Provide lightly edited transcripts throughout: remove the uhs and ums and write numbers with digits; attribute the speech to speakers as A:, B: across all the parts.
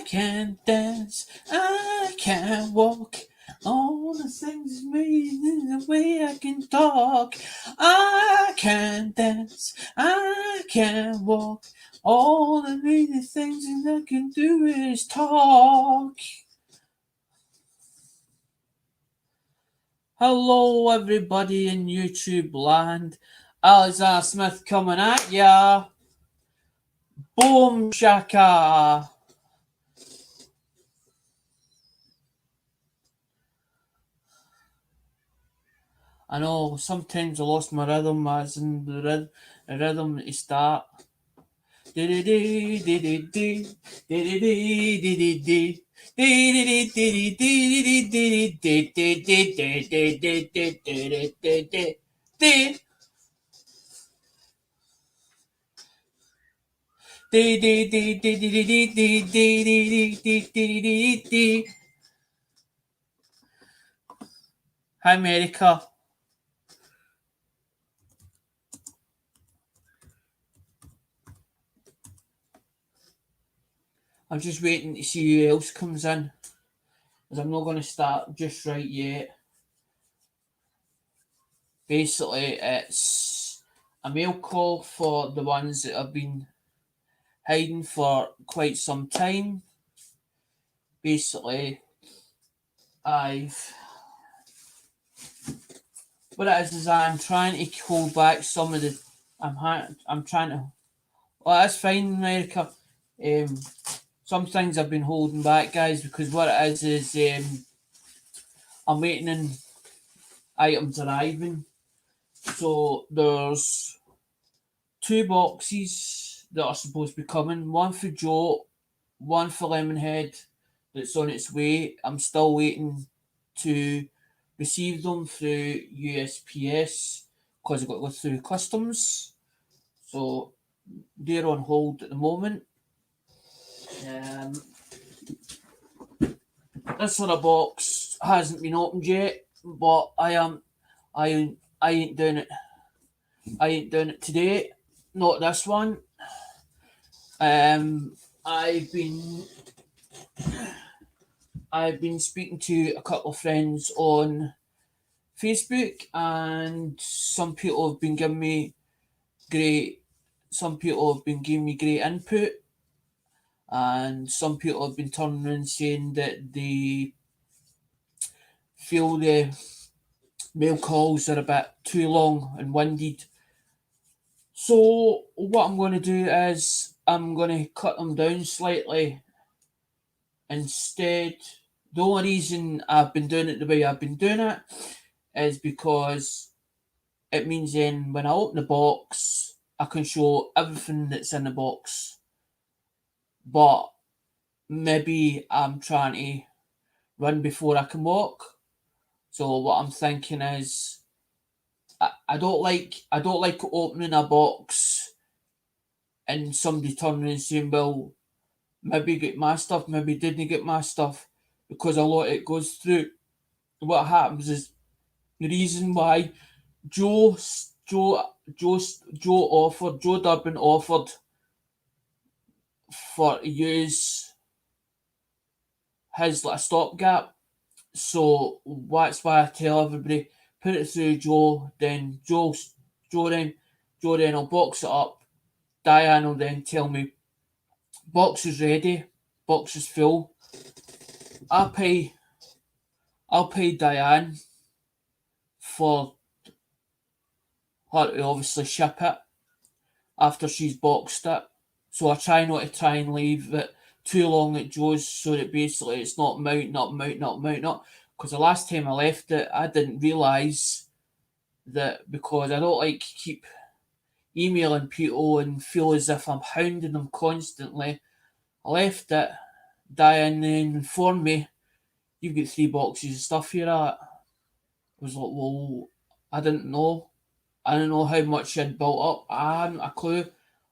A: can't dance, I can't walk. All the things made in the way I can talk. I can't dance, I can't walk. All the really things that I can do is talk. Hello, everybody in YouTube land. Alexander Smith coming at ya. Boom shaka. I know sometimes I lost my rhythm as in the rhythm to start. Hi, America. I'm just waiting to see who else comes in, as I'm not going to start just right yet. Basically, it's a mail call for the ones that have been hiding for quite some time. Basically, what it is I'm trying to hold back some of the. I'm trying to. Well, that's fine, America. Some things I've been holding back, guys, because what it is I'm waiting on items arriving. So there's 2 boxes that are supposed to be coming. One for Joe, one for Lemonhead. That's on its way. I'm still waiting to receive them through USPS because I've got to go through customs. So they're on hold at the moment. This other box hasn't been opened yet, but I ain't doing it. I ain't doing it today. Not this one. I've been speaking to a couple of friends on Facebook, and some people have been giving me great input, and some people have been turning around saying that they feel the mail calls are a bit too long and winded. So what I'm going to do is I'm going to cut them down slightly. Instead, the only reason I've been doing it the way I've been doing it is because it means then when I open the box, I can show everything that's in the box. But maybe I'm trying to run before I can walk. So what I'm thinking is I don't like opening a box and somebody turning and saying, well, maybe get my stuff, maybe didn't get my stuff, because a lot of it goes through. What happens is the reason why Joe Durbin offered for to use his like stopgap. So that's why I tell everybody put it through Joe, then Joe then will box it up. Diane will then tell me box is ready, box is full. I'll pay Diane for her to obviously ship it after she's boxed it. So I try not to leave it too long at Joe's, so that basically it's not mounting up. Because the last time I left it, I didn't realise that, because I don't like keep emailing people and feel as if I'm hounding them constantly. I left it. Diane then informed me, you've got 3 boxes of stuff here. I was like, well, I didn't know. I don't know how much I'd built up. I hadn't a clue.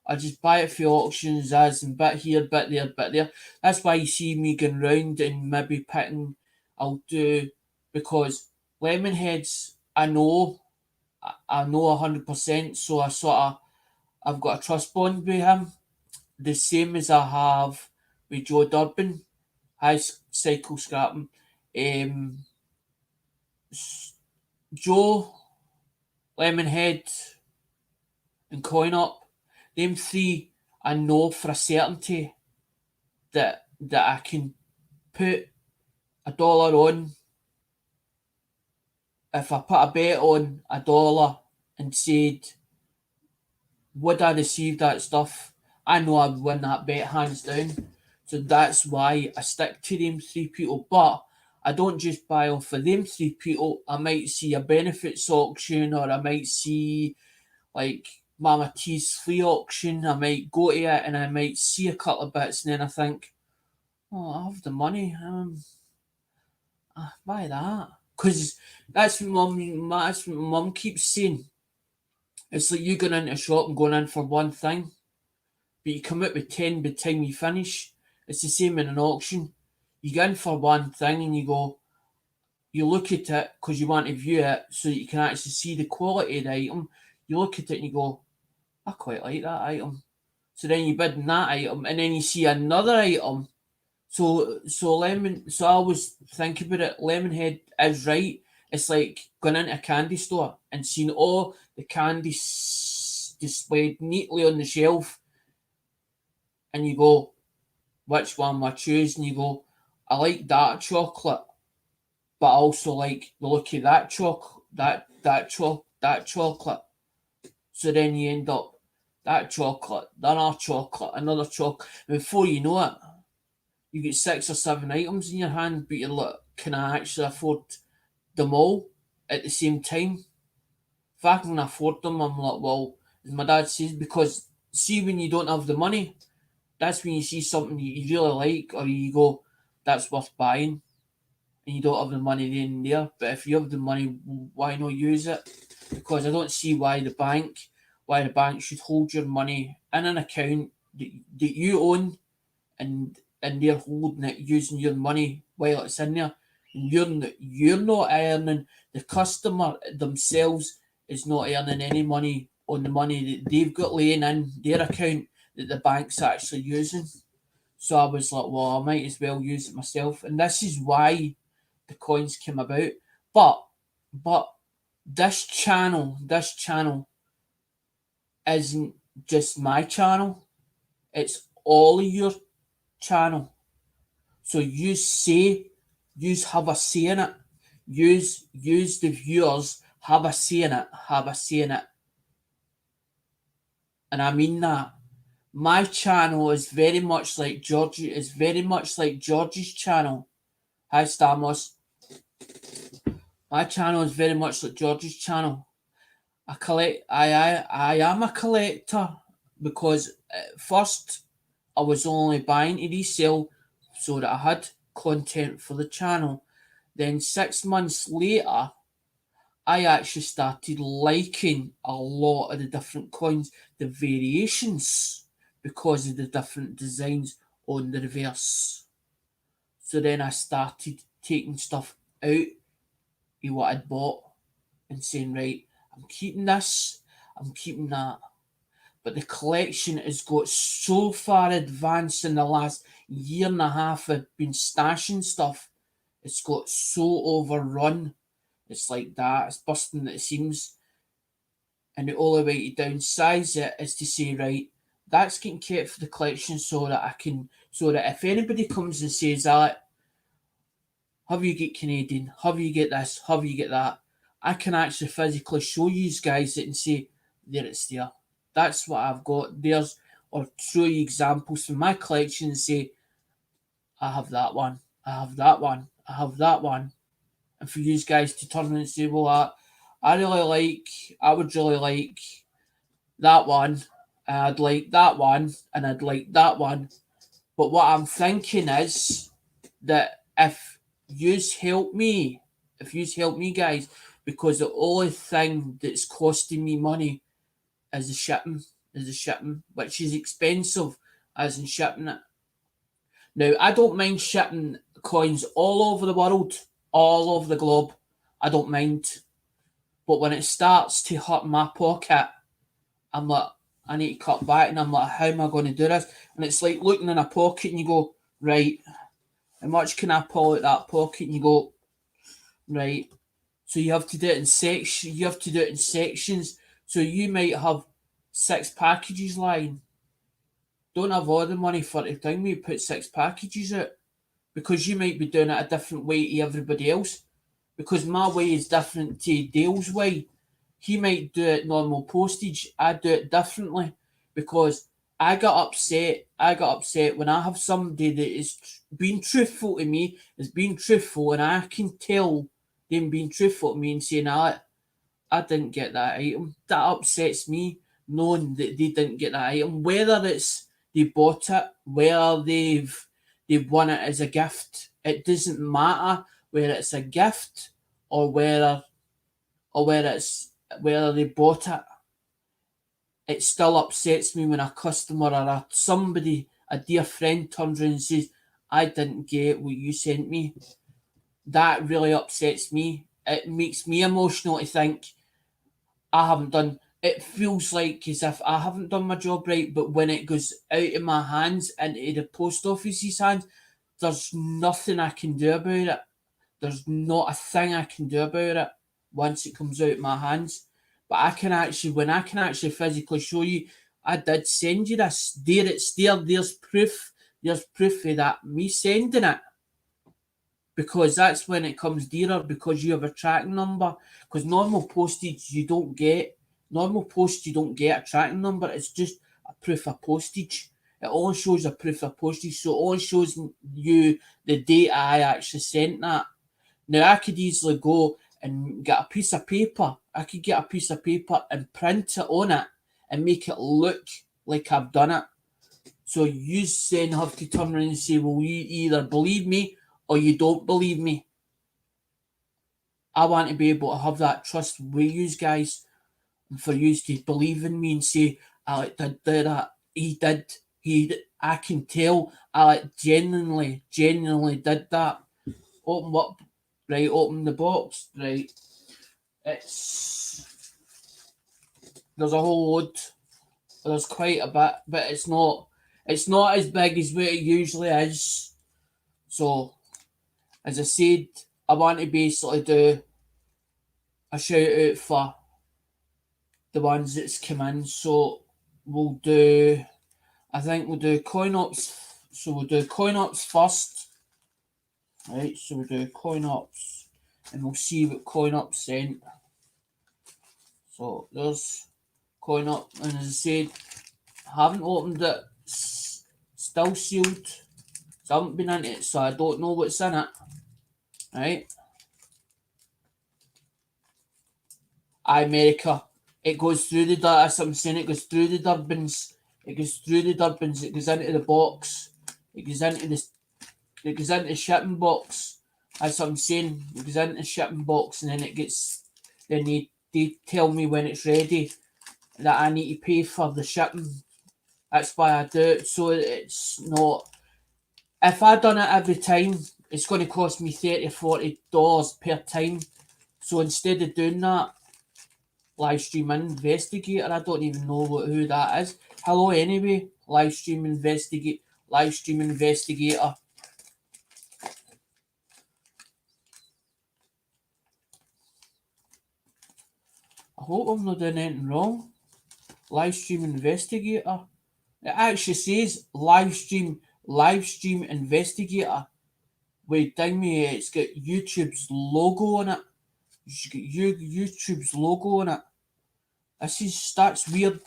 A: I just buy it for auctions as and bit here, bit there, bit there. That's why you see me going round and maybe picking. I'll do, because Lemonheads, I know 100%. So I've got a trust bond with him, the same as I have with Joe Durbin, high cycle scrapping. Joe, Lemonhead, and Coin Up. Them three, I know for a certainty that I can put $1 on. If I put a bet on $1 and said, would I receive that stuff? I know I'd win that bet hands down. So that's why I stick to them three people. But I don't just buy off of them three people. I might see a benefits auction, or I might see like Mama T's flea auction. I might go to it and I might see a couple of bits, and then I think, oh, I have the money. Buy that. Because that's what my mum keeps saying. It's like you going into a shop and going in for one thing, but you come out with 10 by the time you finish. It's the same in an auction. You go in for one thing and you look at it because you want to view it so that you can actually see the quality of the item. You look at it and you go, I quite like that item. So then you bid on that item, and then you see another item. So I always think about it. Lemonhead is right. It's like going into a candy store and seeing all the candy displayed neatly on the shelf, and you go, which one will I choose? And you go, I like that chocolate, but I also like the look of that chocolate. So then you end up that chocolate, another chocolate, another chocolate. Before you know it, you get 6 or 7 items in your hand, but you're like, can I actually afford them all at the same time? If I can afford them, I'm like, well, as my dad says, because see, when you don't have the money, that's when you see something you really like, or you go, that's worth buying, and you don't have the money then and there. But if you have the money, why not use it? Because I don't see why the bank should hold your money in an account that you own, and they're holding it, using your money while it's in there. And you're not earning. The customer themselves is not earning any money on the money that they've got laying in their account that the bank's actually using. So I was like, well, I might as well use it myself. And this is why the coins came about. But this channel isn't just my channel. It's all of your channel. So you have a say in it. Use the viewers have a say in it. And I mean that. My channel is very much like George's channel. Hi Stamos. My channel is very much like George's channel. I am a collector because at first I was only buying to resell so that I had content for the channel. Then 6 months later, I actually started liking a lot of the different coins, the variations, because of the different designs on the reverse. So then I started taking stuff out of what I'd bought and saying, right, I'm keeping this, I'm keeping that. But the collection has got so far advanced in the last year and a half. I've been stashing stuff. It's got so overrun. It's like that. It's busting at the seams. And the only way to downsize it is to say, right, that's getting kept for the collection so that if anybody comes and says that, have you get Canadian, have you get this, have you get that, I can actually physically show you guys it and say, there it's there. That's what I've got. Or show you examples from my collection and say, I have that one, I have that one, I have that one. And for you guys to turn around and say, well, I would really like that one, I'd like that one, and I'd like that one. But what I'm thinking is that if yous help me guys, because the only thing that's costing me money is the shipping, which is expensive as in shipping it. Now, I don't mind shipping coins all over the world, all over the globe. I don't mind. But when it starts to hurt my pocket, I'm like, I need to cut back, and I'm like, how am I going to do this? And it's like looking in a pocket and you go, right, how much can I pull out that pocket? And you go, right. So you have to do it in sections. You have to do it in sections. So you might have 6 packages lying. Don't have all the money for the thing. You put 6 packages out because you might be doing it a different way to everybody else. Because my way is different to Dale's way. He might do it normal postage. I do it differently because I got upset. I got upset when I have somebody that is being truthful to me, is being truthful, and I can tell them being truthful to me and saying, I didn't get that item. That upsets me, knowing that they didn't get that item. Whether it's they bought it, whether they've won it as a gift, it doesn't matter whether it's a gift or whether they bought it. It still upsets me when a customer or a dear friend turns around and says, I didn't get what you sent me. That really upsets me. It makes me emotional to think I haven't done. It feels like as if I haven't done my job right, but when it goes out of my hands into the post office's hands, there's nothing I can do about it. There's not a thing I can do about it once it comes out of my hands. But when I can actually physically show you, I did send you this. There it's there. There's proof. There's proof of that. Me sending it. Because that's when it comes dearer because you have a tracking number. Because normal postage you don't get. Normal post you don't get a tracking number. It's just a proof of postage. It only shows a proof of postage. So it only shows you the date I actually sent that. Now I could easily go and get a piece of paper. I could get a piece of paper and print it on it and make it look like I've done it. So you then have to turn around and say, well, you either believe me or you don't believe me. I want to be able to have that trust with you guys and for you to believe in me and say, Alec did that. He did. I can tell Alec genuinely did that. Open up, right? Open the box, right? There's a whole load. There's quite a bit, but it's not as big as what it usually is. So, as I said, I want to basically do a shout out for the ones that's come in. So I think we'll do coin ops. So we'll do coin ops first. Right, so we'll do coin ops and we'll see what coin ops sent. So there's coin up, and as I said, haven't opened it, still sealed. So I haven't been into it, so I don't know what's in it. Right? America. It goes through the that's what I'm saying, it goes through the Durbins. It goes through the Durbins, it goes into the box. It goes into the shipping box. That's what I'm saying. It goes into the shipping box and then they tell me when it's ready that I need to pay for the shipping. That's why I do it. So it's not. If I done it every time, it's going to cost me $30-40 per time. So instead of doing that, Livestream Investigator, I don't even know who that is. Hello anyway, Livestream Investigator. I hope I'm not doing anything wrong. Livestream Investigator. It actually says Livestream Investigator. Wait, dang me, it's got YouTube's logo on it. It's got YouTube's logo on it. That's weird.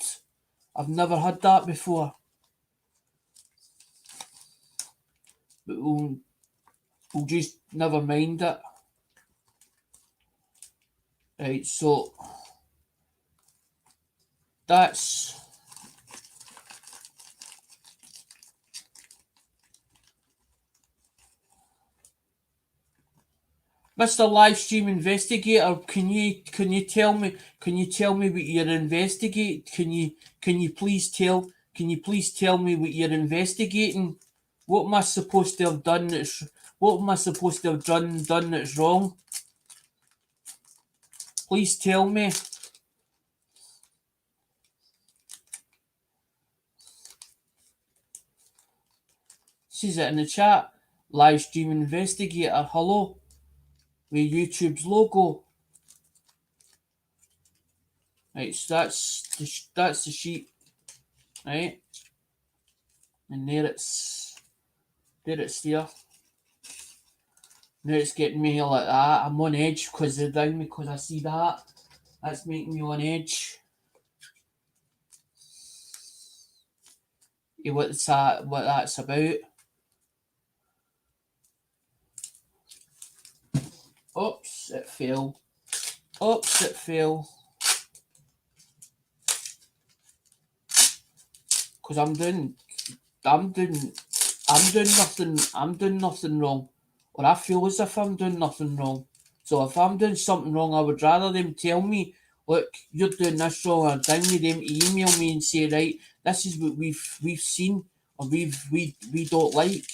A: I've never had that before. But we'll just never mind it. Right, so that's Mr. Livestream Investigator. Can you tell me what you're investigating? Can you please tell me what you're investigating? What am I supposed to have done that's wrong? Please tell me. Says it in the chat. Live stream investigator, hello. With YouTube's logo. Right, so that's the sheet. Right? And there it's there. Now it's getting me like that. I'm on edge because they're down because I see that. That's making me on edge. What that's about. Oops, it fell. Oops, it fell. Because I'm doing nothing wrong. Or I feel as if I'm doing nothing wrong. So if I'm doing something wrong, I would rather them tell me, look, you're doing this wrong, or ding me them email me and say, right, this is what we've seen or we don't like.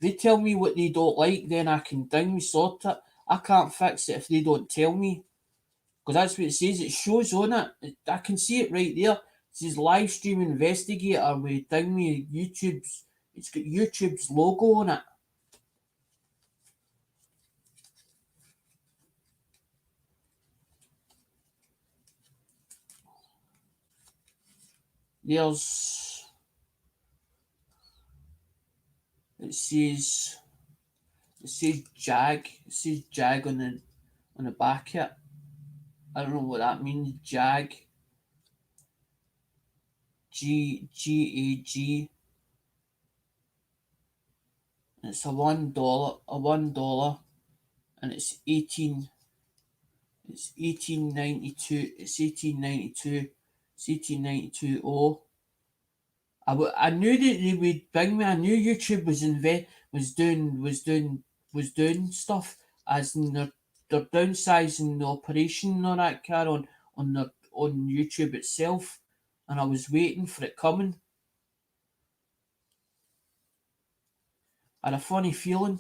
A: They tell me what they don't like, then I can ding me sort it. I can't fix it if they don't tell me. Because that's what it says. It shows on it. I can see it right there. It says live stream investigator with ding me YouTube's. It's got YouTube's logo on it. There's. It says Jag. It says Jag on the back here. I don't know what that means. Jag. GAG. It's a $1, and it's 18. It's 1892. It's 1892. It's 1892. Oh, I knew that they would bring me. I knew YouTube was doing stuff as in they're downsizing the operation and all that car on YouTube itself, and I was waiting for it coming. I had a funny feeling,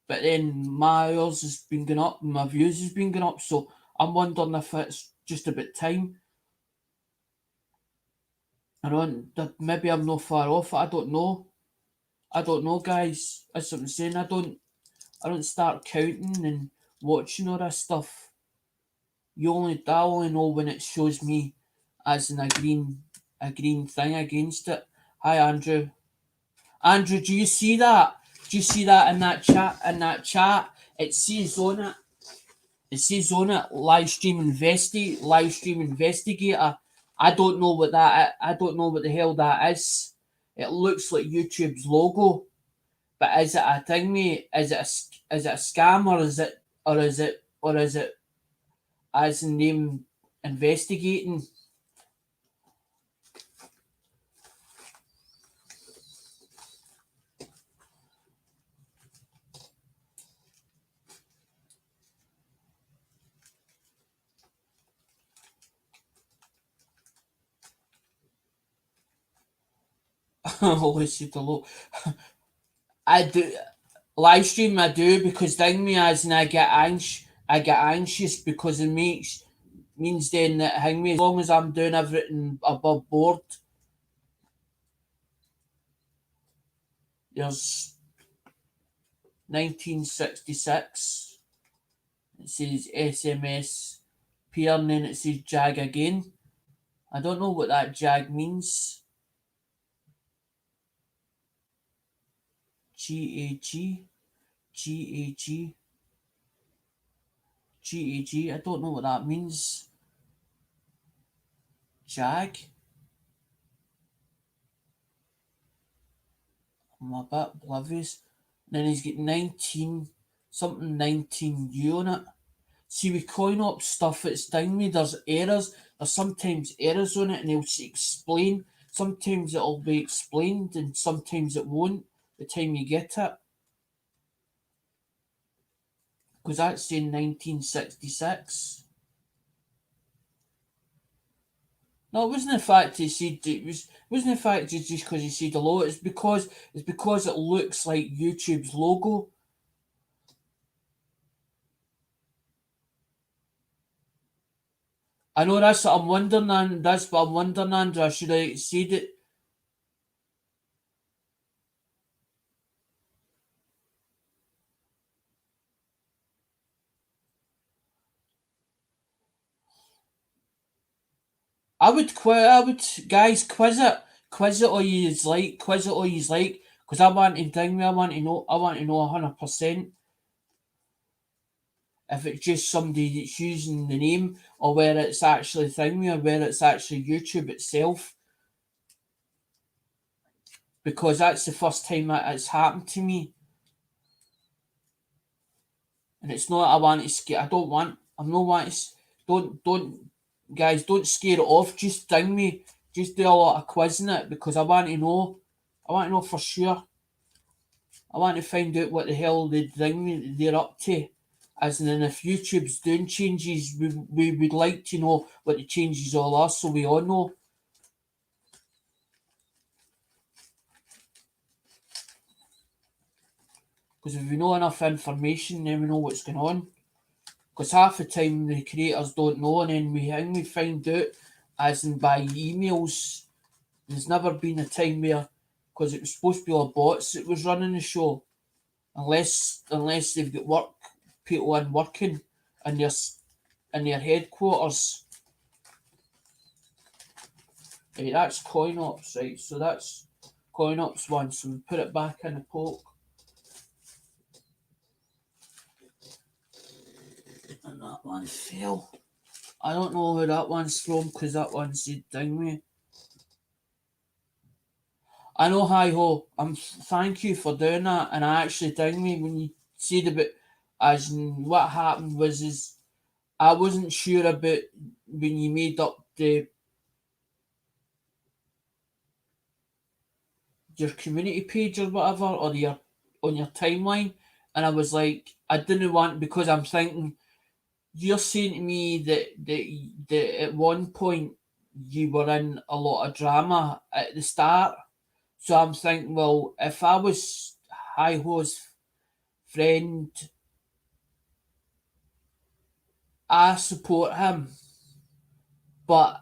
A: but then my hours has been going up, and my views has been going up, so I'm wondering if it's just about time. Maybe I'm not far off. I don't know. I don't know, guys. That's what I'm saying. I don't start counting and watching all that stuff. I only know when it shows me as in a green thing against it. Hi, Andrew. Andrew, do you see that? Do you see that in that chat? It says on it. It says on it, live stream investigator. I don't know what that. I don't know what the hell that is. It looks like YouTube's logo. But is it a thing, mate? Is it a scam, or is it as in them investigating? Always see the low. I do live stream. I do because ding me as and I get anxious because it means then that hang me as long as I'm doing everything above board. There's 1966. It says SMS peer and then it says Jag again. I don't know what that Jag means. GAG. GAG. GAG. I don't know what that means. Jag. I'm a bit oblivious. Then he's got 19 something 19U on it. See, with CoinOps stuff, it's down me. There's errors. There's sometimes errors on it, and they'll explain. Sometimes it'll be explained, and sometimes it won't. The time you get it, because that's in 1966. No, it wasn't the fact he said wasn't the fact it's just because he said hello. It's because it looks like YouTube's logo. I know that's what I'm wondering, and that's what I'm wondering, Andrew. I should have said it. Guys, quiz it all yous like, because I want to ding me, I want to know 100% if it's just somebody that's using the name, or where it's actually thing me, or where it's actually YouTube itself, because that's the first time that it's happened to me. And it's not I want to scare. I'm not wanting to. Don't guys, don't scare it off. Just ding me. Just do a lot of quizzing it, because I want to know. I want to know for sure. I want to find out what the hell they're up to. As in, if YouTube's doing changes, we would like to know what the changes all are, so we all know. Because if we know enough information, then we know what's going on. Because half the time the creators don't know, and then we find out, as in by emails. There's never been a time where, because it was supposed to be all bots that was running the show, unless they've got people in working in their headquarters. Right, that's CoinOps, right? So that's CoinOps 1. So we put it back in the poke. And that one fell. I don't know who that one's from, because that one said ding me. I know, hi ho. Thank you for doing that, and I actually ding me when you said about, as in what happened was is I wasn't sure about when you made up your community page or whatever, or your on your timeline, and I was like, I didn't want, because I'm thinking you're saying to me that at one point you were in a lot of drama at the start. So I'm thinking, well, if I was Hi Ho's friend, I support him. But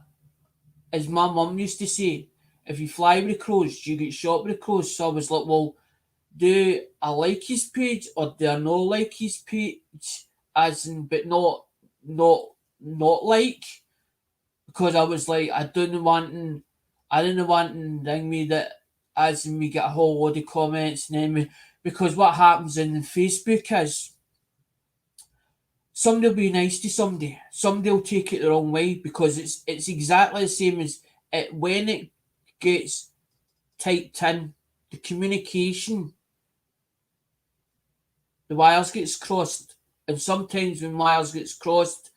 A: as my mum used to say, if you fly with the crows, you get shot with the crows. So I was like, well, do I like his page or do I not like his page? As in, but not like, because I was like, I didn't want to ring me that, as in we get a whole load of comments, and then because what happens in Facebook is somebody will be nice to somebody will take it the wrong way, because it's exactly the same as it when it gets typed in, the communication, the wires gets crossed, and sometimes when wires gets crossed,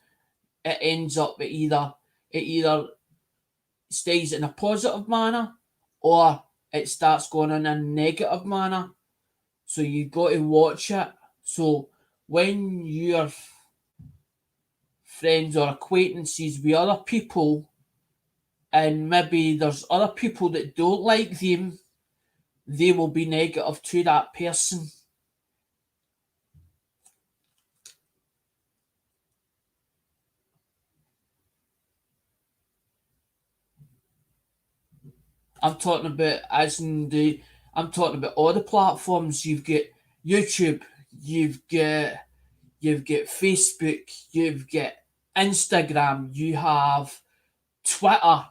A: it ends up at it either stays in a positive manner, or it starts going in a negative manner. So you got to watch it. So when you're friends or acquaintances with other people, and maybe there's other people that don't like them, they will be negative to that person. I'm talking about I'm talking about all the platforms. You've got YouTube, you've got Facebook, you've got Instagram, you have Twitter.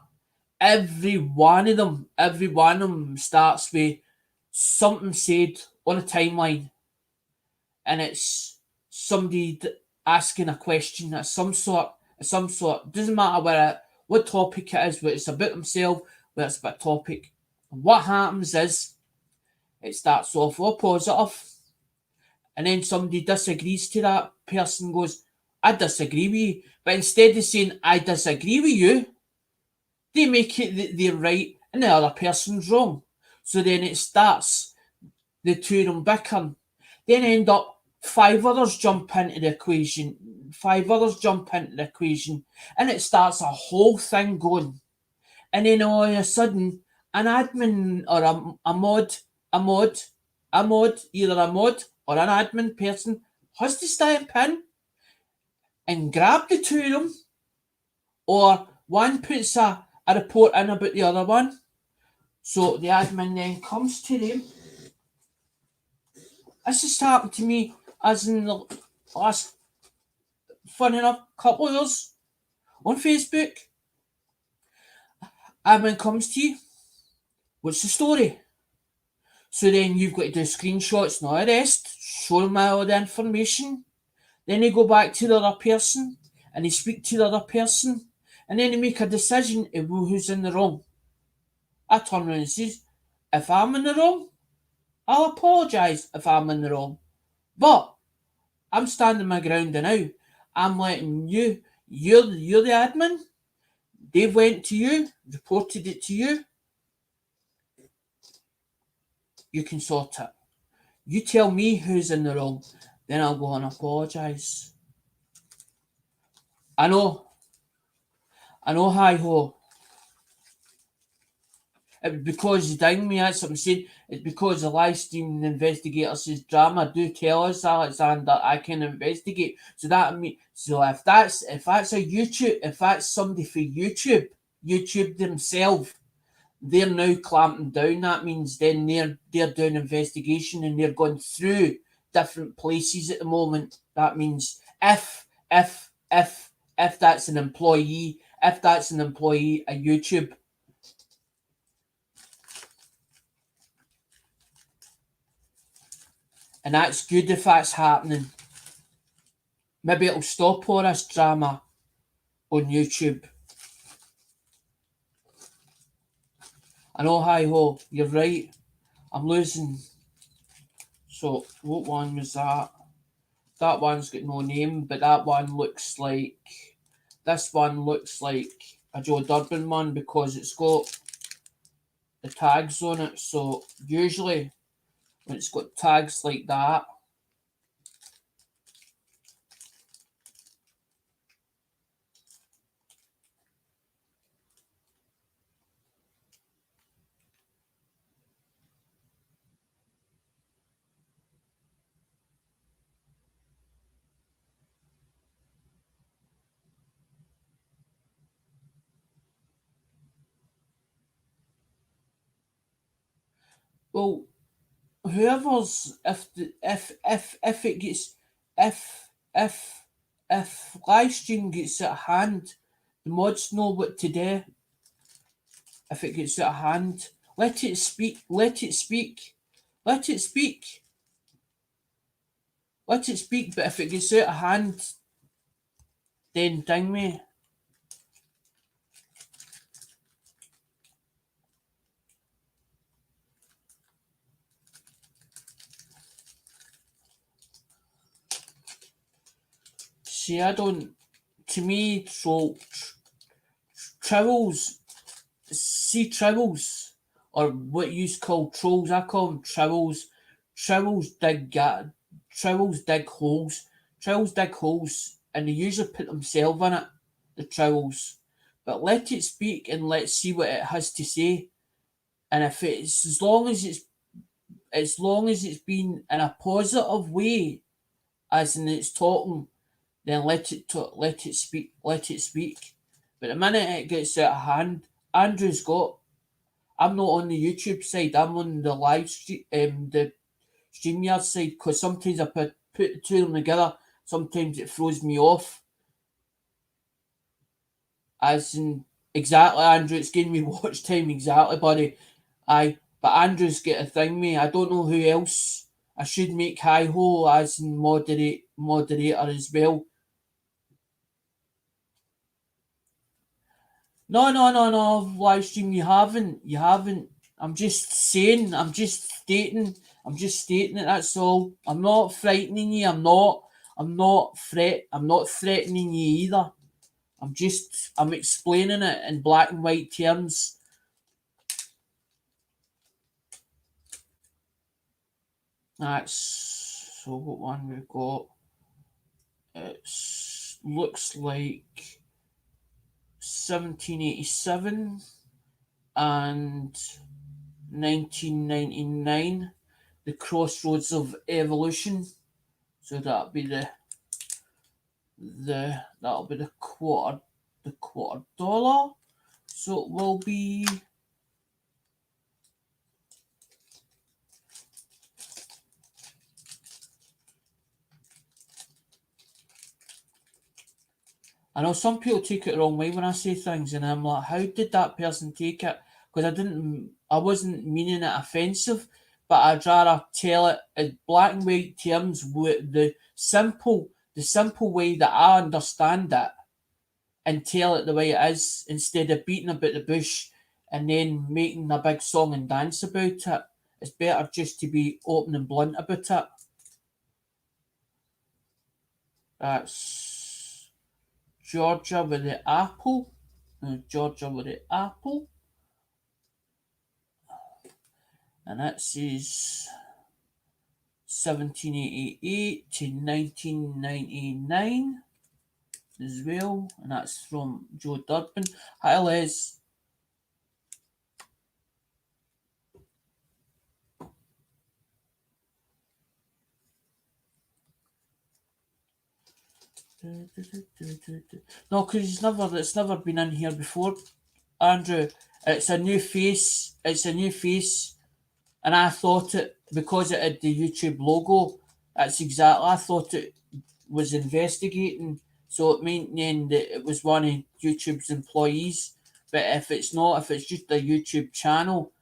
A: Every one of them starts with something said on a timeline, and it's somebody asking a question of some sort. Doesn't matter what topic it is, whether it's about themselves, whether it's about topic. And what happens is it starts off all positive, and then somebody disagrees to that person, goes, I disagree with you. But instead of saying I disagree with you, they make it that they're right and the other person's wrong. So then it starts the two of them bickering. Then end up five others jump into the equation, and it starts a whole thing going. And then all of a sudden, an admin or a mod, either a mod or an admin person has to step in and grab the two of them, or one puts a report in about the other one. So the admin then comes to them. This has happened to me, as in the last, funny enough, couple of years on Facebook. admin comes to you. What's the story? So then you've got to do screenshots and all the rest, show them all the information. Then they go back to the other person and they speak to the other person and then they make a decision of who's in the wrong. I turn around and says, if I'm in the wrong, I'll apologise if I'm in the wrong. But I'm standing my ground now. I'm letting you're the admin. They went to you, reported it to you. You can sort it. You tell me who's in the wrong, then I'll go and apologise. I know, hi ho. It was because you ding me, that's what I'm saying. It's because the live stream investigators says drama. Do tell us, Alexander, I can investigate. So that mean, so if that's a YouTube, if that's somebody for YouTube themselves, they're now clamping down. That means then they're doing investigation and they're going through different places at the moment. That means if that's an employee, of YouTube. And that's good if that's happening. Maybe it'll stop all this drama on YouTube. I know, hi ho, you're right. I'm losing. So, what one was that? That one's got no name, but that one looks like. This one looks like a Joe Durbin one because it's got the tags on it. So, usually, when it's got tags like that, well, whoever's if it gets if if live stream gets out of hand, the mods know what to do. If it gets out of hand, let it speak. Let it speak. Let it speak. Let it speak. But if it gets out of hand, then ding me. See, I don't. To me, trolls. See, trolls, or what you call trolls. I call them trolls. Trolls trolls dig holes. Trolls dig holes, and they usually put themselves in it. The trolls, but let it speak and let's see what it has to say. And if it's as long as it's been in a positive way, as in it's talking, then let it talk, let it speak, let it speak. But the minute it gets out of hand, Andrew's got. I'm not on the YouTube side. I'm on the live stream, the StreamYard side, because sometimes I put the two of them together. Sometimes it throws me off. As in, exactly, Andrew, it's giving me watch time, exactly, buddy. Aye, but Andrew's got a thing, me. I don't know who else I should make hi ho as in moderator as well. No, live stream, you haven't. I'm just saying, I'm just stating it, that's all. I'm not frightening you, I'm not threatening you either. I'm explaining it in black and white terms. That's so what one we've got. It looks like 1787 and 1999, the crossroads of evolution. So that'll be the quarter dollar. So it will be I know some people take it the wrong way when I say things, and I'm like, how did that person take it? Because I wasn't meaning it offensive, but I'd rather tell it in black and white terms with the simple way that I understand it, and tell it the way it is instead of beating about the bush and then making a big song and dance about it. It's better just to be open and blunt about it. That's Georgia with the apple. Georgia with the apple. And that says 1788 to 1999 as well. And that's from Joe Durbin. Hi, Les. No, because it's never been in here before, Andrew. It's a new face. It's a new face, and I thought it because it had the YouTube logo. That's exactly. I thought it was investigating, so it meant that it was one of YouTube's employees. But if it's not, if it's just a YouTube channel,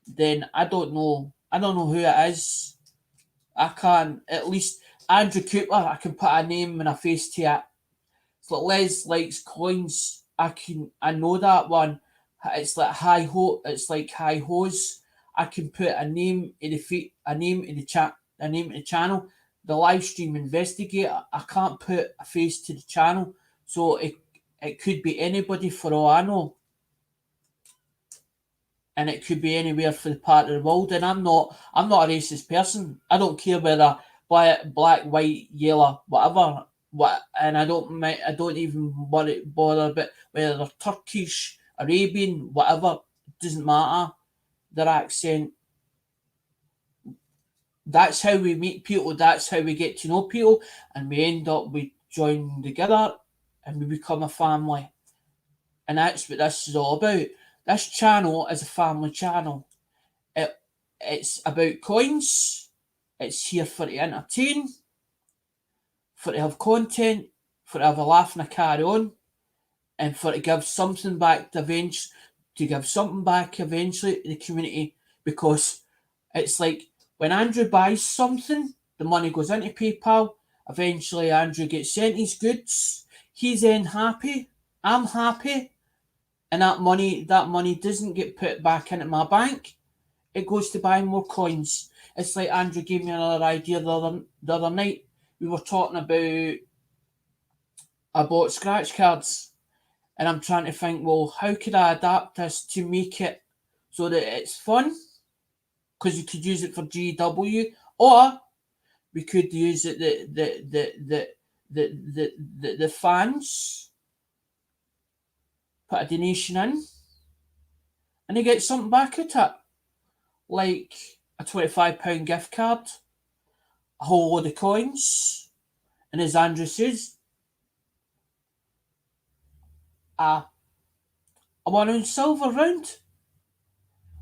A: then I don't know. I don't know who it is. I can at least Andrew Cooper. I can put a name and a face to it. So Les likes coins. I know that one. It's like high ho. It's like high hose. I can put a name in the feet, a name in the chat, a name in the channel. The live stream investigator. I can't put a face to the channel, so it could be anybody for all I know, and it could be anywhere for the part of the world. And I'm not a racist person. I don't care whether black, white, yellow, whatever. What, and I don't even bother about whether they're Turkish, Arabian, whatever. It doesn't matter. Their accent. That's how we meet people. That's how we get to know people, and we end up we join together, and we become a family. And that's what this is all about. This channel is a family channel. It's about coins. It's here for to entertain, for to have content, for to have a laugh and a carry on, and for to give something back eventually to the community, because it's like when Andrew buys something, the money goes into PayPal. Eventually, Andrew gets sent his goods. He's then happy. I'm happy, and that money doesn't get put back into my bank. It goes to buying more coins. It's like Andrew gave me another idea the other night. We were talking about I bought scratch cards, and I'm trying to think, well, how could I adapt this to make it so that it's fun? Because you could use it for GW, or we could use it the fans put a donation in, and they get something back at it, like a £25 gift card, a whole load of coins, and as Andrew says, a 1 ounce silver round.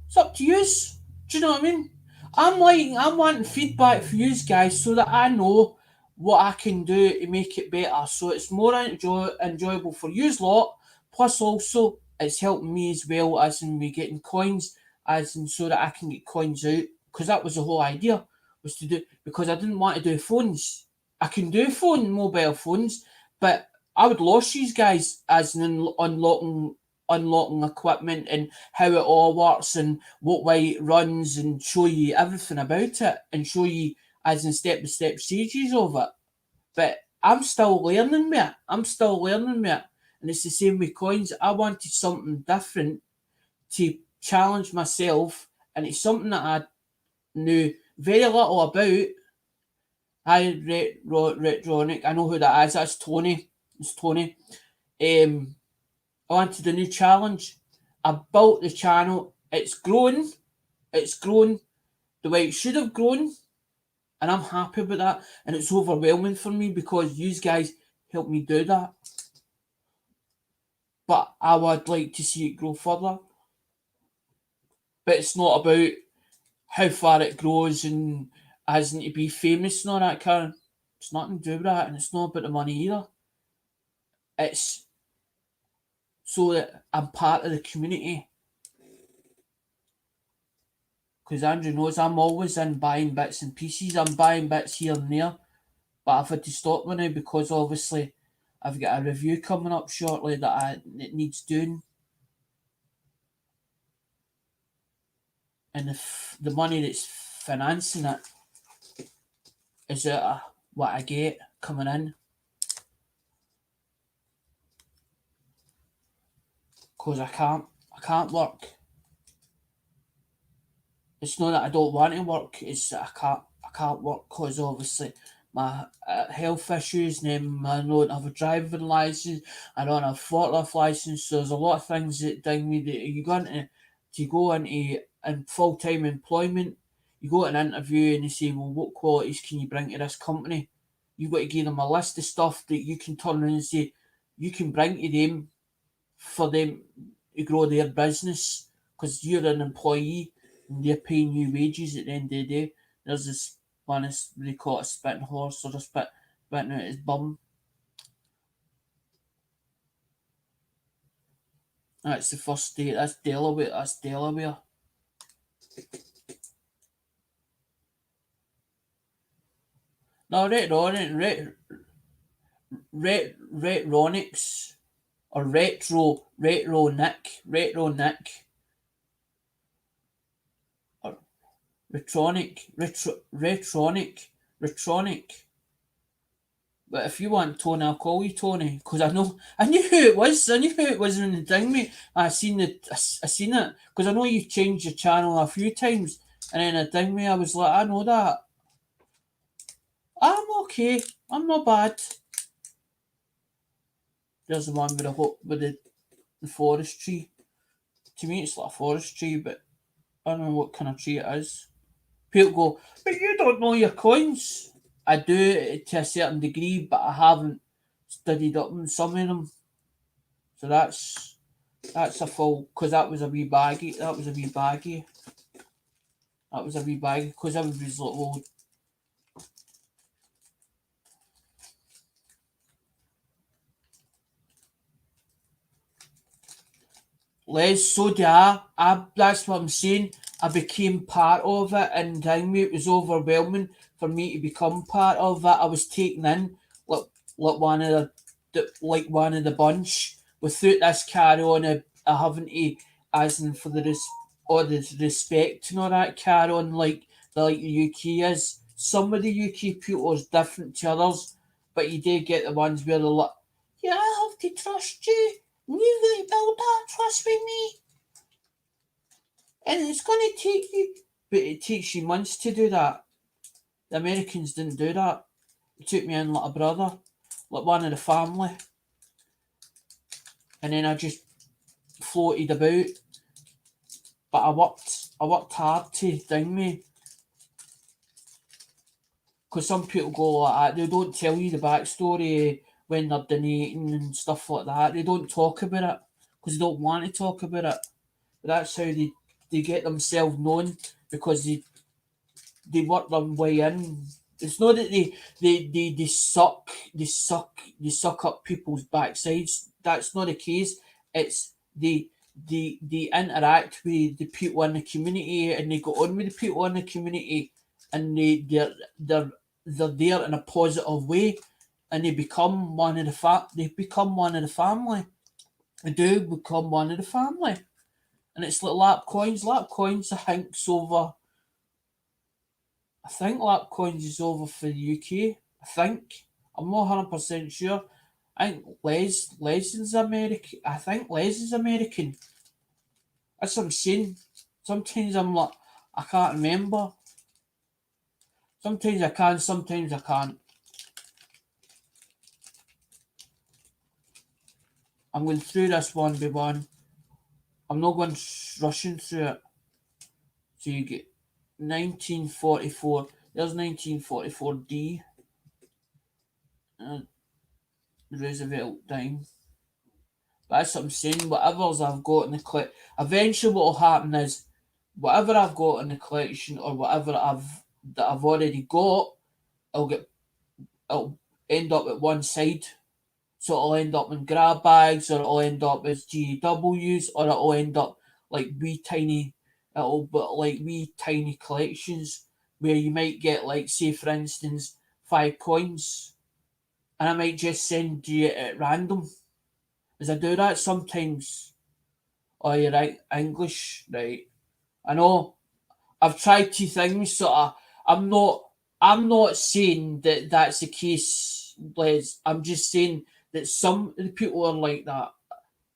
A: It's up to yous. Do you know what I mean? I'm wanting feedback for you guys so that I know what I can do to make it better, so it's more enjoyable for you lot. Plus, also it's helping me as well, as in me getting coins, as in so that I can get coins out. Because that was the whole idea, was to do, because I didn't want to do phones. I can do mobile phones, but I would lost you guys as in unlocking equipment and how it all works and what way it runs, and show you everything about it, and show you as in step-by-step stages of it. But I'm still learning me. And it's the same with coins. I wanted something different to challenge myself, and it's something that I knew very little about. Hi, Retronic. I know who that is. That's Tony. It's Tony. I wanted a new challenge. I built the channel. It's grown. It's grown the way it should have grown. And I'm happy with that. And it's overwhelming for me because you guys helped me do that. But I would like to see it grow further. But it's not about how far it grows and hasn't to be famous and all that kind of. It's nothing to do with that, and it's not about the money either. It's so that I'm part of the community. Because Andrew knows I'm always in buying bits and pieces. I'm buying bits here and there. But I've had to stop me now because obviously I've got a review coming up shortly that it needs doing. And the money that's financing it is out of what I get coming in. Because I can't work. It's not that I don't want to work, it's that I can't work because obviously my health issues, and then I don't have a driving license, I don't have a forklift license, so there's a lot of things that ding me that you go into in full time employment, you go to an interview and they say, well, what qualities can you bring to this company? You've got to give them a list of stuff that you can turn around and say you can bring to them for them to grow their business because you're an employee and they're paying you wages at the end of the day. There's this one, they call it a spitting horse or a spitting out his bum. That's the first state. That's Delaware. That's Delaware. No, Retronics or Retro Nick or Retronic. But if you want Tony, I'll call you Tony because I knew who it was. I knew who it was when the ding me. I seen it because I know you've changed your channel a few times, and then it ding me. I was like, I know that. I'm okay. I'm not bad. There's the one with the forest tree. To me, it's like a forest tree, but I don't know what kind of tree it is. People go, but you don't know your coins. I do to a certain degree, but I haven't studied up on some of them. So that's a full because that was a wee baggie. That was a wee baggie. That was a wee baggie because everybody's like, well, Les, so do I. That's what I'm saying. I became part of it, and it was overwhelming for me to become part of it. I was taken in like like one of the bunch. Without this carry on, I haven't to, as in for or the respect and all that carry on like the UK is. Some of the UK people is different to others, but you do get the ones where they're like, yeah, I have to trust you. You really build that trust with me. And it's going to take you, but it takes you months to do that. The Americans didn't do that. It took me in like a brother, like one of the family. And then I just floated about. But I worked hard to ding me. Because some people go like that, they don't tell you the backstory when they're donating and stuff like that. They don't talk about it because they don't want to talk about it. But that's how they get themselves known because they work their way in. It's not that they suck up people's backsides. That's not the case. It's they interact with the people in the community and they go on with the people in the community and they're there in a positive way and they become one of they become one of the family. They do become one of the family. And it's like lap coins. Lap coins I think's over. I think Lapcoins is over for the UK. I think. I'm not 100% sure. I think Les is American. I think Les is American. That's what I'm saying. Sometimes I'm like, I can't remember. Sometimes I can, sometimes I can't. I'm going through this one by one. I'm not going rushing through it. So you get 1944. There's 1944D. Roosevelt dying. But that's what I'm saying. Whatever's I've got in the clip, eventually what will happen is whatever I've got in the collection or whatever I've already got, it'll end up at one side. So it'll end up in grab bags, or it'll end up as GWs, or it'll end up like wee tiny collections where you might get, like, say for instance, 5 coins, and I might just send you it at random. As I do that sometimes. Oh, you're right, English, right? I know. I've tried two things, so I'm not. I'm not saying that that's the case, Les. I'm just saying that some of the people are like that,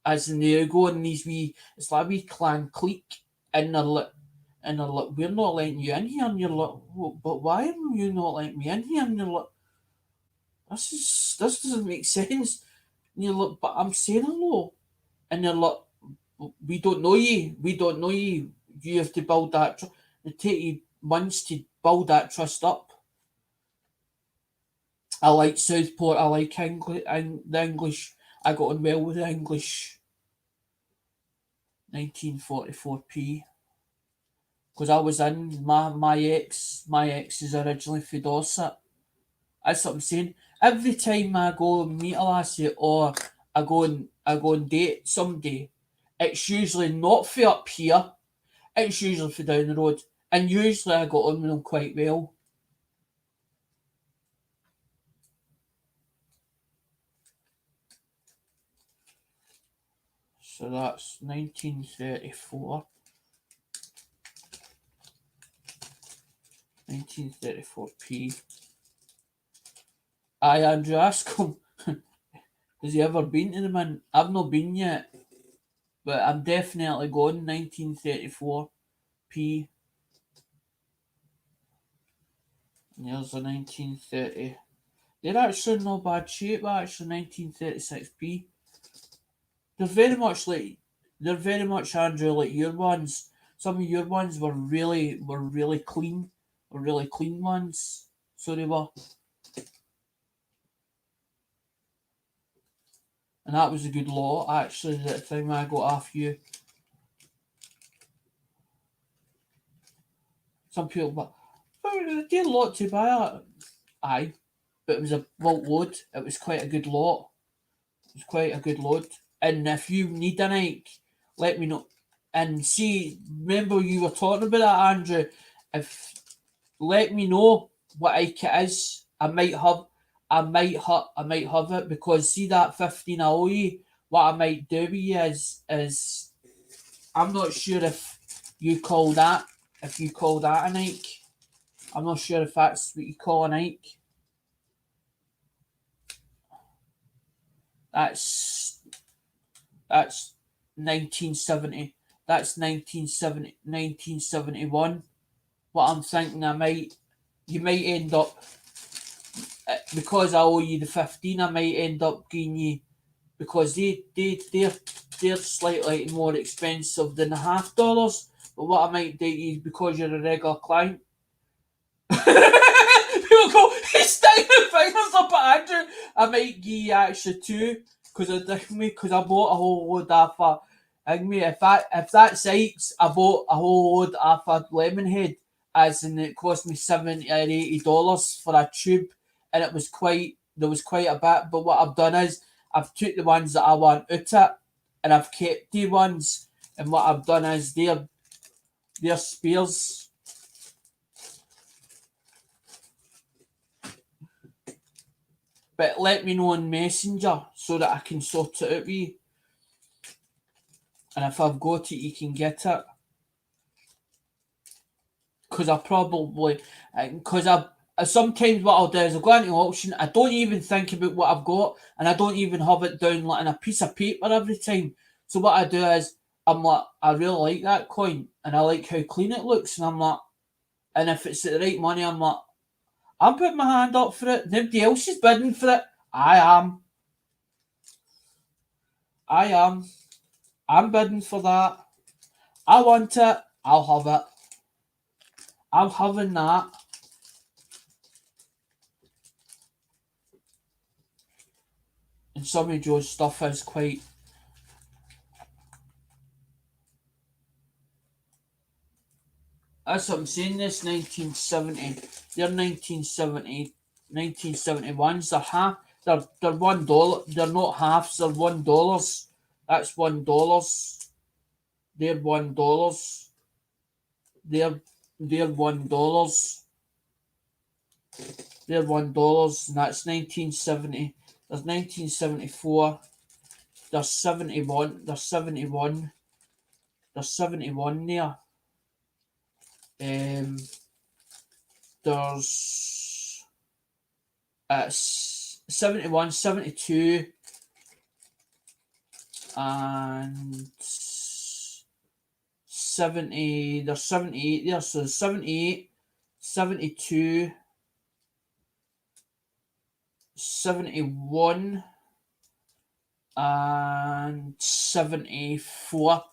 A: as in they go in these wee. It's like a wee clan clique, and they're like, we're not letting you in here, and you're like, well, but why are you not letting me in here? And you're like, this doesn't make sense. And you're like, but I'm saying hello, and they're like, we don't know you. We don't know you. You have to build that. It take you months to build that trust up. I like Southport. I like English. And the English. I got on well with the English. 1944p. Because I was in my ex. My ex is originally from Dorset. That's what I'm saying. Every time I go and meet a lassie, or I go and date somebody, it's usually not for up here. It's usually for down the road, and usually I got on with them quite well. So that's 1934. 1934p. Aye, Andrew, ask him. Has he ever been to the Mint? I've not been yet, but I'm definitely going 1934p. And there's a 1930. They're actually in no bad shape, actually, 1936p. They're very much Andrew, like your ones. Some of your ones were really clean, were really clean ones. So they were, and that was a good lot actually. At the time I got off you. Some people, but it did a lot to buy that. Aye, but it was a bulk load. It was quite a good lot. It was quite a good load. And if you need a Nike, let me know. And see, remember you were talking about that, Andrew. If let me know what Ike it is. I might have it, because see that 15 I owe you. What I might do with you is I'm not sure if you call that a Nike. I'm not sure if that's what you call a Nike. That's 1970. That's 1971. What I'm thinking, you might end up, because I owe you the 15. I might end up giving you, because they're slightly more expensive than the $half. But what I might do is, because you're a regular client, people go, he's sticking the fingers up at Andrew. I might give you actually two, because I bought a whole load off if that Sykes, I bought a whole load off a Lemonhead, as in it cost me $70 or $80 for a tube, and there was quite a bit. But what I've done is I've took the ones that I want out it, and I've kept the ones. And what I've done is they're spares. But let me know on Messenger so that I can sort it out with you. And if I've got it, you can get it. Because sometimes what I'll do is I'll go into auction, I don't even think about what I've got, and I don't even have it down like in a piece of paper every time. So what I do is, I'm like, I really like that coin, and I like how clean it looks, and I'm like, and if it's at the right money, I'm like, I'm putting my hand up for it. Nobody else is bidding for it. I am. I'm bidding for that. I want it. I'll have it. I'm having that. And some of Joe's stuff is quite. That's what I'm saying. This 1970. They're 1970. 1971s. They're $1. They're not halves. They're $1. That's $1. They're $1. They're $1. They're $1, and that's 1970. There's 1974. There's 71. There's 71. There's 71 there. There's 71, 72, and 70. There's 78 there. So 78, 72, 71, and 74.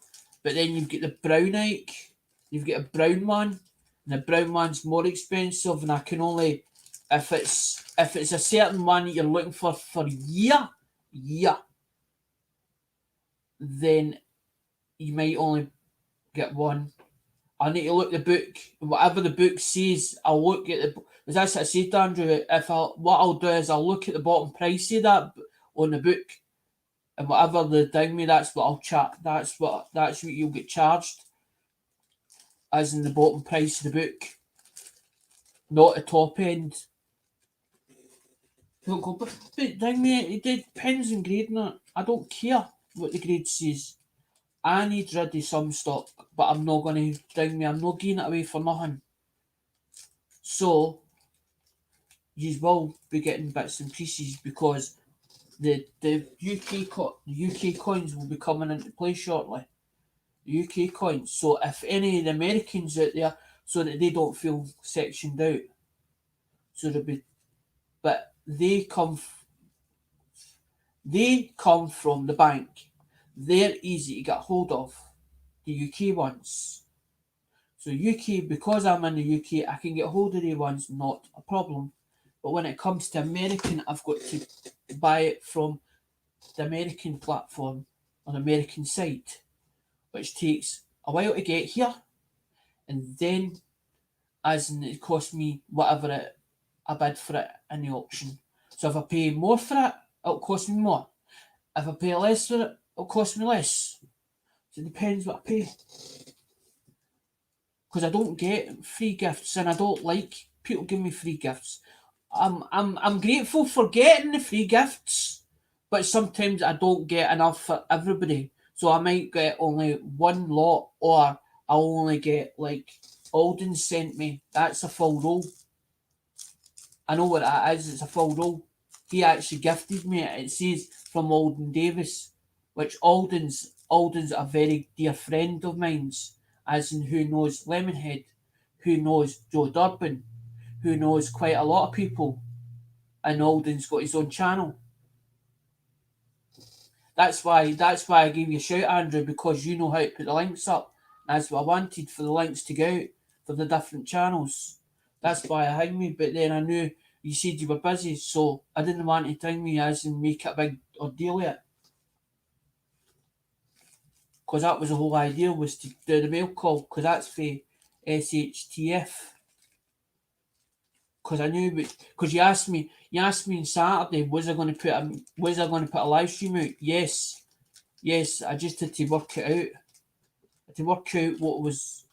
A: But then you've got the brown Ike. You've got a brown one, and the brown one's more expensive. And I can only, if it's a certain one that you're looking for year, then you might only get one. I need to look the book. Whatever the book says, I'll look at the. As I said to Andrew, what I'll do is I'll look at the bottom price of that on the book, and whatever they ding me, that's what I'll chat. That's what you'll get charged, as in the bottom price of the book, not the top end. Don't go, but ding me, it depends on grading it. I don't care what the grade says. I need rid of some stock, but I'm not going to ding me. I'm not giving it away for nothing. So, you will be getting bits and pieces because the UK coins will be coming into play shortly. The UK coins. So if any of the Americans out there, so that they don't feel sectioned out, so there'll be, but they come from the bank. They're easy to get hold of. The UK ones. So UK, because I'm in the UK, I can get hold of the ones, not a problem. But when it comes to American, I've got to buy it from the American platform on the American site, which takes a while to get here, and then as in it costs me whatever I bid for it in the auction. So if I pay more for it, it'll cost me more. If I pay less for it, it'll cost me less. So it depends what I pay. Because I don't get free gifts, and I don't like people giving me free gifts. I'm grateful for getting the free gifts, but sometimes I don't get enough for everybody. So I might get only one lot, or I'll only get, like Alden sent me. That's a full roll. I know what that is. It's a full roll. He actually gifted me it. It says from Alden Davis, which Alden's a very dear friend of mine's, as in who knows Lemonhead, who knows Joe Durbin, who knows quite a lot of people, and Alden's got his own channel. That's why I gave you a shout, Andrew, because you know how to put the links up. That's what I wanted, for the links to go out for the different channels. That's why I hung me, but then I knew you said you were busy, so I didn't want to hang me as and make it a big ordeal yet. Because that was the whole idea, was to do the mail call, because that's for SHTF. Because I knew, because you asked me on Saturday, was I going to put a live stream out? Yes, I just had to work it out. I had to work out what was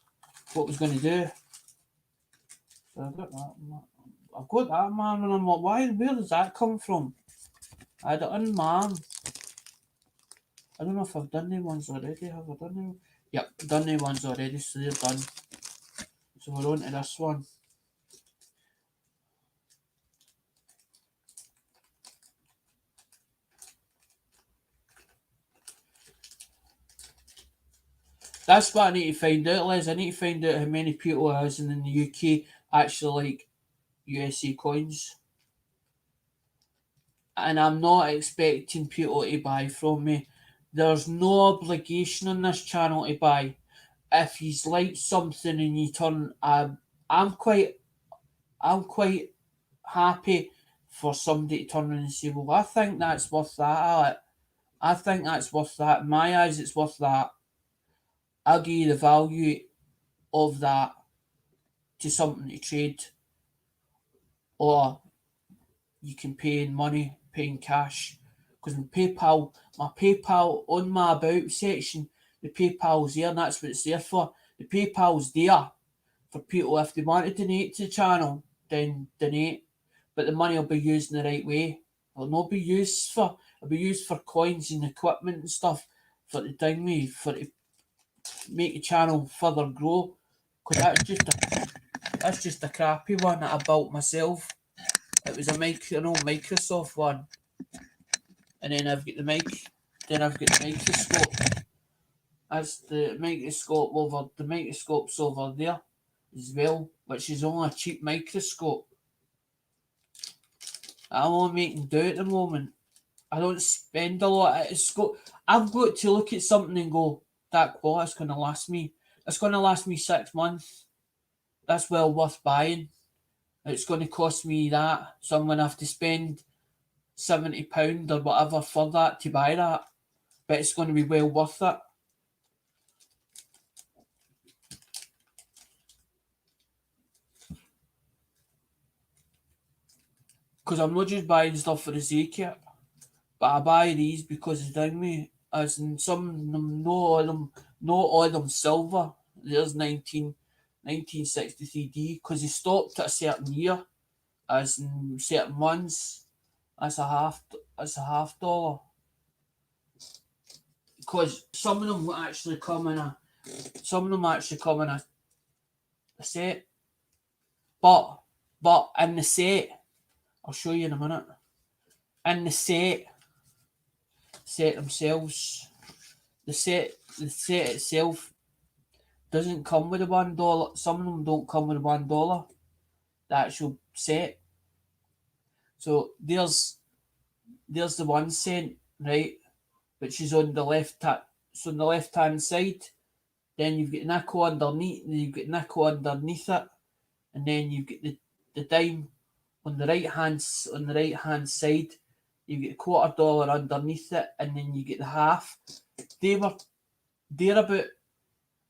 A: going to do. So I've got that, man, and I'm like, where does that come from? I had it on, man. I don't know if I've done the ones already. Have I done them? Yep, done the ones already, so they're done. So we're on to this one. That's what I need to find out, Liz. I need to find out how many people as in the UK actually like USA coins. And I'm not expecting people to buy from me. There's no obligation on this channel to buy. If you like something and you turn, I'm quite happy for somebody to turn around and say, well, I think that's worth that. I think that's worth that. In my eyes, it's worth that. I'll give you the value of that to something to trade, or you can pay in money paying cash. Because my PayPal on my about section, the PayPal's there, and that's what it's there for. The PayPal's there for people, if they want to donate to the channel, then donate. But the money will be used in the right way. It'll not be used for, it'll be used for coins and equipment and stuff for the thingy, for to make the channel further grow. Because that's just a crappy one that I built myself. It was a Microsoft one. And then I've got the microscope. That's the microscope's over there as well, which is only a cheap microscope. I'm only making do at the moment. I don't spend a lot. I've got to look at something and go, that quality's going to last me. It's going to last me 6 months. That's well worth buying. It's going to cost me that, so I'm going to have to spend £70 or whatever for that to buy that. But it's going to be well worth it. Because I'm not just buying stuff for the sake of it, but I buy these because they ding me. As in some of them, not all of them silver. There's 1963D because they stopped at a certain year, as in certain ones. That's a half dollar. Because some of them actually come in a set. But in the set, I'll show you in a minute. In the set themselves, the set itself doesn't come with the $1. Some of them don't come with the $1. The actual set. So there's the 1 cent, right, which is on the left hand side. Then you've got nickel underneath. It, and then you've got the dime on the right hand side. You get $0.25 underneath it, and then you get the half. They're about,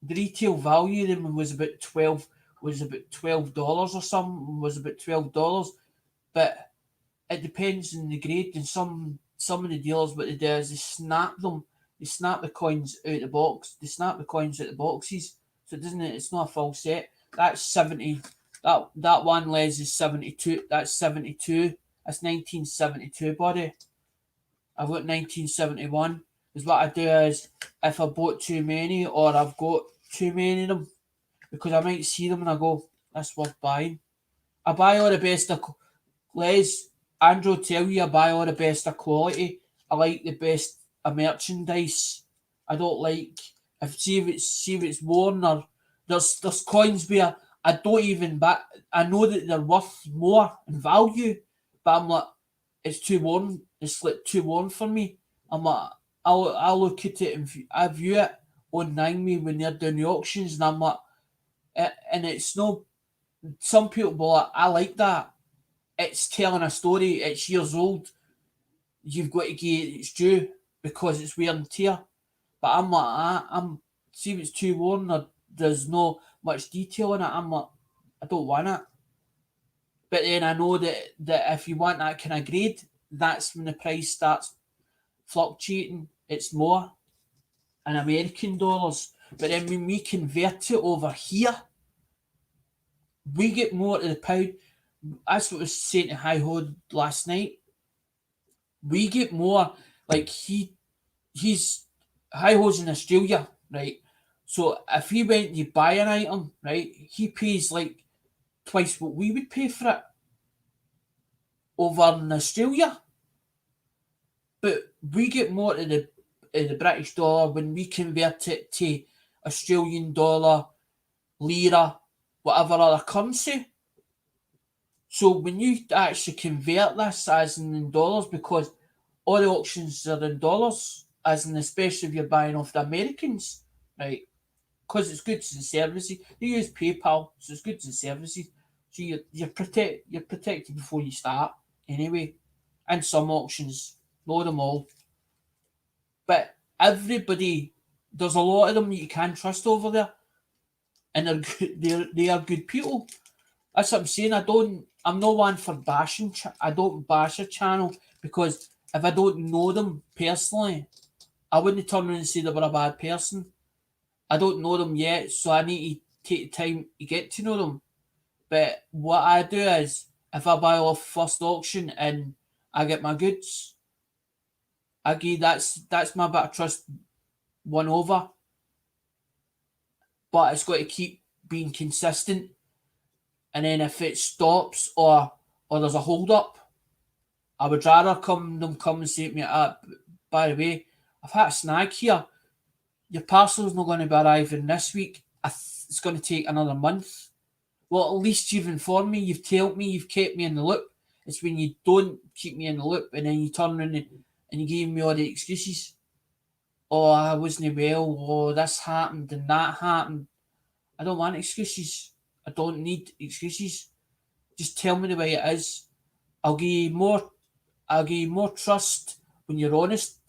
A: the retail value of them was about $12 or something. Was about $12, but it depends on the grade. And some of the dealers, what they do is they snap them. They snap the coins out the box. They snap the coins out the boxes. So it's not a full set. That's 70. That one Les is 72. That's 72. That's 1972, buddy. I've got 1971. Is what I do is, if I bought too many or I've got too many of them, because I might see them and I go, that's worth buying. I buy all the best of Les. Andrew will tell you I buy all the best of quality. I like the best of merchandise. I don't like see if it's worn, or there's coins where I don't even buy. I know that they're worth more in value, but I'm like, it's too worn. It's like too worn for me. I'm like, I'll look at it and I view it online me when they're doing the auctions, and I'm like, and it's no. Some people be like, I like that. It's telling a story. It's years old. You've got to get its due because it's wear and tear. But I'm like, see if it's too worn or there's no much detail in it. I'm like, I don't want it. But then I know that if you want that kind of grade, that's when the price starts fluctuating. It's more in American dollars. But then when we convert it over here, we get more to the pound. That's what I was saying to High Ho last night. We get more, like he's High Ho's in Australia, right? So if he went to buy an item, right, he pays like twice what we would pay for it over in Australia. But we get more to the British dollar when we convert it to Australian dollar, lira, whatever other currency. So when you actually convert this as in dollars, because all the auctions are in dollars, as in especially if you're buying off the Americans, right? Because it's goods and services. They use PayPal, so it's goods and services. So you're protected before you start anyway. And some auctions, not them all. But everybody, there's a lot of them that you can trust over there, and they're good. They are good people. That's what I'm saying. I'm not one for bashing. I don't bash a channel because if I don't know them personally, I wouldn't turn around and say they were a bad person. I don't know them yet, so I need to take the time to get to know them. But what I do is, if I buy off first auction and I get my goods, that's my bit of trust won over. But it's got to keep being consistent. And then if it stops or there's a hold up, I would rather them come and say to me, by the way, I've had a snag here. Your parcel's not going to be arriving this week. It's going to take another month. Well, at least you've informed me, you've told me, you've kept me in the loop. It's when you don't keep me in the loop and then you turn around and you give me all the excuses. Oh, I wasn't well, oh, this happened and that happened. I don't want excuses. I don't need excuses. Just tell me the way it is. I'll give you more trust when you're honest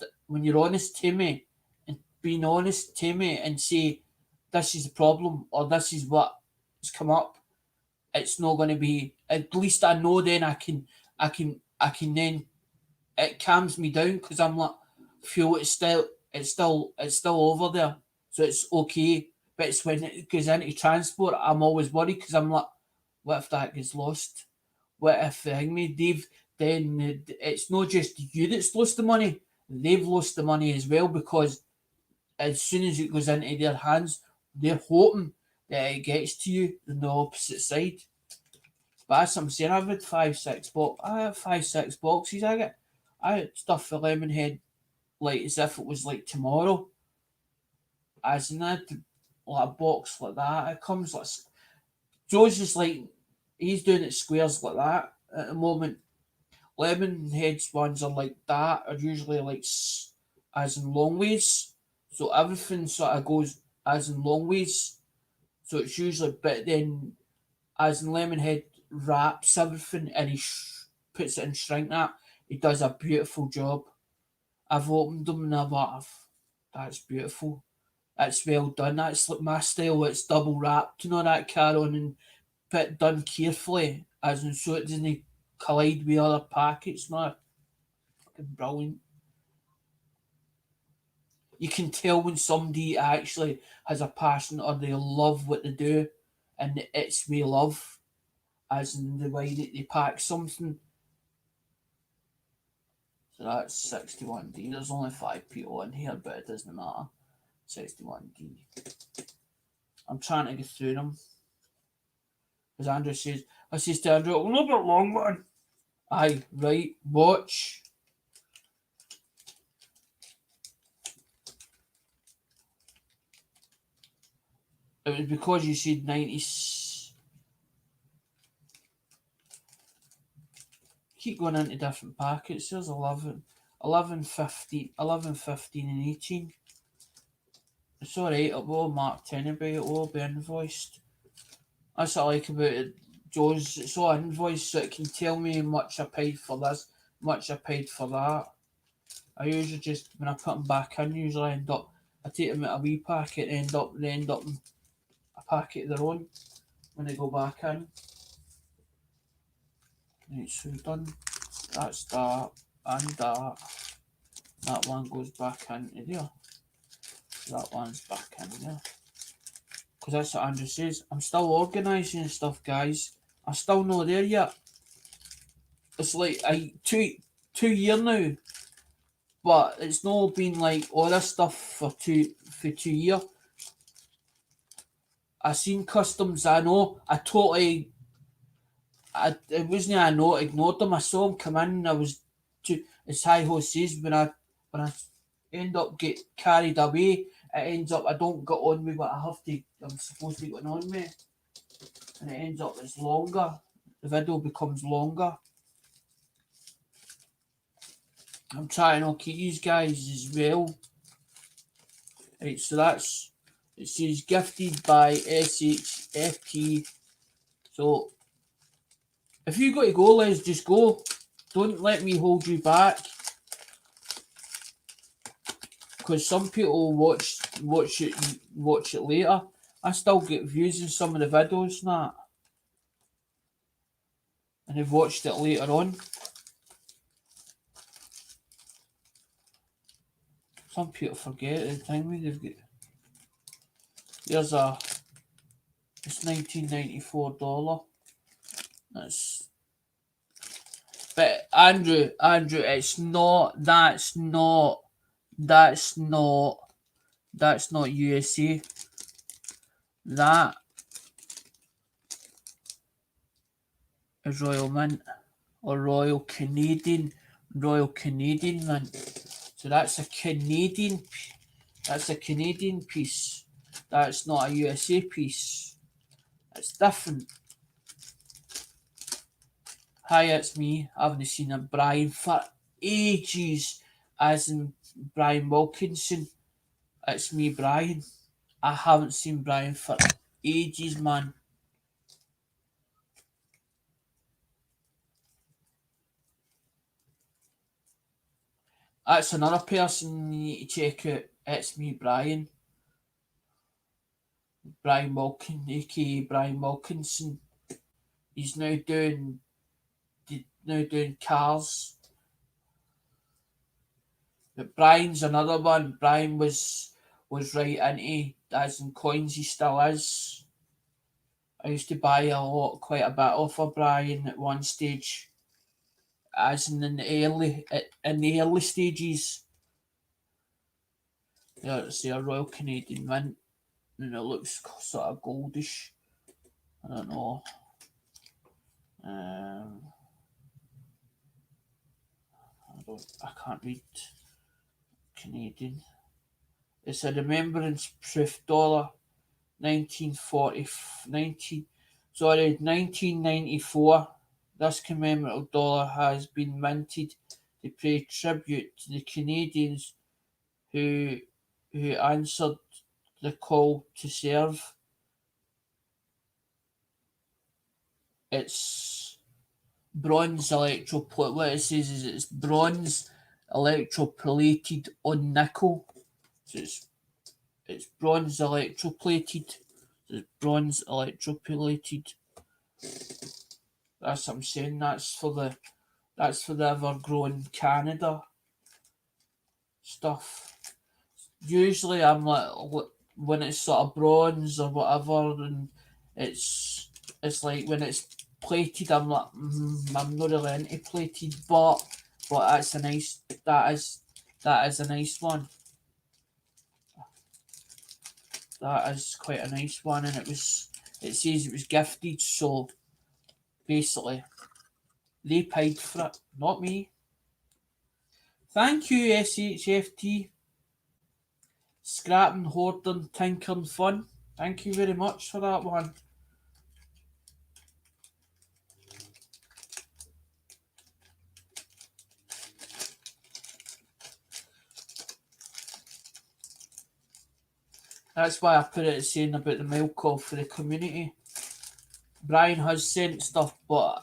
A: to me and being honest to me and say this is the problem or this is what has come up. It's not going to be. At least I know. Then I can. Then it calms me down because I'm like, feel it's still over there, so it's okay. But it's when it goes into transport, I'm always worried because I'm like, what if that gets lost? What if then it's not just you that's lost the money. They've lost the money as well because as soon as it goes into their hands, they're hoping that it gets to you on the opposite side. But as I'm saying, I've had 5-6 box. I have 5-6 boxes. I had stuff for Lemonhead like as if it was like tomorrow. As in that, like a box like that. It comes like Joe's just like he's doing it squares like that at the moment. Lemonhead's ones are like that. Are usually like as in long ways. So everything sort of goes as in long ways. So it's usually, but then as in Lemonhead wraps everything and he puts it in shrink wrap. He does a beautiful job. I've opened them and I've like, that's beautiful. That's well done. That's like my style. It's double wrapped, that Caron and but done carefully, as in so it doesn't collide with other packets. Not fucking brilliant. You can tell when somebody actually has a passion or they love what they do, and it's with love, as in the way that they pack something. So that's 61D. There's only 5 people in here, but it doesn't matter. 61D. I'm trying to get through them. Because Andrew says, I says to Andrew, a little bit long one. Aye, right, watch. It was because you said 90s. Keep going into different packets. There's 11, 15, and 18. It's alright, it will mark 10 about it will be invoiced. That's what I like about it. Joe's, it's all invoiced so it can tell me how much I paid for this, much I paid for that. I usually just, when I put them back in, usually I take them at a wee packet and they end up in a packet of their own when they go back in. Right, so we've done, that's that and that. That one goes back into there. That one's back in there. Because that's what Andrew says. I'm still organising stuff, guys. I'm still not there yet. It's like 2 years now. But it's not been like all this stuff for 2 years. I seen customs, I know. It wasn't I know, ignored them. I saw them come in and I was as Hi Ho says, when I end up get carried away, it ends up I don't get on with what I'm supposed to be going on with. And it ends up it's longer. The video becomes longer. I'm trying to keep you guys as well. Right, so that's it says gifted by SHFT. So if you got to go, let's just go. Don't let me hold you back. Because some people watch it later. I still get views in some of the videos and that. And they've watched it later on. Some people forget the thing they've got. It's $1994. But Andrew, it's not. That's not USA. That is Royal Mint or Royal Canadian Mint. So that's a Canadian piece. That's not a USA piece. It's different. Hi, it's me. I haven't seen a Brian for ages, as in Brian Wilkinson. It's me, Brian. I haven't seen Brian for ages, man. That's another person you need to check out. It's me, Brian. Brian Wilkinson, aka Brian Wilkinson. He's now doing cars. But Brian's another one. Brian was right into, as in coins, he still is. I used to buy quite a bit off of Brian at one stage, as in the early stages. Yeah, it's a Royal Canadian Mint, and it looks sort of goldish. I don't know. I can't read Canadian. It's a remembrance proof dollar, 1994. This commemorative dollar has been minted to pay tribute to the Canadians who answered the call to serve. It's bronze what it says is it's bronze electroplated on nickel. So it's bronze electroplated. It's bronze electroplated. That's what I'm saying. That's for the ever-growing Canada stuff. Usually I'm like, when it's sort of bronze or whatever, and it's like when it's plated, I'm like, I'm not really into plated, but that's a nice. That is a nice one. That is quite a nice one, and it says it was gifted, so basically they paid for it, not me. Thank you, SHFT. Scrapping, hoarding, tinkering fun. Thank you very much for that one. That's why I put it saying about the milk off for the community. Brian has sent stuff, but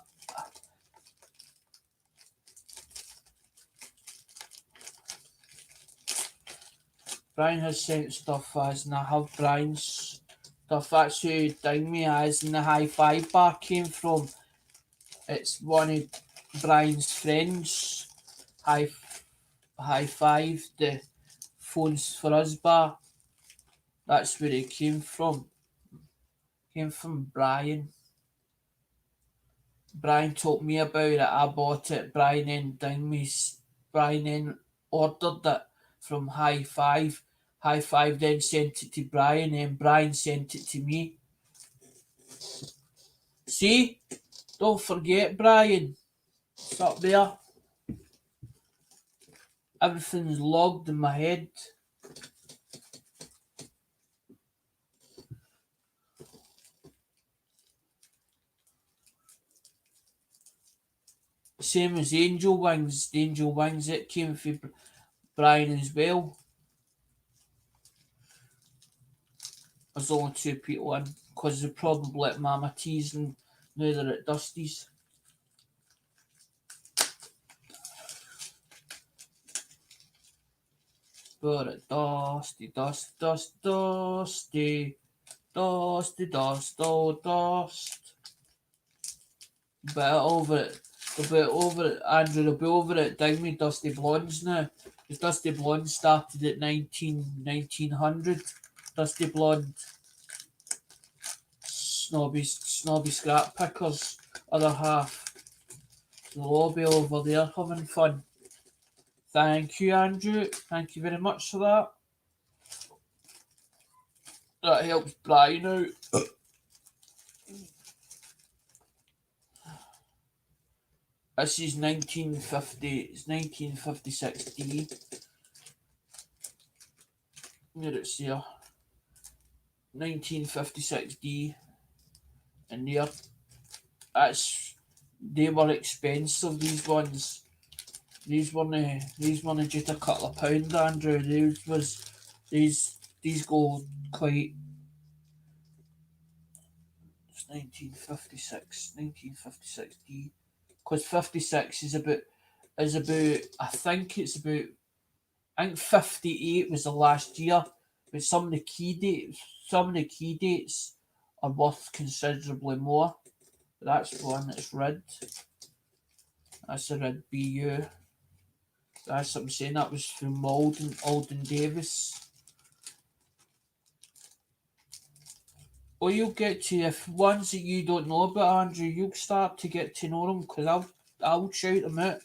A: Brian has sent stuff as, and I have Brian's stuff. That's who ding me as, and the high five bar came from. It's one of Brian's friends. High five, the phones for us bar. That's where it came from. Came from Brian. Brian told me about it. I bought it. Brian then ordered it from High Five. High Five then sent it to Brian, and Brian sent it to me. See? Don't forget, Brian. It's up there. Everything's logged in my head. Same as Angel Wings. The Angel Wings, it came from Brian as well. There's only 2 people in, because they probably at Mama T's and now they're at Dusty's. But at Dusty, Dust, Dust, Dusty, Dusty, Dust, oh Dust. But over it, Andrew, they'll be over at Ding Me Dusty Blondes now. Because Dusty Blonde started at 1900. Dusty Blonde, snobby scrap pickers, other half, the lobby over there having fun. Thank you, Andrew. Thank you very much for that. That helps Brian out. This is 1950. It's 1956D. There it's there. 1956D. And there. They were expensive. These ones. These weren't just a couple of pound, Andrew. These go quite. It's 1956D. Because 56 is about I think 58 was the last year, but some of the key dates are worth considerably more. But that's one that's red. That's a red BU. That's what I'm saying. That was from Alden Davis. Or you'll get to, if ones that you don't know about, Andrew, you'll start to get to know them, because I'll shout them out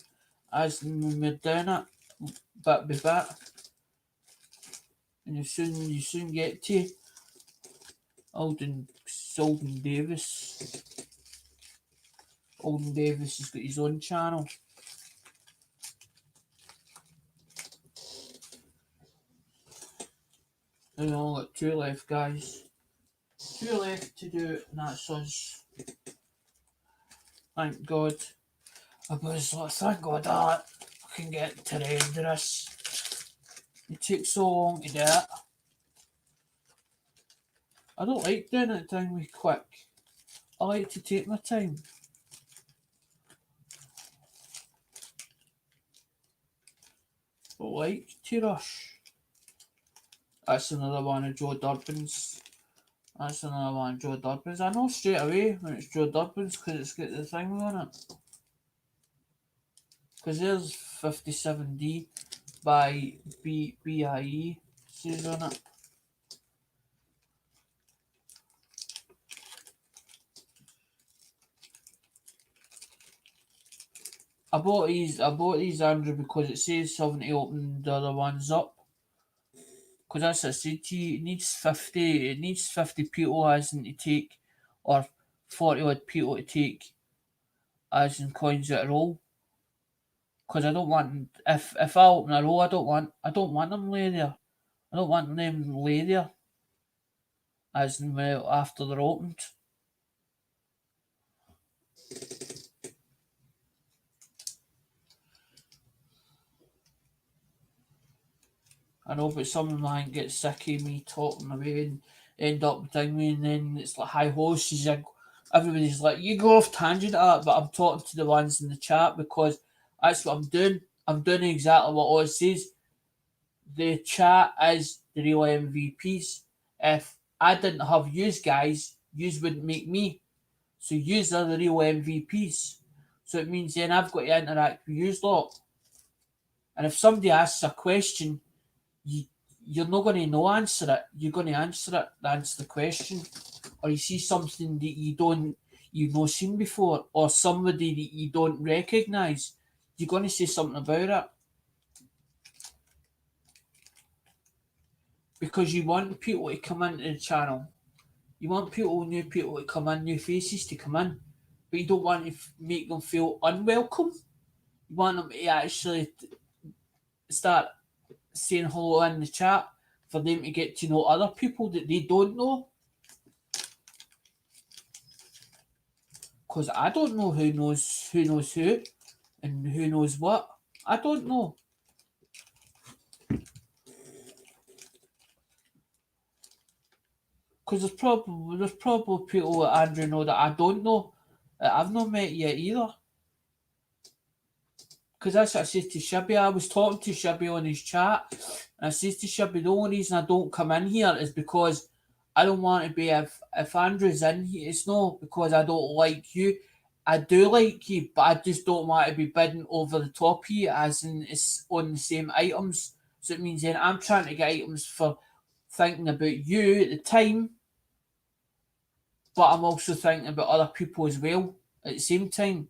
A: as we're doing it, bit by bit. And you soon get to Alden Davis. Alden Davis has got his own channel. We've only got 2 left, guys. 2 left to do, and that's us. Thank God. I was like, thank God that I can get to the end of this. It takes so long to do it. I don't like doing it down quick. I like to take my time. I like to rush. That's another one of Joe Durbin's. I know straight away when it's Joe Durbin's because it's got the thing on it. Because there's 57D by BIE says on it. I bought these, Andrew, because it says 70 open the other ones up. Because as I said to you, it needs 50 people as in to take, or 40 odd people to take as in coins at a roll. Because I don't want, if I open a roll, I don't want them lay there. I don't want them lay there as in after they're opened. I know, but some man gets sick of me talking away and end up dinging, and then it's like high horses. Everybody's like, you go off tangent at that, but I'm talking to the ones in the chat because that's what I'm doing. I'm doing exactly what Oz says. The chat is the real MVPs. If I didn't have yous guys, yous wouldn't make me. So yous are the real MVPs. So it means then I've got to interact with yous lot. And if somebody asks a question, you're not going to know answer it. You're going to answer the question, or you see something that you've not seen before, or somebody that you don't recognise. You're going to say something about it because you want people to come into the channel. You want new people to come in, new faces to come in, but you don't want to make them feel unwelcome. You want them to actually start saying hello in the chat for them to get to know other people that they don't know. Because I don't know who knows who and who knows what. I don't know. Because there's probably people that Andrew know that I don't know, that I've not met yet either. Because that's what I said to Shibby. I was talking to Shibby on his chat, and I said to Shibby, the only reason I don't come in here is because I don't want to be, if Andrew's in here, it's not because I don't like you. I do like you, but I just don't want to be bidding over the top of you, as in it's on the same items. So it means then I'm trying to get items for thinking about you at the time, but I'm also thinking about other people as well at the same time.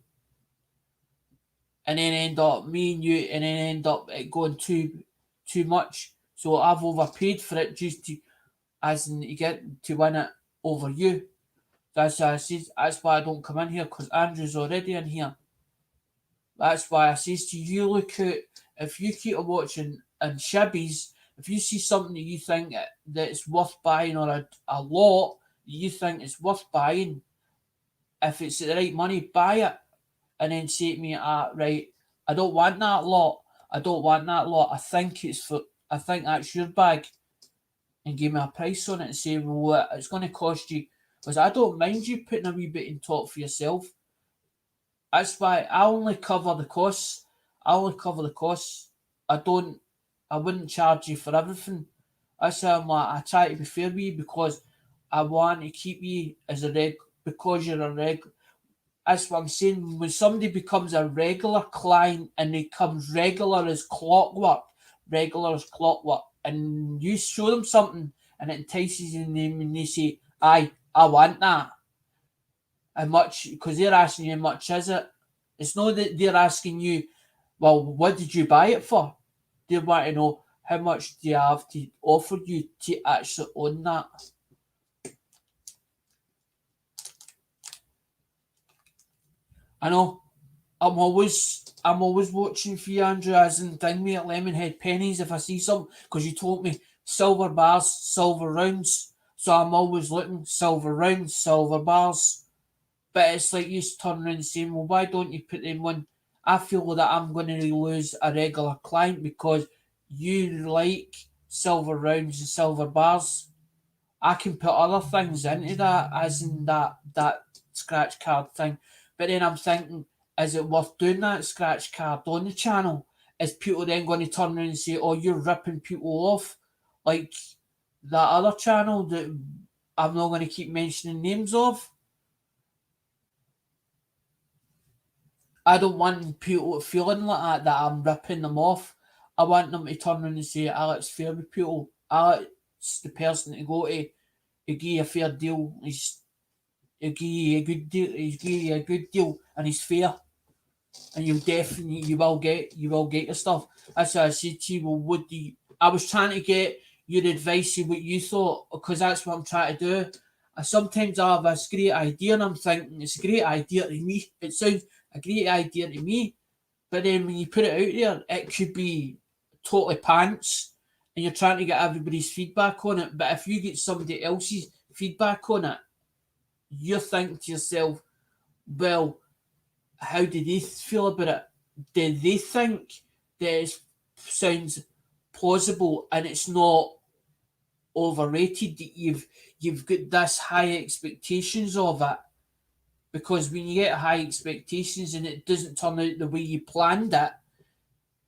A: And then end up me and you, and then end up it going too much. So I've overpaid for it just to, as in to get to win it over you. That's why I says that's why I don't come in here, because Andrew's already in here. That's why I says to you, look out, if you keep watching and shibbies, if you see something that you think that it's worth buying, or a lot that you think it's worth buying, if it's the right money, buy it. And then say to me, right, I don't want that lot. I don't want that lot. I think that's your bag. And give me a price on it and say, well, it's going to cost you. Because I don't mind you putting a wee bit in top for yourself. That's why I only cover the costs. I only cover the costs. I wouldn't charge you for everything. That's why I'm like, I try to be fair with you, because I want to keep you as a because you're a that's what I'm saying. When somebody becomes a regular client and they becomes regular as clockwork, and you show them something and it entices them, and they say, "Aye, I want that." How much? Because they're asking you, how much is it? It's not that they're asking you, well, what did you buy it for? They want to know, how much do you have to offer you to actually own that. I know. I'm always watching for you, Andrew, as in ding me at Lemonhead Pennies if I see something, because you told me silver bars, silver rounds. So I'm always looking silver rounds, silver bars. But it's like you turn around and saying, well, why don't you put them on? I feel that I'm going to lose a regular client because you like silver rounds and silver bars. I can put other things into that, as in that scratch card thing. But then I'm thinking, is it worth doing that scratch card on the channel? Is people then going to turn around and say, oh, you're ripping people off? Like that other channel that I'm not going to keep mentioning names of? I don't want people feeling like that I'm ripping them off. I want them to turn around and say, Alex fair with people. Alex, the person to go to, he give you a fair deal. He'll give you a good deal. He'll give you a good deal, and he's fair. And you will get your stuff. That's why I said to you, well, what do you? I was trying to get your advice of what you thought, because that's what I'm trying to do. I sometimes have this great idea, and I'm thinking it's a great idea to me. It sounds a great idea to me, but then when you put it out there, it could be totally pants, and you're trying to get everybody's feedback on it. But if you get somebody else's feedback on it, you're thinking to yourself, well, how do they feel about it? Do they think that it sounds plausible and it's not overrated, that you've got this high expectations of it? Because when you get high expectations and it doesn't turn out the way you planned it,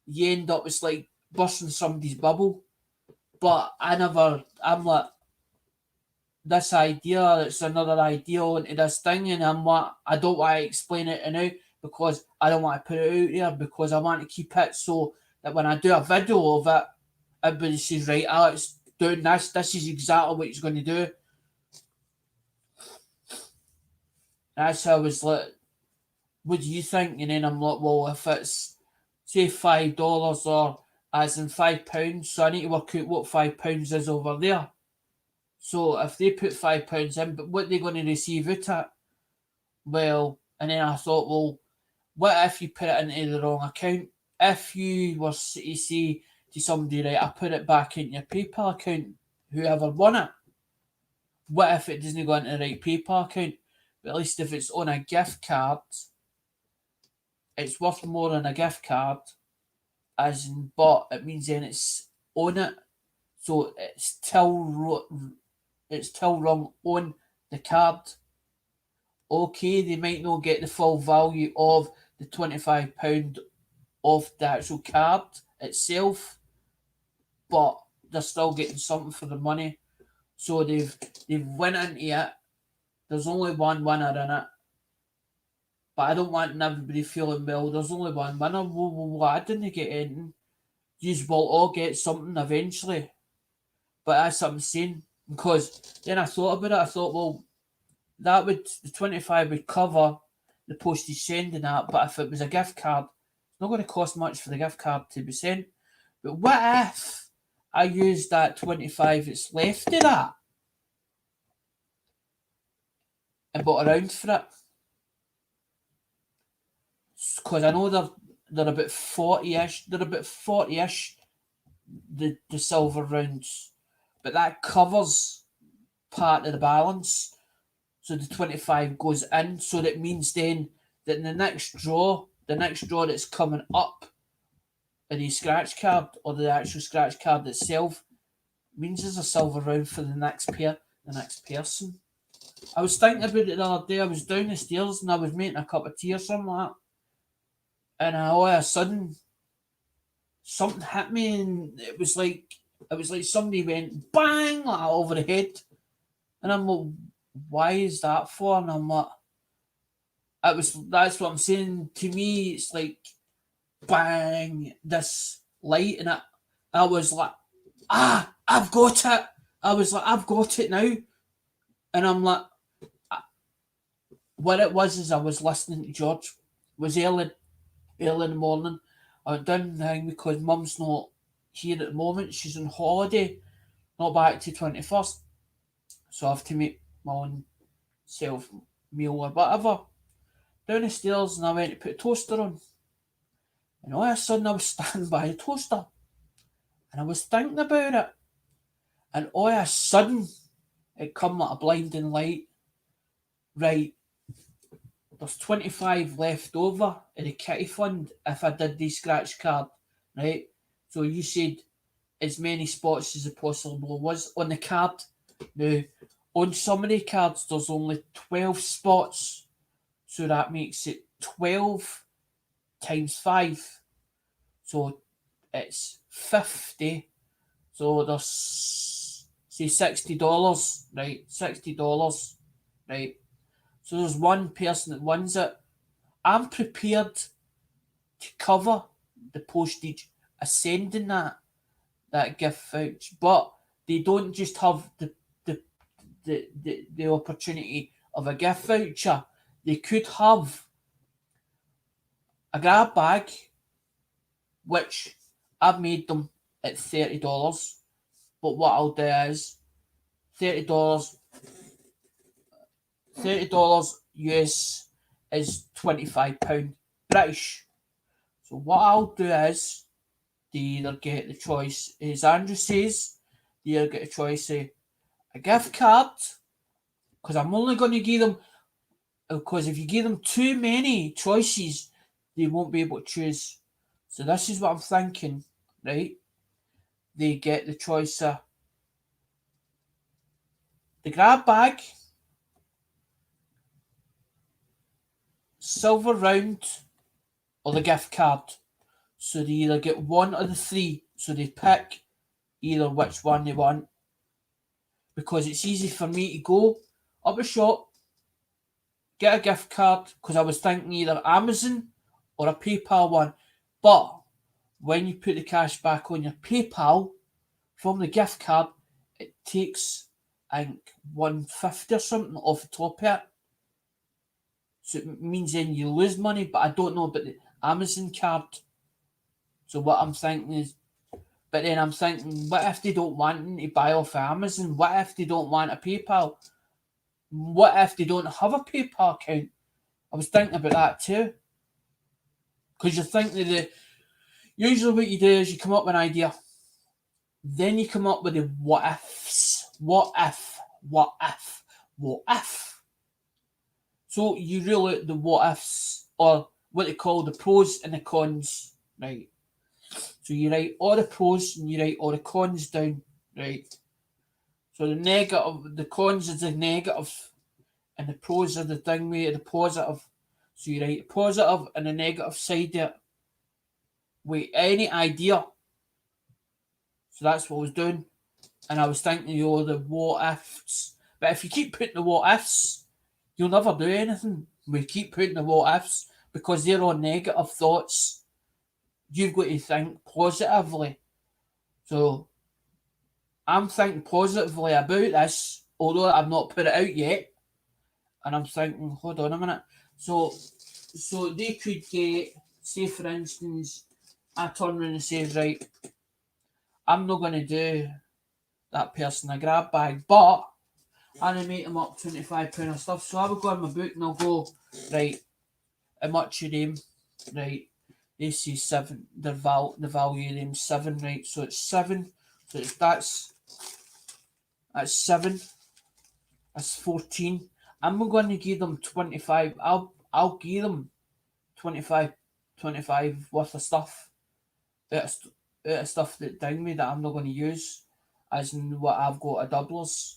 A: you end up, it's like busting somebody's bubble. But I'm like, this idea, it's another idea onto this thing, and I'm like, I don't want to explain it now, because I don't want to put it out there, because I want to keep it so that when I do a video of it, everybody says, right, Alex doing this is exactly what he's going to do. That's how I was like, what do you think? And then I'm like, well, if it's say $5, or as in £5, so I need to work out what £5 is over there. So if they put £5 in, but what they're going to receive out it? Well, and then I thought, well, what if you put it into the wrong account? If you were to say to somebody, right, I put it back in your PayPal account, whoever won it, what if it doesn't go into the right PayPal account? But at least if it's on a gift card, it's worth more than a gift card, as in, but it means then it's on it, so it's still wrong on the card. Okay, they might not get the full value of the £25 of the actual card itself, but they're still getting something for the money. So they've went into it. There's only one winner in it, but I don't want everybody feeling, well, there's only one winner. Well, I didn't get anything. You will all get something eventually. But that's what I'm saying. Because then I thought about it, I thought, well, the 25 would cover the postage sending that, but if it was a gift card, it's not going to cost much for the gift card to be sent. But what if I use that 25 that's left of that and bought around for it? Because I know they're about 40-ish. They're about 40-ish, the silver rounds. But that covers part of the balance. So the 25 goes in. So that means then that in the next draw that's coming up in the scratch card or the actual scratch card itself means there's a silver round for the next person. I was thinking about it the other day. I was down the stairs and I was making a cup of tea or something like that. And all of a sudden, something hit me, and it was like somebody went bang like over the head. And I'm like, why is that for? And I'm like, that's what I'm saying. To me, it's like bang, this light, and I was like, I've got it. I was like, I've got it now. And I'm like, what it was is I was listening to George. It was early in the morning. I went down the thing because Mum's not here at the moment. She's on holiday, not back to 21st. So I have to make my own self meal or whatever. Down the stairs, and I went to put a toaster on. And all of a sudden I was standing by the toaster. And I was thinking about it. And all of a sudden it come like a blinding light. Right, there's 25 left over in the kitty fund if I did the scratch card. Right? So you said as many spots as it possible was on the card. Now, on some of the cards, there's only 12 spots. So that makes it 12 times 5. So it's 50. So there's, say, $60, right? $60, right? So there's one person that wins it. I'm prepared to cover the postage of sending that gift voucher, but they don't just have the opportunity of a gift voucher. They could have a grab bag, which I've made them at $30. But what I'll do is $30 US is £25 British. So what I'll do is they either get the choice, as Andrew says, they either get a choice of a gift card, because I'm only going to give them, because if you give them too many choices, they won't be able to choose. So this is what I'm thinking, right? They get the choice of the grab bag, silver round, or the gift card. So they either get one of the three. So they pick either which one they want. Because it's easy for me to go up a shop, get a gift card, because I was thinking either Amazon or a PayPal one. But when you put the cash back on your PayPal from the gift card, it takes, I think, $150 or something off the top of it. So it means then you lose money, but I don't know about the Amazon card. So what I'm thinking is, but then I'm thinking, what if they don't want to buy off Amazon? What if they don't want a PayPal? What if they don't have a PayPal account? I was thinking about that too. Because you're thinking usually what you do is you come up with an idea. Then you come up with the what ifs. What if? What if? What if? So you rule out the what ifs, or what they call the pros and the cons, right? So you write all the pros and you write all the cons down, right? So the cons is the negative, and the pros are the thing with the positive. So you write the positive and the negative side of it with any idea. So that's what I was doing. And I was thinking, the what ifs. But if you keep putting the what ifs, you'll never do anything. We keep putting the what ifs because they're all negative thoughts. You've got to think positively. So I'm thinking positively about this, although I've not put it out yet. And I'm thinking, hold on a minute. So they could get, say for instance, I turn around and say, right, I'm not going to do that person a grab bag, but I'm going to make them up £25 of stuff. So I would go in my book and I'll go, right, how much of them, right, they say 7, the value of them 7, right, so it's 7, so that's 7, that's 14. I'm going to give them 25, I'll give them 25 worth of stuff, out of stuff that ding me that I'm not going to use, as in what I've got of doublers.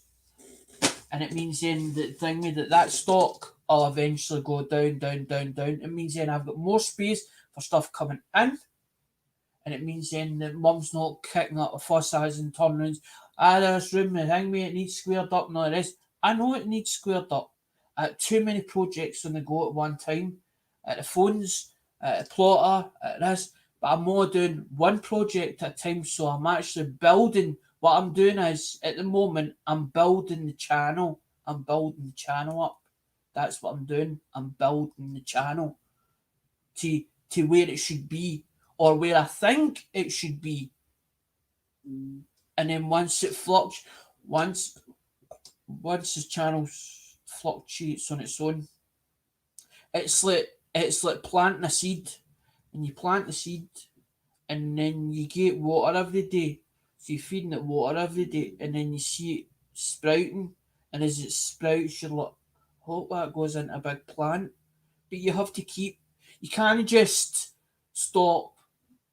A: And it means then that thing me that stock will eventually go down. It means then I've got more space for stuff coming in, and it means then that mum's not kicking up a fuss as and turnarounds. This room, the thing me, it needs squared up and all the rest. I know it needs squared up. Too many projects on the go at one time. At the phones, at the plotter, at this. But I'm more doing one project at a time, so I'm actually building. What I'm doing is, at the moment, I'm building the channel. I'm building the channel up. That's what I'm doing. I'm building the channel to where it should be, or where I think it should be. And then once it once the channel fluctuates on its own, it's like planting a seed, and you plant the seed, and then you get water every day. So you're feeding it water every day, and then you see it sprouting, and as it sprouts, you're like, hope that goes into a big plant. But you have to you can't just stop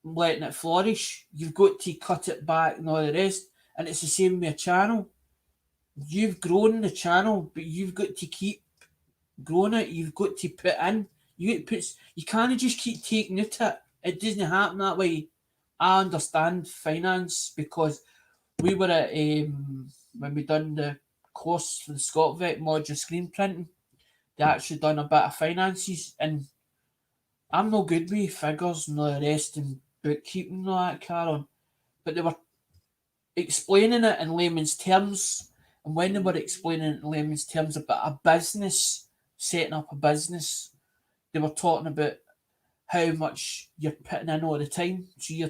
A: letting it flourish. You've got to cut it back and all the rest. And it's the same with a channel. You've grown the channel, but you've got to keep growing it. You've got to put in. You can't just keep taking it. It doesn't happen that way. I understand finance because we were at when we done the course for the ScotVet modular screen printing, they actually done a bit of finances, and I'm no good with figures and all the rest and bookkeeping and all that carry but they were explaining it in layman's terms, and when they were explaining it in layman's terms about a business, setting up a business, they were talking about how much you're putting in all the time. So you're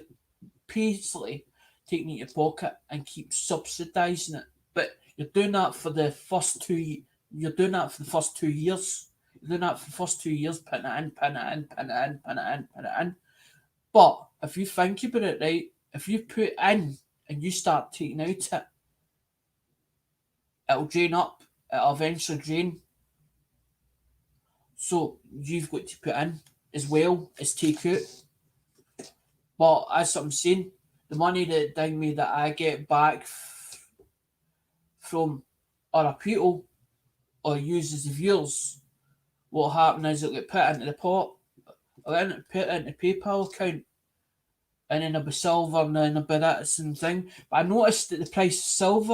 A: basically taking it in your pocket and keep subsidising it. But you're doing that for the first 2 You're doing that for the first 2 years. You're doing that for the first 2 years, putting it in, putting it in, putting it in, putting it in, putting it in. But if you think about it, right, if you put in and you start taking out it, it'll drain up. It'll eventually drain. So you've got to put in as well as take out. But as I'm saying, the money that I get back from other people or use as the viewers, what happen is it'll get put into the pot, or put into PayPal account, and then there'll be silver, and then there'll be that and thing. But I noticed that the price of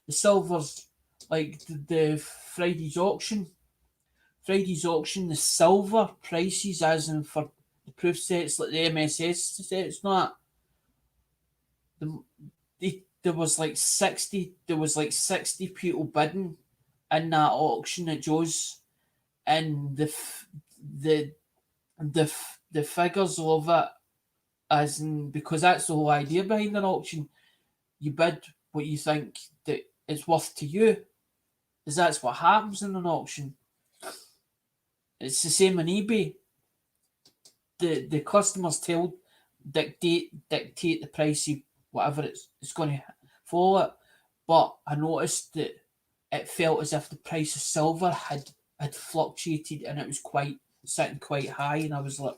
A: the silver's like the Friday's auction, the silver prices, as in for the proof sets like the MSS sets, not there was like 60 people bidding in that auction at Joe's, and the figures of it, as in, because that's the whole idea behind an auction. You bid what you think that it's worth to you, because that's what happens in an auction. It's the same on eBay. The customers dictate the price of whatever it's going to follow it. But I noticed that it felt as if the price of silver had fluctuated, and it was sitting quite high, and I was like,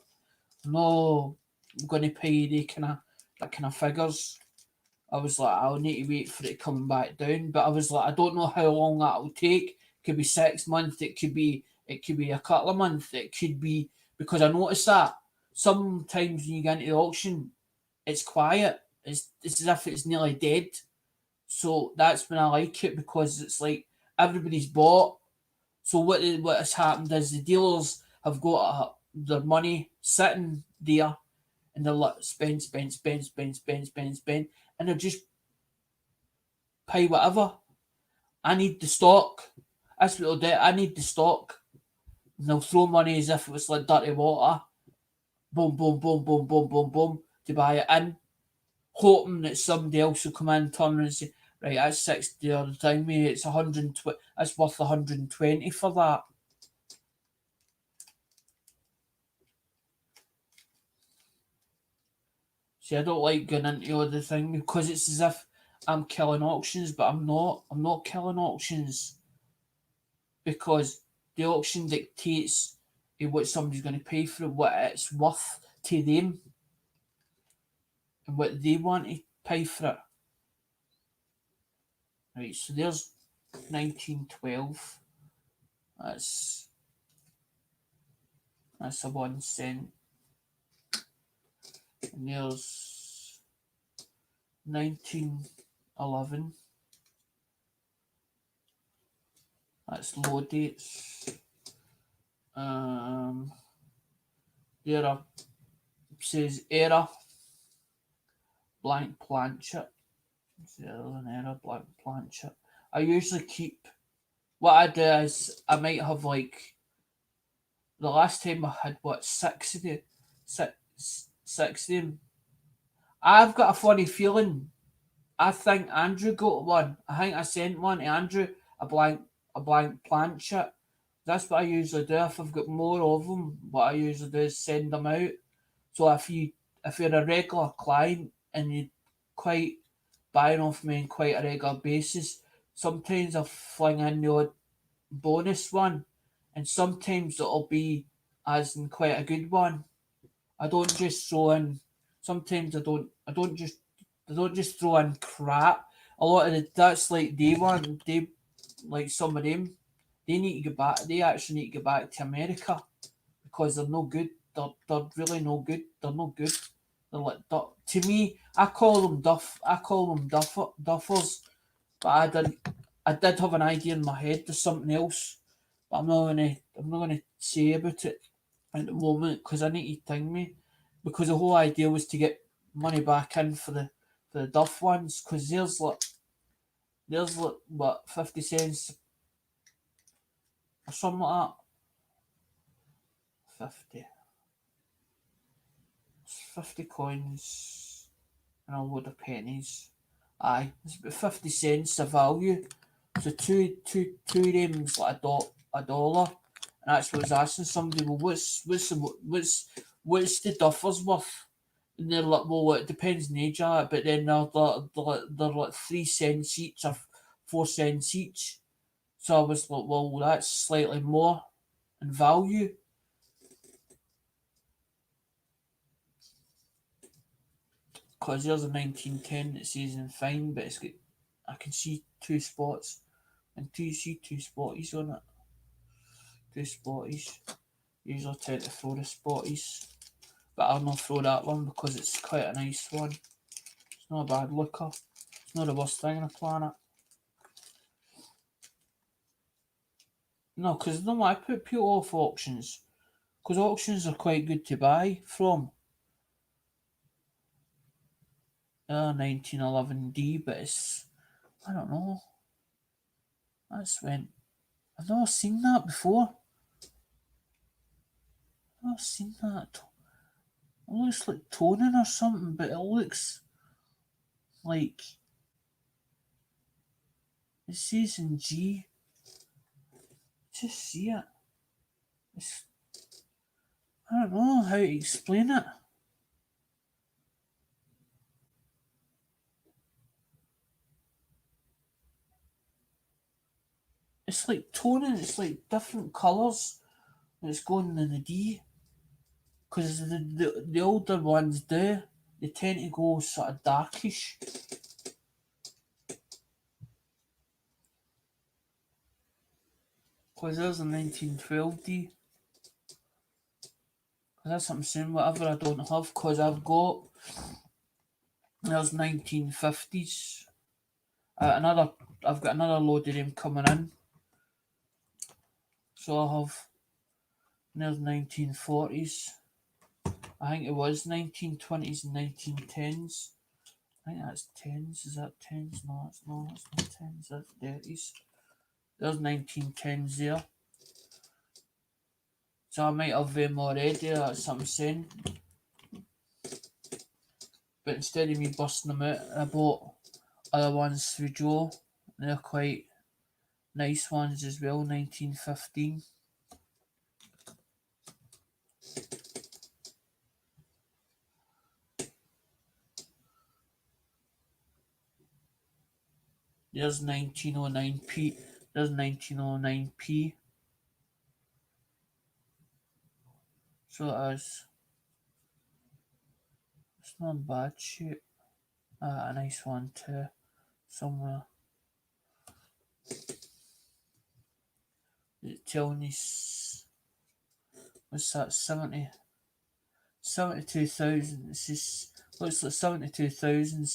A: no, I'm going to pay that kind of figures. I was like, I'll need to wait for it coming back down. But I was like, I don't know how long that'll take. It could be 6 months. It could be a couple of months. It could be, because I noticed that sometimes when you get into the auction, it's quiet. It's as if it's nearly dead. So that's when I like it, because it's like everybody's bought. So what has happened is the dealers have got their money sitting there, and they're like spend, and they're just pay whatever. I need the stock. That's what they'll do. I need the stock. And they'll throw money as if it was like dirty water. Boom, boom, boom, boom, boom, boom, boom, to buy it in, hoping that somebody else will come in and turn and say, right, that's 60 all the time, mate. It's 120. That's worth 120 for that. See, I don't like going into all the thing because it's as if I'm killing auctions, but I'm not. I'm not killing auctions because the auction dictates what somebody's going to pay for it, what it's worth to them, and what they want to pay for it. Right, so there's 1912. That's a 1 cent. And there's 1911. That's low dates. There says error blank planchet. There's an error blank planchet. I usually keep what I do is I might have like the last time I had what 60 six of them. I've got a funny feeling. I think Andrew got one. I think I sent one to Andrew, a blank planchet. That's what I usually do. If I've got more of them, what I usually do is send them out. So if you're a regular client and you quite buying off me on quite a regular basis, sometimes I'll fling in the odd bonus one, and sometimes it'll be as in quite a good one. I don't just throw in. Sometimes I don't. I don't just throw in crap. A lot of that's like they like some of them. They need to get back. They actually need to get back to America because they're no good. They're really no good. They're no good. They're like to me. I call them duffers. But I did have an idea in my head. There's something else, but I'm not gonna say about it at the moment because I need to think me. Because the whole idea was to get money back in for the Duff ones. Because there's like what 50 cents or something like that. 50 coins and a load of pennies. Aye, it's about 50 cents of value. So two of them's like a dollar, and that's what I was asking somebody. Well, what's the duffers worth? And they're like, well, it depends on age, but then they're like 3 cents each or 4 cents each. So I was like, well, that's slightly more in value. Because there's a 1910 that says in fine, but it's got I can see two spots and see two spotties on it. Two spotties. Usually tend to throw the spotties, but I'll not throw that one because it's quite a nice one. It's not a bad looker. It's not the worst thing on the planet. No, because no, I put people off auctions because auctions are quite good to buy from. 1911D, but it's I don't know. That's when I've never seen that before. I've never seen that. It looks like toning or something, but it looks like it says in G. Just see it. It's, I don't know how to explain it. It's like toning. It's like different colours. And it's going in the D. Because the older ones do. They tend to go sort of darkish. Because there's a 1912D. That's what I'm saying. Whatever I don't have, because I've got there's 1950s. I've got another load of them coming in. So I have near 1940s. I think it was 1920s and 1910s. I think that's tens. Is that tens? No, that's not tens. That's 30s. There's 1910s there. So I might have them already, that's what I'm saying. But instead of me busting them out, I bought other ones through Joe. They're quite nice ones as well, 1915. There's 1909p. There's 1909p. So it is. It's not in bad shape. A nice one too. Somewhere. It's telling me, what's that, 72,000. It's just, looks like 72,000.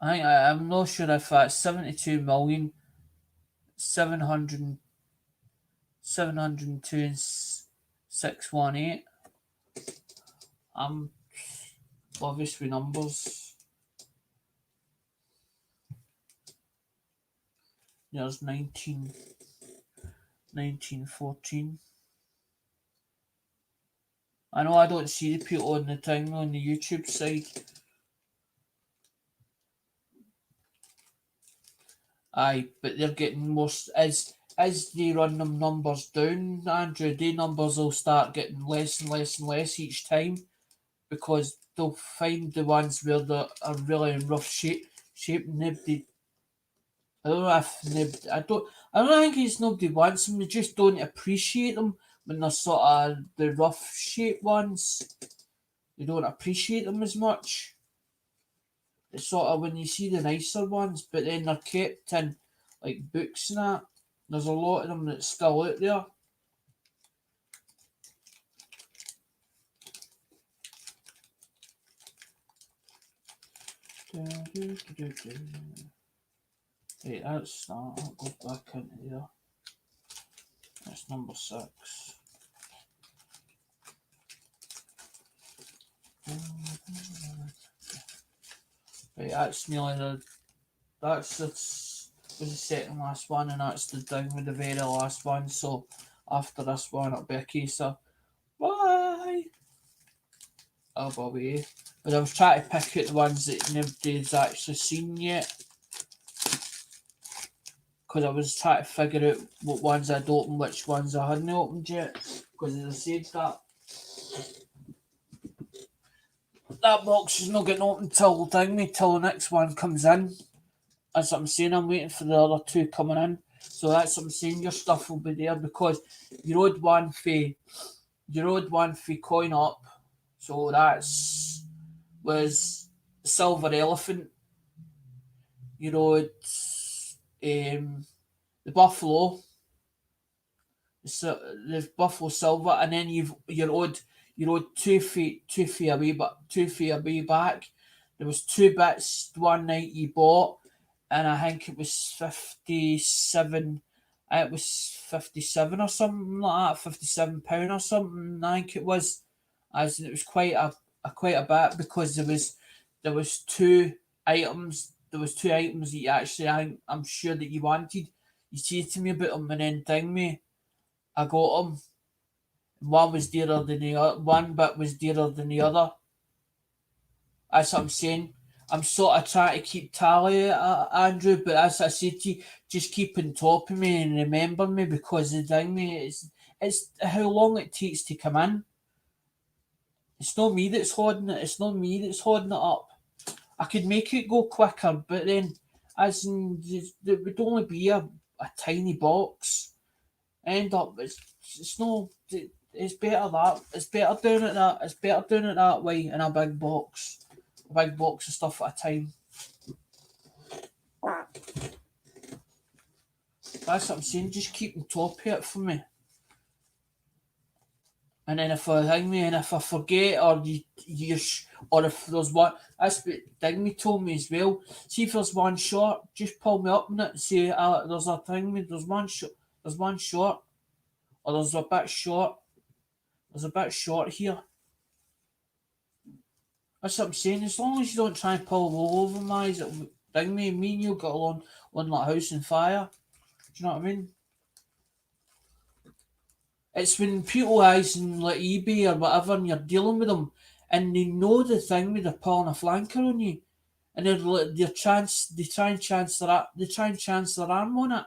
A: I'm not sure if that's 72,702 and 618. I'm obvious with numbers. There's 1914. I know I don't see the people on the thing on the YouTube side. Aye, but they're getting more as they run them numbers down, Andrew. The numbers will start getting less and less and less each time because they'll find the ones where they are really in rough shape. Nobody. I don't know if nobody. I don't think it's nobody wants them. They just don't appreciate them when they're sort of the rough shape ones. They don't appreciate them as much. It's sort of when you see the nicer ones, but then they're kept in like books and that. There's a lot of them that's still out there. Right, that's that. I'll go back into there. That's number 6. Right, that's nearly that's was the second last one, and that's the down with the very last one. So after this one, it'll be a case of bye. Oh, Bobby. But I was trying to pick out the ones that nobody's actually seen yet. Because I was trying to figure out what ones I'd opened, which ones I hadn't opened yet. Because as I said, that box is not getting opened till the next one comes in. That's what I'm saying. I'm waiting for the other two coming in. So that's what I'm saying. Your stuff will be there because your old one for Coin Up. So was the Silver Elephant. Your old the Buffalo. The Buffalo Silver, and then you've your old two feet away back. There was 2 bits one night you bought, and I think it was 57. It was 57 or something like that, £57 or something. I think it was, as it was quite a bit because there was 2 items. There was 2 items that you actually I'm sure that you wanted. You said to me about them and then ding me. I got them. One was dearer than the other. One bit was dearer than the other. That's what I'm saying. I'm sort of trying to keep tally, Andrew, but as I said to you, just keep on top of me and remember me because the thing, mate, it's how long it takes to come in. It's not me that's holding it. It's not me that's holding it up. I could make it go quicker, but then, as in, there would only be a tiny box. End up, it's no. It's better it's better doing it that way in a big box of stuff at a time. That's what I'm saying. Just keep on top of it for me. And then if I hang me, and if I forget, or or if there's one, that's what Digby told me as well. See if there's one short, just pull me up in it. And say, there's a thing. There's one short, or there's a bit short. There's a bit short here. That's what I'm saying. As long as you don't try and pull all over my eyes, me and you got along like house and fire. Do you know what I mean? It's when people eyes in like eBay or whatever, and you're dealing with them, and they know the thing with they're pulling a flanker on you, and they try and chance their arm on it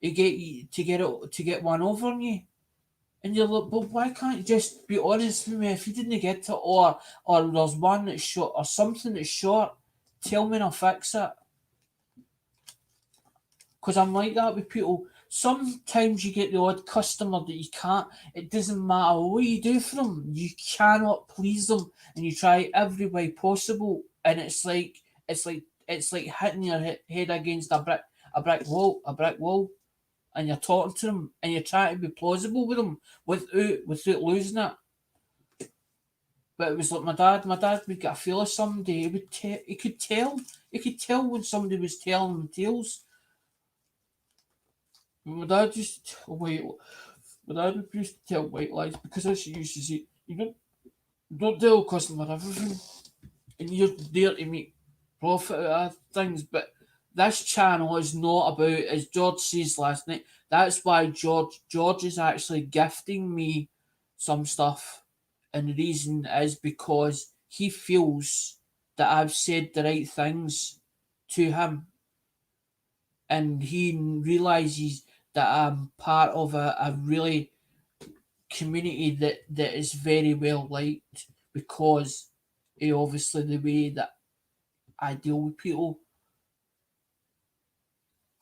A: to get one over on you. And you're like, but why can't you just be honest with me? If you didn't get it, or there's one that's short, or something that's short, tell me and I'll fix it. Because I'm like that with people. Sometimes you get the odd customer that you can't. It doesn't matter what you do for them. You cannot please them, and you try every way possible. And it's like hitting your head against a brick wall, and you're talking to them, and you're trying to be plausible with them without losing it. But it was like my dad. My dad would get a feel of somebody. He could tell. He could tell when somebody was telling him tales. My dad used to tell My dad used to tell white lies because as she used to say, you don't tell a customer everything, and you're there to make profit out of things. But this channel is not about, as George says last night. That's why George is actually gifting me some stuff, and the reason is because he feels that I've said the right things to him, and he realizes that I'm part of a really community that is very well liked because obviously the way that I deal with people.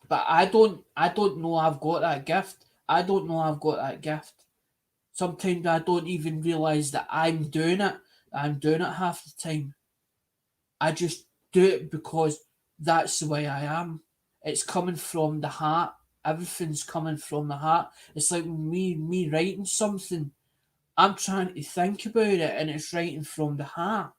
A: But I don't know I've got that gift. I don't know I've got that gift. Sometimes I don't even realise that I'm doing it. I'm doing it half the time. I just do it because that's the way I am. It's coming from the heart. Everything's coming from the heart. It's like me writing something. I'm trying to think about it, and it's writing from the heart.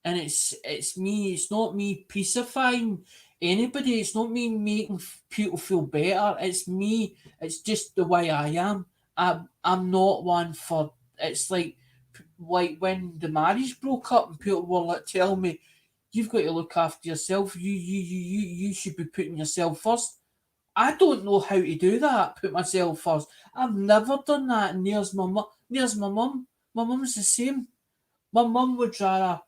A: And it's me. It's not me pacifying anybody. It's not me making people feel better. It's me. It's just the way I am. I'm not one for. It's like when the marriage broke up and people were like telling me, "You've got to look after yourself. You should be putting yourself first." I don't know how to do that. Put myself first. I've never done that. And there's my mum. There's my mum. My mum's the same. My mum would rather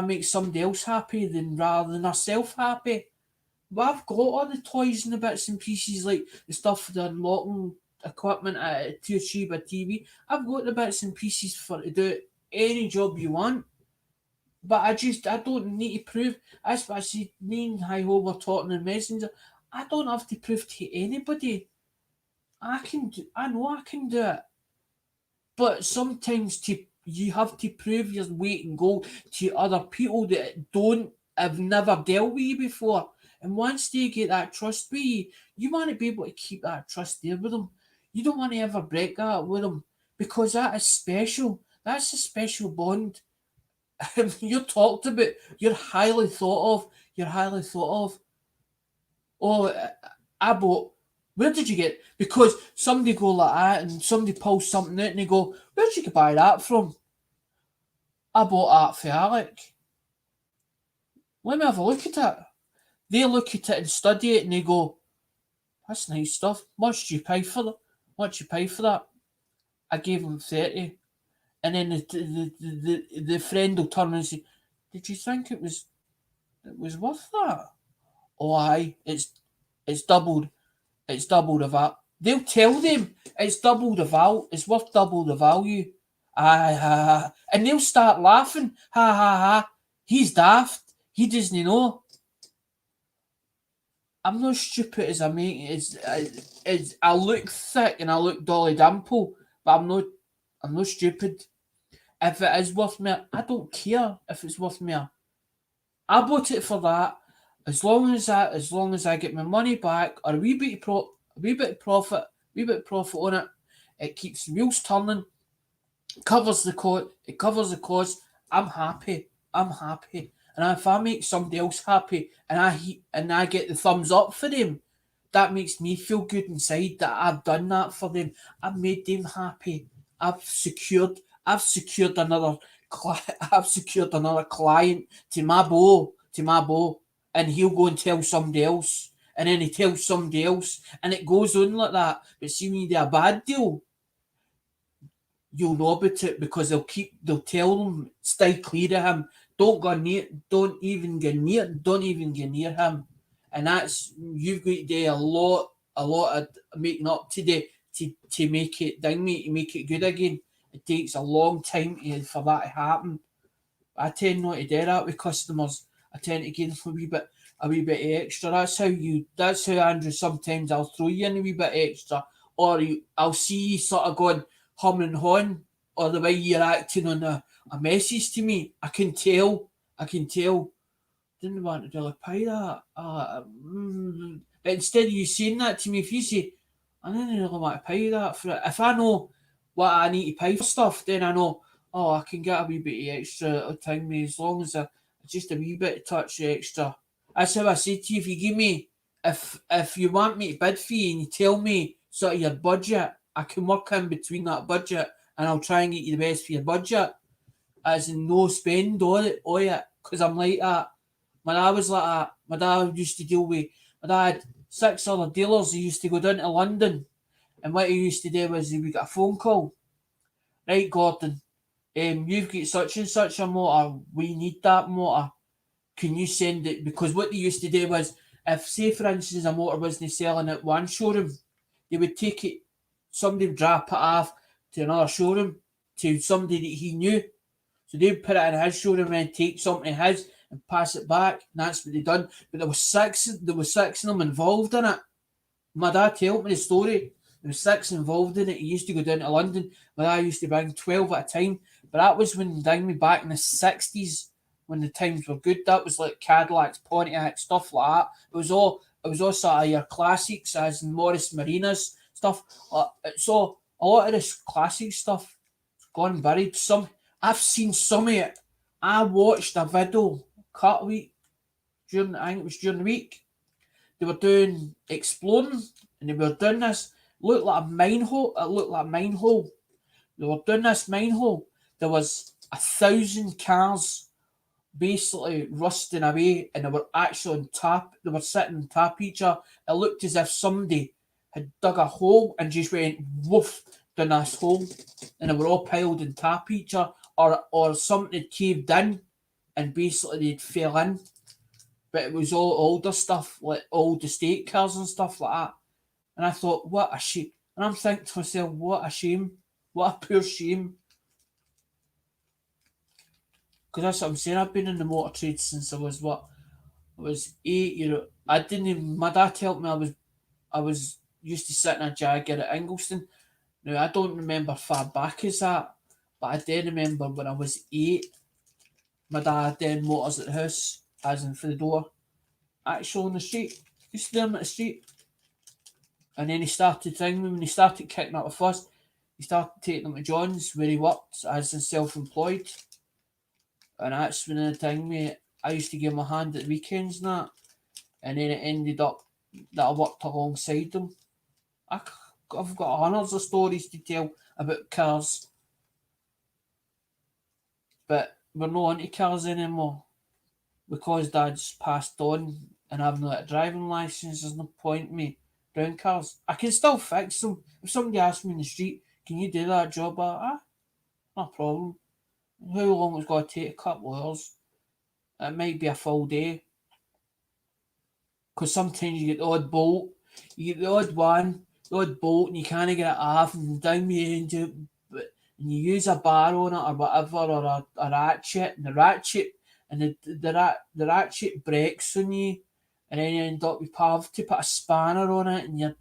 A: make somebody else happy rather than herself happy. But I've got all the toys and the bits and pieces like the stuff for the unlocking equipment at a Toshiba TV. I've got the bits and pieces for to do any job you want. But I don't need to prove. That's what I said. Me and Hi Ho were talking in Messenger. I don't have to prove to anybody. I know I can do it. But sometimes you have to prove your weight and gold to other people that don't have never dealt with you before. And once they get that trust with you, you want to be able to keep that trust there with them. You don't want to ever break that with them because that is special. That's a special bond. You're talked about. You're highly thought of. You're highly thought of. Oh, I bought. Where did you get? Because somebody go like that and somebody pulls something out and they go, "Where'd you buy that from?" I bought that for Alec. Let me have a look at it. They look at it and study it and they go, "That's nice stuff. Much do you pay for that? What do you pay for that?" I gave him 30. And then the friend will turn and say, "Did you think it was worth that?" Oh, aye, it's doubled. It's double the value. They'll tell them it's double the value. It's worth double the value. Aye, ha, ha. And they'll start laughing. Ha ha ha. He's daft. He doesn't know. I'm not stupid as I make it. I look thick and I look Dolly Dimple, but I'm not stupid. If it is worth me, I don't care if it's worth me. I bought it for that. As long as I get my money back or a wee bit of profit on it, it keeps the wheels turning, covers the cost. I'm happy. And if I make somebody else happy and I get the thumbs up for them, that makes me feel good inside that I've done that for them. I've made them happy. I've secured another I've secured another client to my bow, and he'll go and tell somebody else, and then he tells somebody else, and it goes on like that. But see, when you do a bad deal, you'll know about it because they'll tell them, stay clear of him. Don't even get near him. And that's, you've got to do a lot of making up today to make it to make it good again. It takes a long time for that to happen. I tend not to do that with customers. I tend to give them a wee bit extra. That's how Andrew, sometimes I'll throw you in a wee bit extra, or I'll see you sort of going hum and hawn, or the way you're acting on a message to me. I can tell. Didn't want to really pay that. But instead of you saying that to me, if you say, I didn't really want to pay that for it. If I know what I need to pay for stuff, then I know, oh, I can get a wee bit of extra time me as long as just a wee bit of touch extra. That's how I say to you, if you give me, if you want me to bid for you and you tell me sort of your budget, I can work in between that budget and I'll try and get you the best for your budget. As in no spend on it, because I'm like that. My dad was like that. My dad used to deal with, my dad had 6 other dealers. He used to go down to London, and what he used to do was he would get a phone call. Right, Gordon, you've got such and such a motor. We need that motor. Can you send it? Because what they used to do was, if, say, for instance, a motor wasn't selling at one showroom, they would take it, somebody would drop it off to another showroom, to somebody that he knew. So they'd put it in his showroom and take something of his and pass it back. And that's what they done. But there was six of them involved in it. My dad told me the story. There was 6 involved in it. He used to go down to London. My dad used to bring 12 at a time. But that was when me back in the 60s, when the times were good. That was like Cadillacs, Pontiac, stuff like that. It was all sort of your classics, as in Morris Marinas stuff. So a lot of this classic stuff has gone buried. I've seen some of it. I watched a video cut a week during the week. They were doing exploring, and they were doing this. Looked like a mine hole. It looked like a mine hole. They were doing this mine hole. There was 1,000 cars basically rusting away, and they were actually on top. They were sitting on top of each other. It looked as if somebody had dug a hole and just went woof down this hole, and they were all piled on top of each other, or something had caved in, and basically they'd fell in. But it was all older stuff, like old estate cars and stuff like that. And I thought, what a shame. And I'm thinking to myself, what a shame. What a poor shame. Because that's what I'm saying. I've been in the motor trade since I was 8. I didn't even, my dad told me I was used to sit in a Jaguar at Ingliston. Now, I don't remember far back as that, but I do remember when I was 8, my dad had motors at the house, as in for the door, actually on the street. Used to do them at the street. And then he started when he started kicking up a fuss, he started taking them to John's, where he worked as a self-employed. And that's when I used to give him a hand at the weekends and that. And then it ended up that I worked alongside him. I've got hundreds of stories to tell about cars. But we're not into cars anymore. Because Dad's passed on and I've not a driving licence, there's no point in me driving cars. I can still fix them. If somebody asks me in the street, can you do that job? No problem. How long it's going to take? A couple of hours. It might be a full day. Because sometimes you get the odd bolt, you get the odd bolt, and you can't get it off, and down the engine, and you use a bar on it or whatever, or a ratchet, and the ratchet breaks on you, and then you end up with have to put a spanner on it, and you're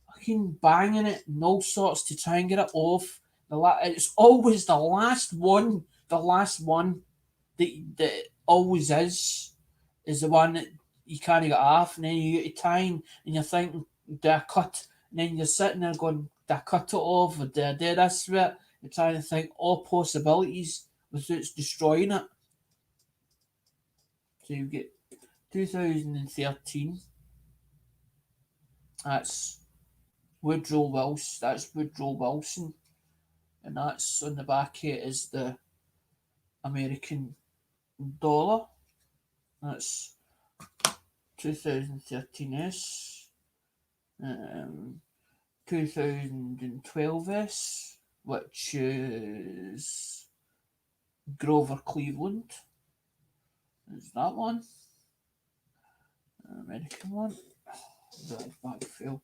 A: fucking banging it and all sorts to try and get it off. It's always the last one that always is the one that you can't get off, and then you get to time and you're thinking, do I cut and then you're sitting there going, "Do I cut it off, or do I do this with it?" You're trying to think all possibilities without destroying it. So you get 2013. That's Woodrow Wilson. That's Woodrow Wilson, and that's on the back here is the American dollar. That's 2013s. 2012s, which is Grover Cleveland. Is that one? American one. The bag fell.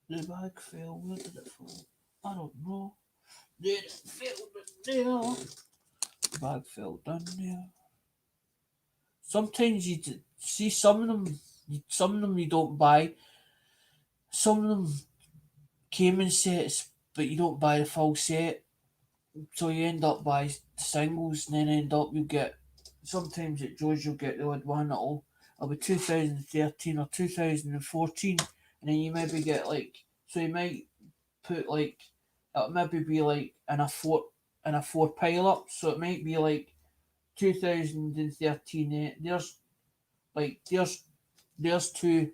A: The bag fell. Where did it fall? I don't know. There it fell there. The bag fell down there. Sometimes you see some of them. Some of them you don't buy. Some of them came in sets, but you don't buy the full set. So you end up buying singles, and then you get. Sometimes at Joe's you'll get the odd one that'll be 2013 or 2014, and then you maybe get like, so you might put like, it'll maybe be like in a four pile up, so it might be like 2013. There's two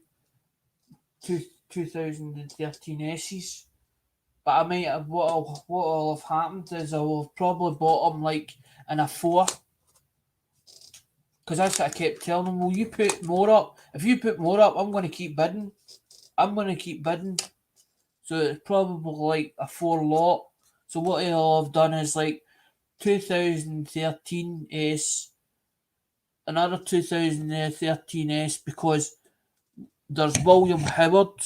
A: 2013 S's. But I might have what'll have happened is I'll have probably bought them like in a 4. Because that's what I kept telling them, will you put more up? If you put more up, I'm going to keep bidding. So it's probably like a 4 lot. So what I'll have done is like 2013 S, another 2013 S, because there's William Howard,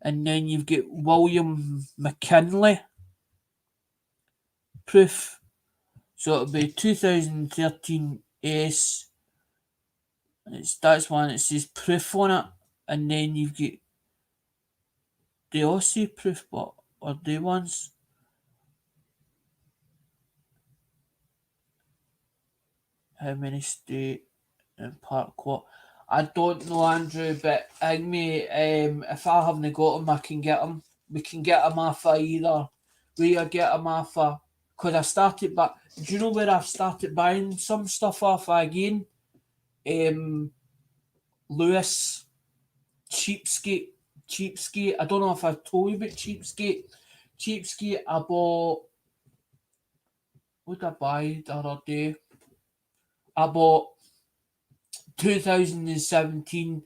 A: and then you've got William McKinley proof. So it'll be 2013 S. That's one that says proof on it, and then you've got the Aussie proof, but or the ones. How many state and park what? I don't know, Andrew, but if I haven't got them, I can get them. We can get them off either. We get them off because I started back. Do you know where I've started buying some stuff off again? Lewis, Cheapskate. I don't know if I told you about Cheapskate. I bought. What did I buy the other day? I bought 2017.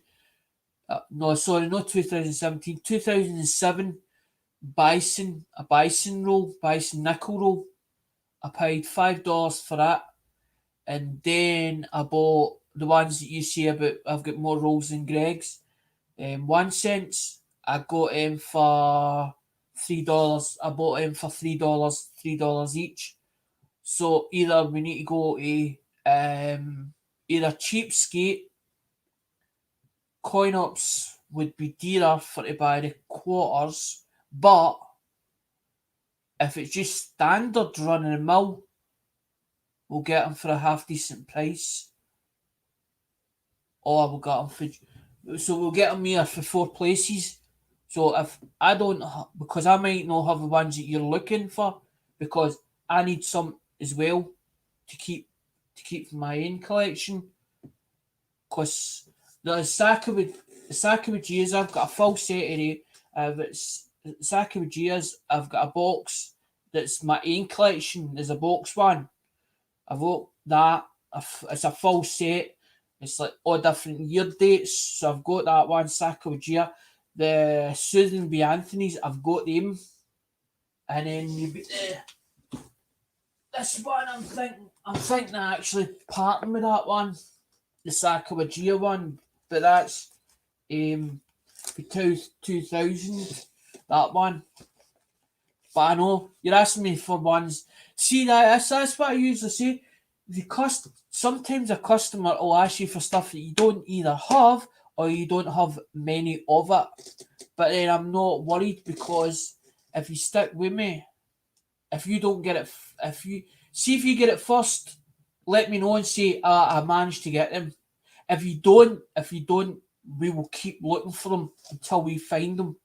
A: No, sorry, not 2017. 2007 Bison, a Bison roll, Bison nickel roll. I paid $5 for that, and then I bought the ones that you see about. I've got more rolls than Greg's. 1 cent. I got them for $3. I bought them for $3 each. So either we need to go to either Cheapskate. Coin ops would be dearer for to buy the quarters, but if it's just standard run of the mill, we'll get them for a half decent price. Or we'll get them so we'll get them here for 4 places. So if I don't, because I might not have the ones that you're looking for, because I need some as well to keep my own collection. Because the Sacagaweas, I've got a full set of it. It's Sacagaweas, I've got a box that's my own collection. There's a box one. I've got that. It's a full set. It's like all different year dates. So I've got that one, Sacagawea. The Susan B. Anthony's, I've got them. And then you've got this one. I'm thinking of actually parting with that one, the Sacagawea one, but that's for 2000, that one. But I know you're asking me for ones. See that's what I usually say. Sometimes a customer will ask you for stuff that you don't either have or you don't have many of it. But then I'm not worried, because if you stick with me, if you don't get it, if you get it first, let me know and say I managed to get them. If you don't, we will keep looking for them until we find them.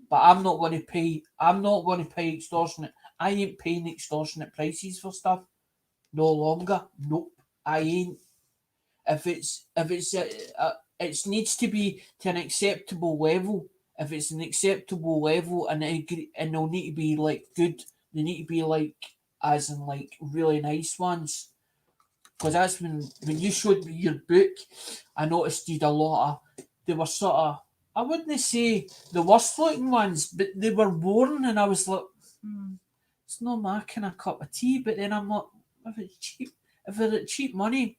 A: But I'm not going to pay. I'm not going to pay extortionate. I ain't paying extortionate prices for stuff no longer. Nope, I ain't. If it's it needs to be to an acceptable level. If it's an acceptable level, and they'll need to be like good. They need to be like, as in like really nice ones. Because that's when you showed me your book, I noticed you'd a lot of, they were sort of, I wouldn't say the worst looking ones, but they were worn, and I was like, it's not my kind of cup of tea. But then I'm like, if it's at cheap money,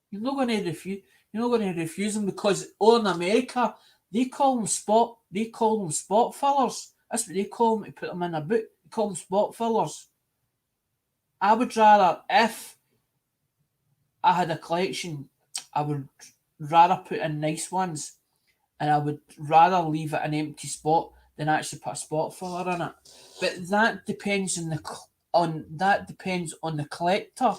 A: you're not going to refuse. You're not going to refuse them, because all in America they call them spot. They call them spot fillers. That's what they call them to put them in a book. They call them spot fillers. I would rather, if I had a collection, I would rather put in nice ones, and I would rather leave it an empty spot than actually put a spot filler in it. But that depends on the collector.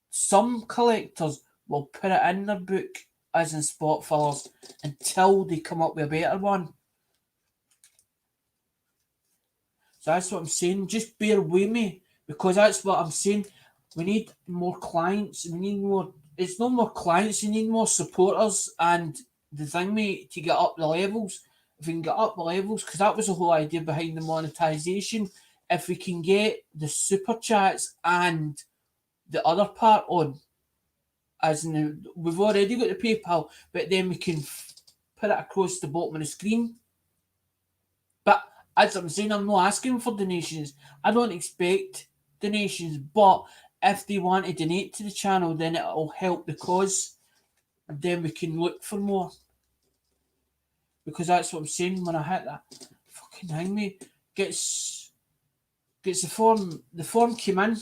A: Some collectors will put it in their book as in spot fillers until they come up with a better one. So that's what I'm saying. Just bear with me, because that's what I'm saying. We need more clients. We need more. It's not more clients. You need more supporters. And the thing, mate, to get up the levels. If we can get up the levels, because that was the whole idea behind the monetization. If we can get the super chats and the other part on, as in we've already got the PayPal, but then we can put it across the bottom of the screen. But as I'm saying, I'm not asking for donations. I don't expect donations, but if they want to donate to the channel, then it'll help the cause. Then we can look for more. Because that's what I'm saying. When I hit that fucking thing, mate, gets the form. The form came in,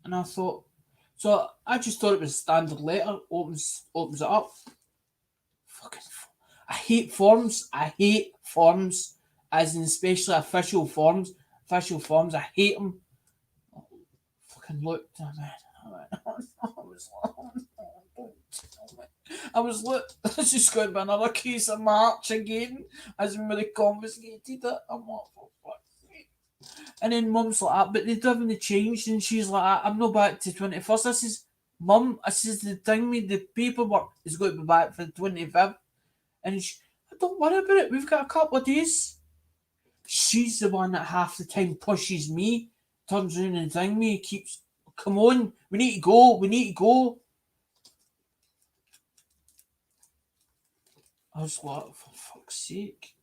A: and I thought. So I just thought it was a standard letter. Opens it up. Fucking. I hate forms. As in especially official forms. I hate them. Fucking looked at me. I was like, this is going to be another case of March again, as when they confiscated it. I'm like, for fuck's sake. And then Mum's like that, but they haven't changed, and she's like, I'm not back to 21st. I says, Mum, I says, the thing with the paperwork is going to be back for the 25th. And she, don't worry about it, we've got a couple of days. She's the one that half the time pushes me, turns around and thing me, keeps, come on, we need to go. I was like, for fuck's sake.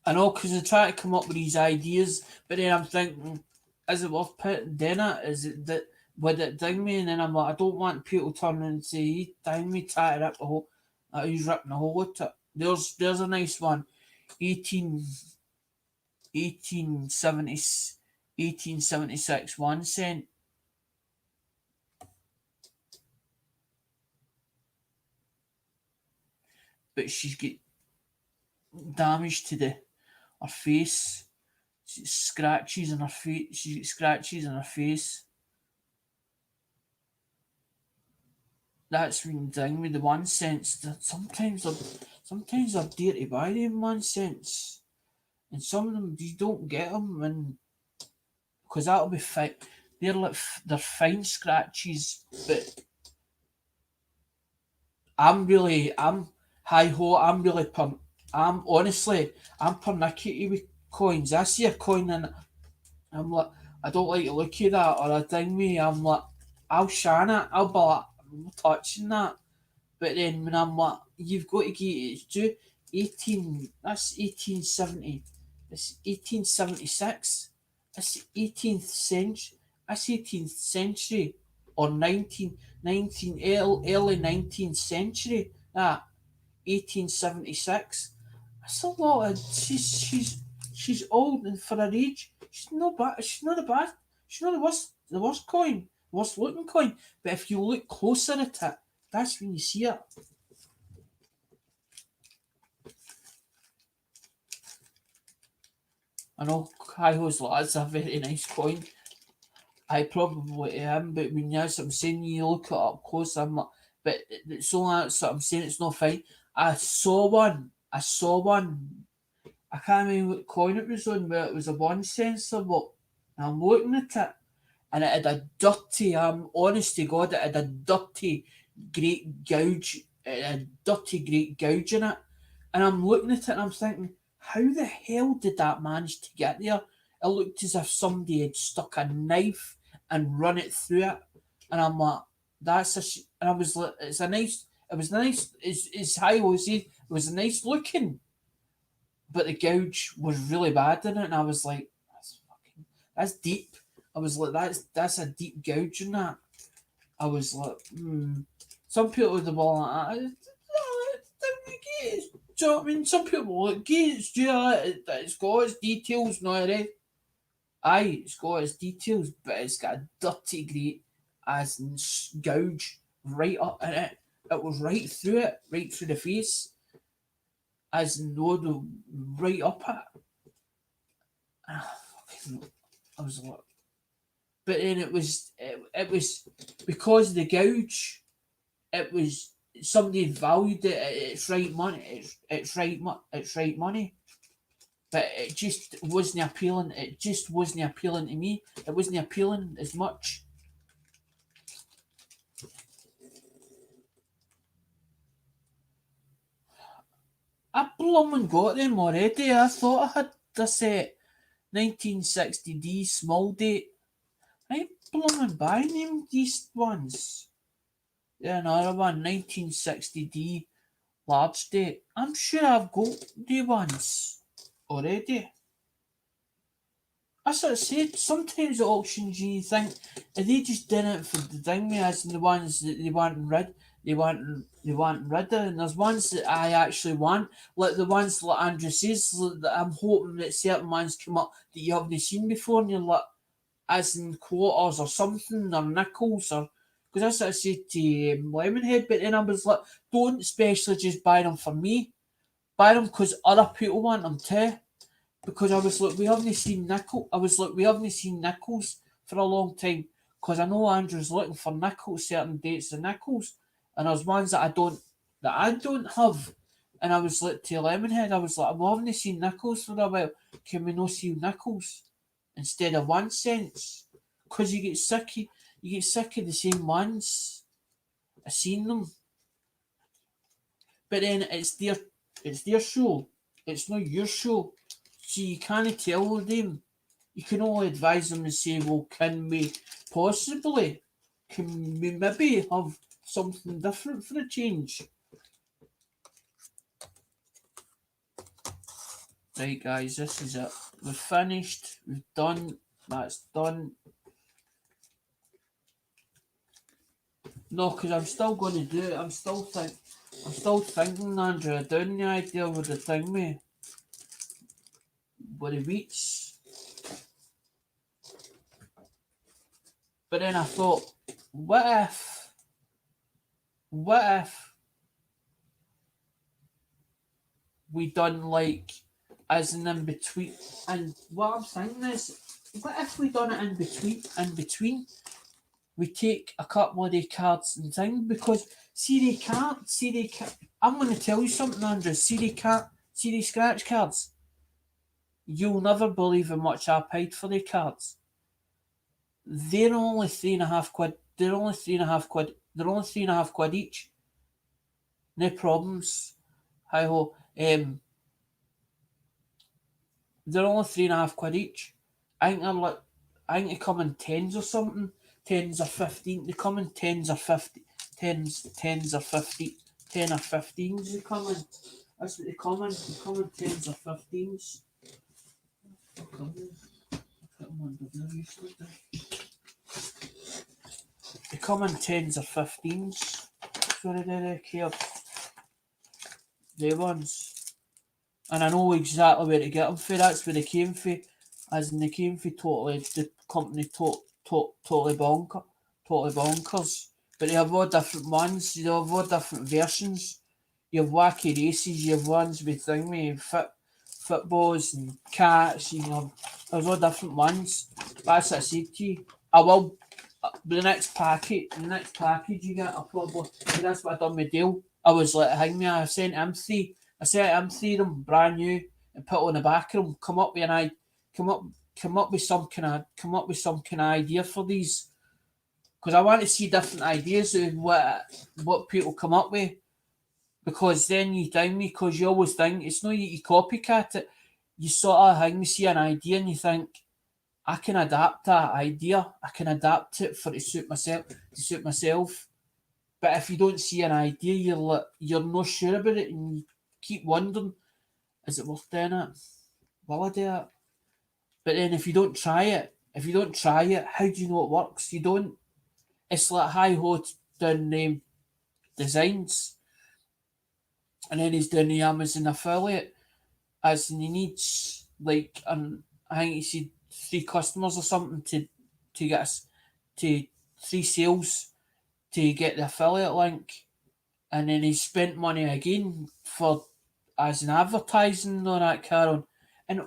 A: I know, because I try to come up with these ideas, but then I'm thinking, is it worth putting dinner? Is it that, would it ding me? And then I'm like, I don't want people turning and say, he ding me, try to rip the hole. He's ripping the hole at it. There's a nice one. 1876 1 cent. But she's got damage to her face. Scratches on her face. She's got scratches on her face. That's when thing with the 1 cents. That sometimes they're dear to buy them 1 cents, and some of them you don't get them, and because that'll be fine. They're fine scratches, but I'm hi ho. I'm honestly pernickety with coins. I see a coin and I'm like, I don't like the look of that, or a thing me. I'm like, I'll shan it. I'll be like, I'm not touching that. But then when I'm like, you've got to get it to 18. That's 1870. It's 1876. That's 18th century. That's 18th century or 19 early 19th century. That 1876. That's a lot. She's old and for her age. She's not bad. She's not a bad. She's not the worst coin, worst looking coin. But if you look closer at it, that's when you see it. I know Kaiho's like, that's a very nice coin. I probably am, but when that's what I'm saying, you look it up close, I'm like, but it's only that's what I'm saying, it's not fine. I saw one. I can't remember what coin it was on, where it was a one sensor, but I'm looking at it and it had a dirty, honest to God, it had a dirty great gouge, it had a dirty great gouge in it. And I'm looking at it and I'm thinking, how the hell did that manage to get there? It looked as if somebody had stuck a knife and run it through it. And I'm like, and I was like, it was nice, it's high was it was nice looking, but the gouge was really bad in it. And I was like, that's deep. I was like, that's a deep gouge in that. I was like, Some people would have been like, do you know what I mean? Some people like Gates, it's got its details, no right? Aye, it's got its details, but it's got a dirty great as in gouge right up in it. It was right through it, right through the face, as in no, right up it. I was like, but then it was because of the gouge. It was somebody valued it at its right money. It's right money. But it just wasn't appealing. It just wasn't appealing to me. It wasn't appealing as much. I blooming got them already. I thought I had this 1960D small date. I blooming buying them these ones. Yeah, another one, 1960D large date. I'm sure I've got the ones already. That's what I said. Sometimes at auctions you think if they just did it for the thing, as in the ones that they want rid of, and there's ones that I actually want, like the ones like Andrew says, like, that I'm hoping that certain ones come up that you haven't seen before, and you're like, as in quarters or something, or nickels, or because that's what I said to Lemonhead, but then I was like, don't especially just buy them for me, buy them because other people want them too. Because I was like, we haven't seen nickel. I was like, we haven't seen nickels for a long time. Because I know Andrew's looking for nickels, certain dates of nickels, and there's ones that I don't have. And I was like to Lemonhead, I was like, we haven't seen nickels for a while. Can we not see nickels instead of 1 cents? Because you get sick of the same ones. I seen them, but then it's their show. It's not your show, so you can't tell them. You can only advise them and say, well, can we maybe have something different for a change? Right, guys, this is it. We've finished. We've done. That's done. No, because I'm still going to do it. I'm still thinking, Andrew, down the idea with the thing, me, with the wheats. But then I thought, what if we done like as in between? And what I'm saying is, what if we done it in between? We take a couple of the cards and things because I'm going to tell you something, Andrew. See the scratch cards. You'll never believe how much I paid for the cards. They're only £3.50. They're only £3.50. They're only £3.50 each. No problems. Hi ho. They're only £3.50 each. I think they come in tens or something. Tens or 15. They come in tens or 50. Tens or 50. 10 or 15s they come in. That's what they come in. They come in tens or 15s. They come in tens or 15s. Sorry, they care. They ones. And I know exactly where to get them for. That's where they came for. As in they came for totally, the company totally bonkers. But they have all different ones. They have all different versions. You have wacky races. You have ones with footballs and cats. There's all different ones. That's what I said to you. I will. The next package you get, I probably. That's what I done with Dale. I was like, hang me. I sent him three. I sent him three of them brand new and put on the back of them. Come up, come up with some kind of idea for these because I want to see different ideas of what people come up with. Because then you down me because you always think it's not you copycat it. You sort of hang me see an idea and you think I can adapt that idea. I can adapt it for to suit myself. But if you don't see an idea, you're not sure about it, and you keep wondering, is it worth doing it? Will I do it? But then if you don't try it, how do you know it works? You don't. It's like Hi Ho done designs, and then he's doing the Amazon affiliate, as and he needs like I think he said 3 customers or something to get us to 3 sales to get the affiliate link, and then he spent money again for as an advertising on that Karen, and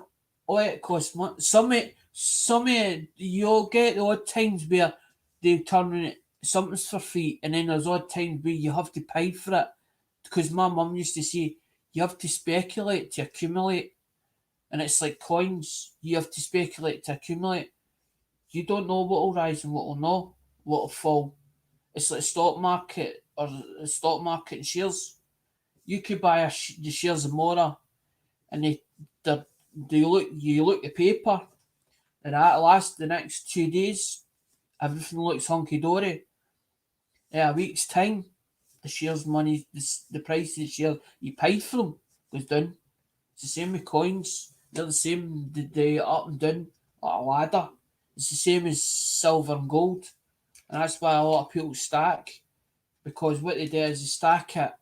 A: all it costs money. You'll get the odd times where they turn it something's for free, and then there's odd times where you have to pay for it because my mum used to say you have to speculate to accumulate, and it's like coins. You have to speculate to accumulate. You don't know what will rise and what will not, what will fall. It's like stock market or the stock market and shares. You could buy the shares of Mora, and they you look the paper, and at last the next 2 days, everything looks hunky dory. In a week's time, the shares money, the price of the share you paid for them goes down. It's the same with coins. They're the same. They up and down like a ladder. It's the same as silver and gold, and that's why a lot of people stack because what they do is they stack it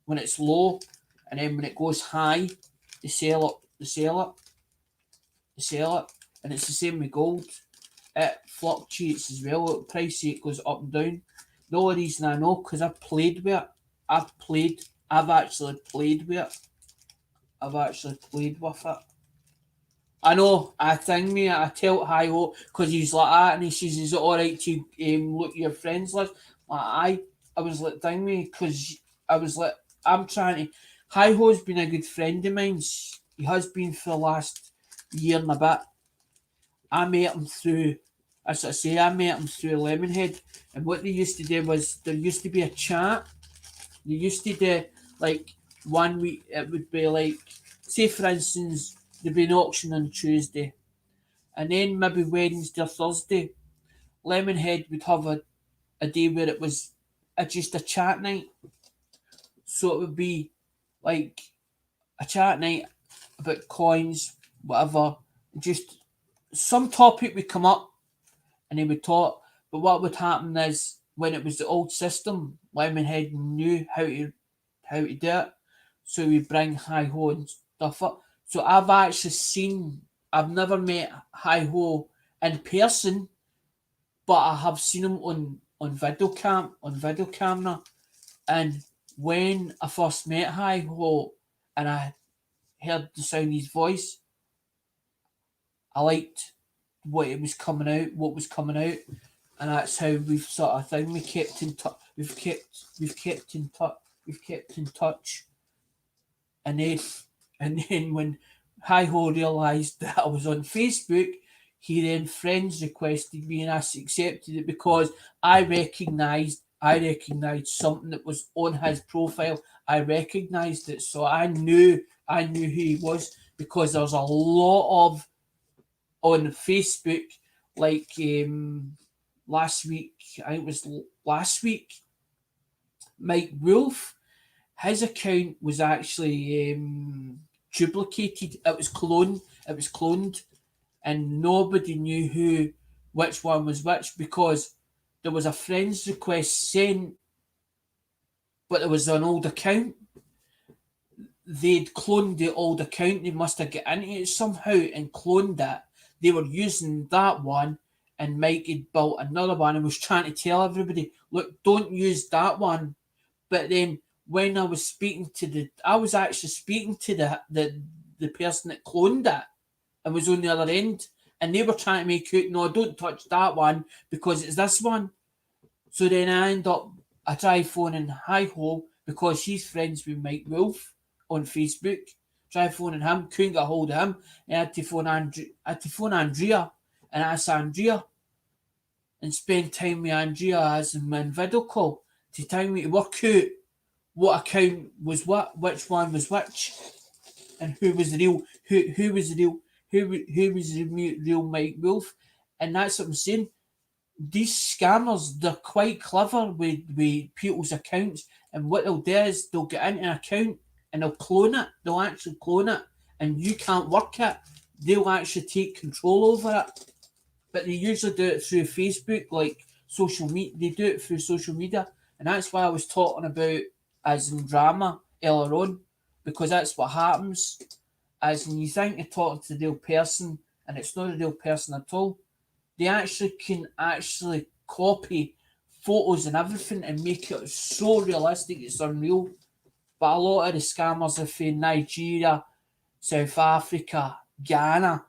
A: when it's low, and then when it goes high, they sell it. They sell it, and it's the same with gold. It fluctuates as well. The price it goes up and down. The only reason I know because I've played with it. I've actually played with it. I've actually played with it. I know, I think me, I tell Hi Ho because he's like that, and he says, "Is it all right to look at your friends list?" Like I was like, "Dang me," because I was like, I'm trying to. Hi Ho's been a good friend of mine. He has been for the last year and a bit. I met him through, as I say, I met him through Lemonhead, and what they used to do was there used to be a chat. They used to do like one week. It would be like, say for instance, there'd be an auction on Tuesday, and then maybe Wednesday or Thursday, Lemonhead would have a day where it was just a chat night. So it would be like a chat night about coins, whatever. Just some topic would come up and they would talk. But what would happen is when it was the old system, Lemonhead knew how to do it. So we bring Hi Ho and stuff up. So I've never met Hi Ho in person, but I have seen him on video camera. And when I first met Hi Ho and I heard the sound of his voice, I liked what was coming out, and that's how we've sort of thing. We kept in touch. We've kept in touch, and then when Hi Ho realised that I was on Facebook, he then friends requested me, and I accepted it because I recognised something that was on his profile. I recognised it, so I knew who he was because there was a lot of on Facebook, like last week. I think it was last week. Mike Wolf, his account was actually duplicated. It was cloned. It was cloned, and nobody knew which one was which because there was a friends request sent, but there was an old account. They'd cloned the old account. They must have got into it somehow and cloned it. They were using that one, and Mike had built another one and was trying to tell everybody, "Look, don't use that one." But then when I was actually speaking to the person that cloned it and was on the other end, And they were trying to make out, no, don't touch that one because it's this one. So then I try phoning Hi Ho because she's friends with Mike Wolf on Facebook. Try phoning him, couldn't get a hold of him. And I had to phone Andrea and ask Andrea and spend time with Andrea as in video call to tell me to work out what account was what, which one was which, and who was the real who was the real who was the real Mike Wolf. And that's what I'm saying. These scammers, they're quite clever with people's accounts, and what they'll do is they'll get into an account and they'll clone it. They'll actually clone it, and you can't work it. They'll actually take control over it. But they usually do it through Facebook, like social media. They do it through social media, and that's why I was talking about as in drama earlier on, because that's what happens. As in, you think you're talking to the real person, and it's not a real person at all. They actually can actually copy photos and everything and make it so realistic it's unreal. But a lot of the scammers are from Nigeria, South Africa, Ghana,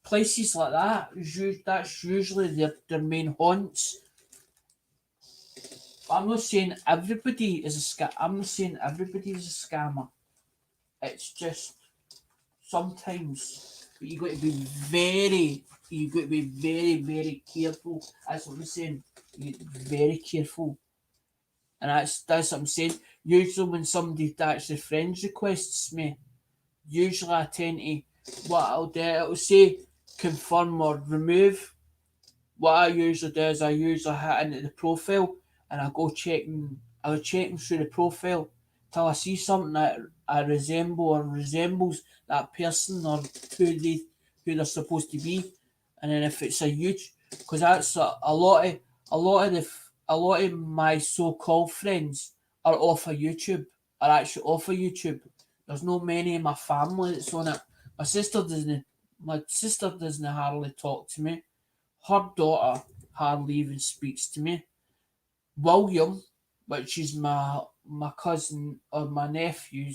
A: places like that. That's usually their main haunts. But I'm not saying everybody is a scam. I'm not saying everybody is a scammer. It's just sometimes. But you got to be very careful. That's what I'm saying. You got to be very careful. And that's what I'm saying. Usually when somebody actually friends requests me, usually I tend to what I'll do, it'll say confirm or remove. What I usually do is I usually hit into the profile and I'll check through the profile till I see something that I resemble or resembles that person or who they're supposed to be. And then if it's a huge, because that's a lot of my so-called friends are off of YouTube, are actually off of YouTube. There's not many in my family that's on it. My sister doesn't hardly talk to me. Her daughter hardly even speaks to me. William, which is my cousin or my nephew,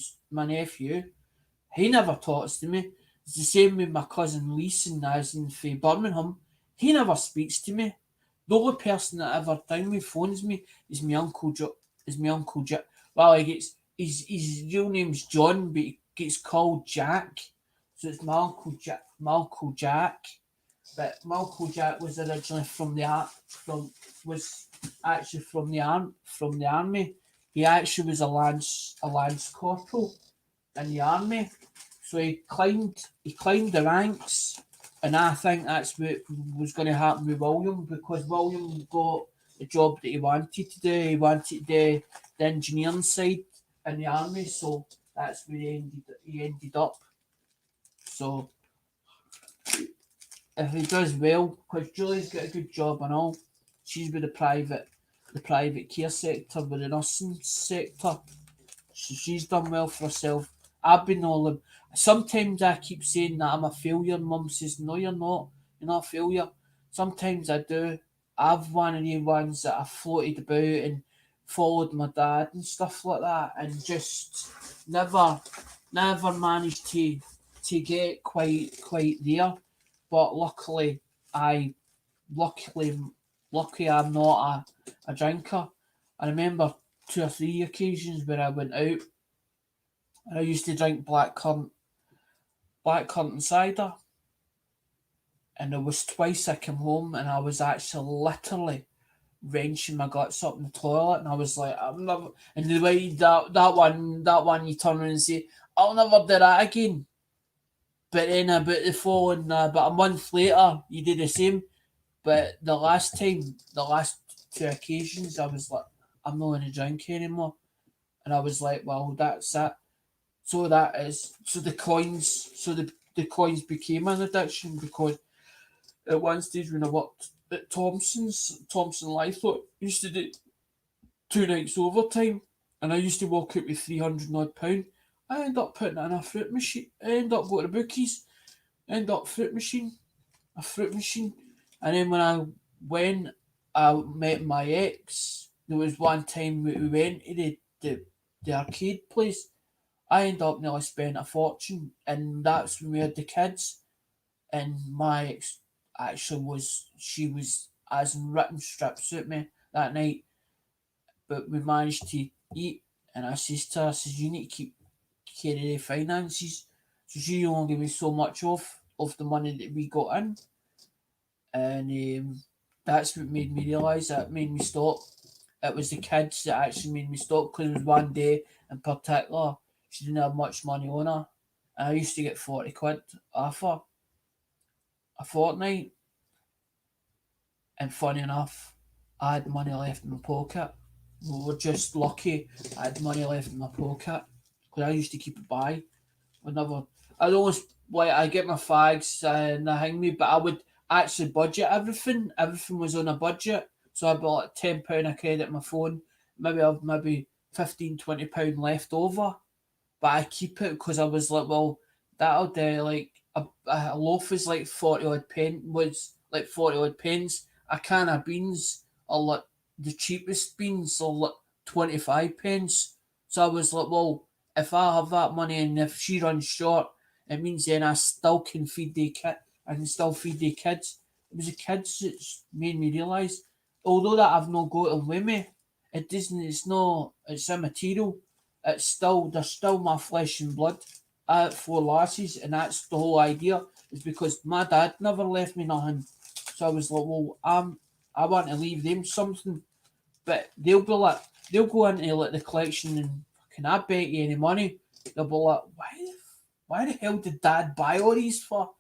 A: he never talks to me. It's the same with my cousin Leeson as in from Birmingham. He never speaks to me. The only person that ever down me phones me is my uncle Well, he gets his real name's John, but he gets called Jack. So it's my uncle Jack. But my uncle Jack was originally was actually from the army. He actually was a lance corporal in the army. So he climbed the ranks, and I think that's what was going to happen with William because William got the job that he wanted to do. He wanted to do the engineering side in the army, so that's where he ended up. So if he does well, because Julie's got a good job and all, she's with the private care sector, with the nursing sector. So she's done well for herself. I've been all. Sometimes I keep saying that I'm a failure. Mum says, "No, you're not. You're not a failure." Sometimes I do. I've one of the ones that I floated about and followed my dad and stuff like that, and just never managed to get quite there. But I luckily lucky I'm not a drinker. I remember 2 or 3 occasions where I went out and I used to drink black currant cider. And there was twice I came home and I was actually literally wrenching my guts up in the toilet, and I was like, I'm never. And the way that one you turn around and say, I'll never do that again. But then about the following, about a month later, you did the same. But the last 2 occasions, I was like, I'm not going to drink anymore. And I was like, well, that's it. So that is so the coins became an addiction because at one stage when I worked at Thompson Lifelock, used to do 2 nights overtime, and I used to walk out with 300 odd pound. I end up putting it in a fruit machine. I end up going to bookies. End up a fruit machine. And then when I met my ex. There was one time we went to the arcade place. I ended up nearly spending a fortune, and that's when we had the kids. and my ex actually she was as in ripping strips at me that night, but we managed to eat. And I says to her, I says, you need to keep care of the finances. So she only gave me so much of the money that we got in. And that's what made me realise, that made me stop. It was the kids that actually made me stop, because it was one day in particular, she didn't have much money on her. And I used to get 40 quid off her a fortnight. And funny enough, I had money left in my pocket. We were just lucky I had money left in my pocket, because I used to keep it by. Whenever I'd always, like, I get my fags and they hang me, but I would actually budget everything. Everything was on a budget, so I'd be like £10 a credit my phone. Maybe I've maybe 15-20 pound left over, but I keep it because I was like, well, that'll do. Like a loaf is like 40 odd pence. A can of beans are like, the cheapest beans are like 25 pence. So I was like, well, if I have that money and if she runs short, it means then I still can feed the kid. I can still feed the kids. It was the kids that made me realise, although that I've not got them with me, it doesn't. It's no. It's immaterial. It's still, they're still my flesh and blood. I had four lasses, and that's the whole idea. Is because my dad never left me nothing, so I was like, well, I want to leave them something, but they'll be like, they'll go into like the collection and, can I bet you any money? They'll be like, why the hell did Dad buy all these for?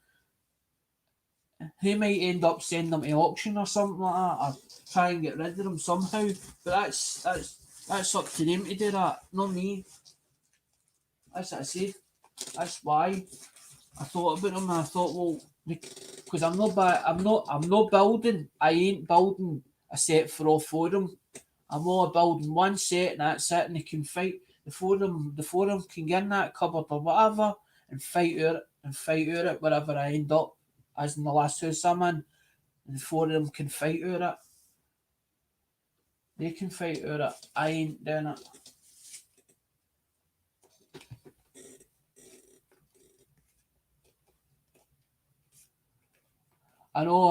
A: He might end up sending them to auction or something like that, or try and get rid of them somehow. But that's up to them to do that, not me. That's what I said. That's why I thought about them, and I thought, well, because I'm not building. I ain't building a set for all four of them. I'm only building one set, and that's it. And they can fight. The four of them can get in that cupboard or whatever and fight out it wherever I end up. As in the last house I'm in, and the four of them can fight out it. They can fight out it. I ain't doing it. I know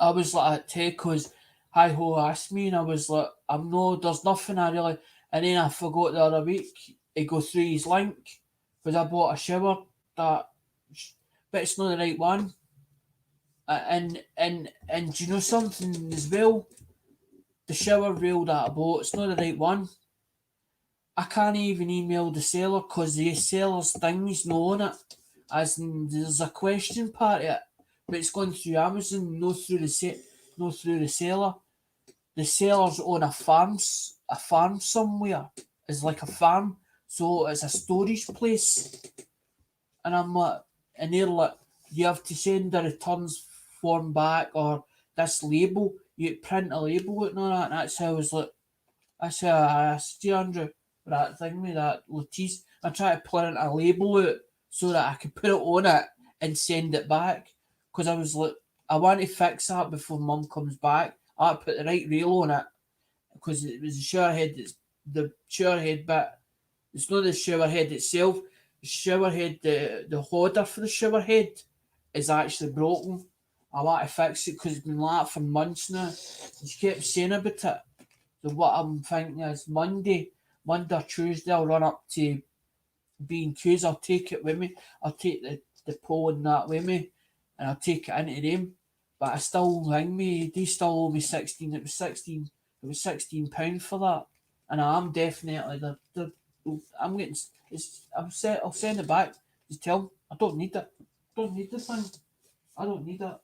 A: I was like at Teco's hi ho asked me, and I was like, I'm no, there's nothing I really. And then I forgot the other week he go through his link, because I bought a shower that, but it's not the right one. And do you know something as well? The shower rail that I bought, it's not the right one. I can't even email the seller because the seller's thing's not on it. As in, there's a question part of it, but it's gone through Amazon, no through no through the seller. The seller's on a farm somewhere. It's like a farm, so it's a storage place. And I'm like, and they're like, you have to send the returns form back, or this label. You print a label and all that. And that's how I was like, that's how I asked you, Andrew, for that thing with that Latisse. I tried to print a label out so that I could put it on it and send it back. Because I was like, I want to fix that before Mum comes back. I put the right rail on it, because it was the shower head. That's the shower head bit. It's not the shower head itself. The shower head, the holder for the shower head is actually broken. I want to fix it because it's been like that for months now. And she kept saying about it. So what I'm thinking is Monday or Tuesday, I'll run up to B&Q's. I'll take it with me. I'll take the pole and that with me, and I'll take it into them. But I still ring me. They still owe me 16. It was 16. It was £16 for that, and I'm definitely I'm getting. I'll send it back. Just tell them I don't need it. Don't need the thing. I don't need it.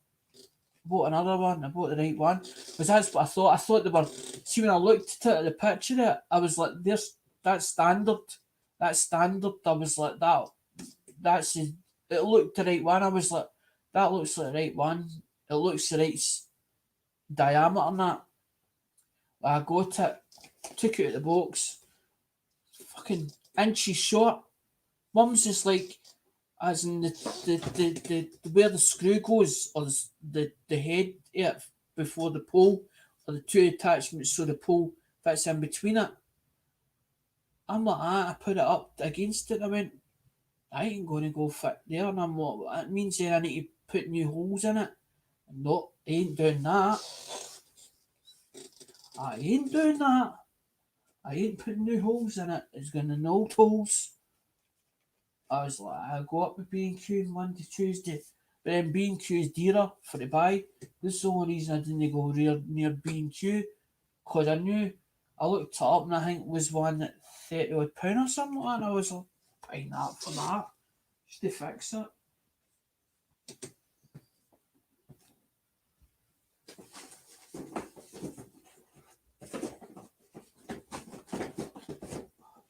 A: Bought another one. I bought the right one. Because that's what I thought. I thought they were. See, when I looked at the picture of it, I was like, "There's that's standard. That's standard." I was like, "That. That's it. Looked the right one." I was like, "That looks like the right one. It looks the right diameter and that." I got it. Took it out of the box. Fucking inches short. Mum's just like, as in the where the screw goes, or the head, yeah, before the pole, or the two attachments so the pole fits in between it. I'm like, I put it up against it. I went, I ain't going to go fit there, and I'm what that means then I need to put new holes in it. No, I ain't doing that. I ain't doing that. I ain't putting new holes in it. It's going to no old holes. I was like, I go up with B&Q Monday, Tuesday. But then B&Q's dearer for to buy. This is the only reason I didn't go near B&Q. Because I knew, I looked it up and I think it was one at £30 or something like that. And I was like, paying that for that. Just to fix it.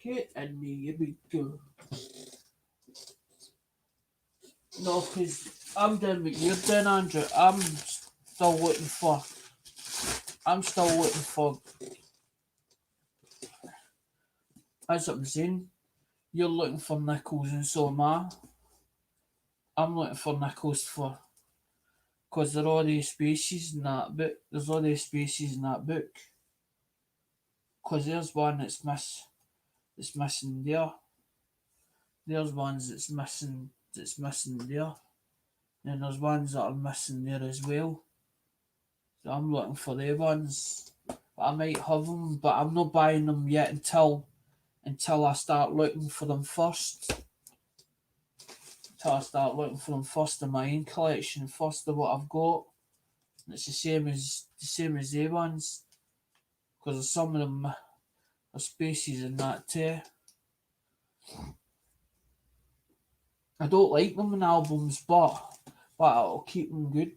A: Okay, and here we go. No, because I'm doing what you're doing, Andrew. I'm still looking for, as I'm saying, you're looking for nickels and so am I. I'm looking for nickels for, because there are all these species in that book. There's all these species in that book. Because there's one that's missing there. There's ones that's missing there. And there's ones that are missing there as well. So I'm looking for the ones. I might have them, but I'm not buying them yet until I start looking for them first. Until I start looking for them first in my own collection, first of what I've got. And it's the same as the ones, because some of them are species in that too. I don't like them in albums, but I'll keep them good,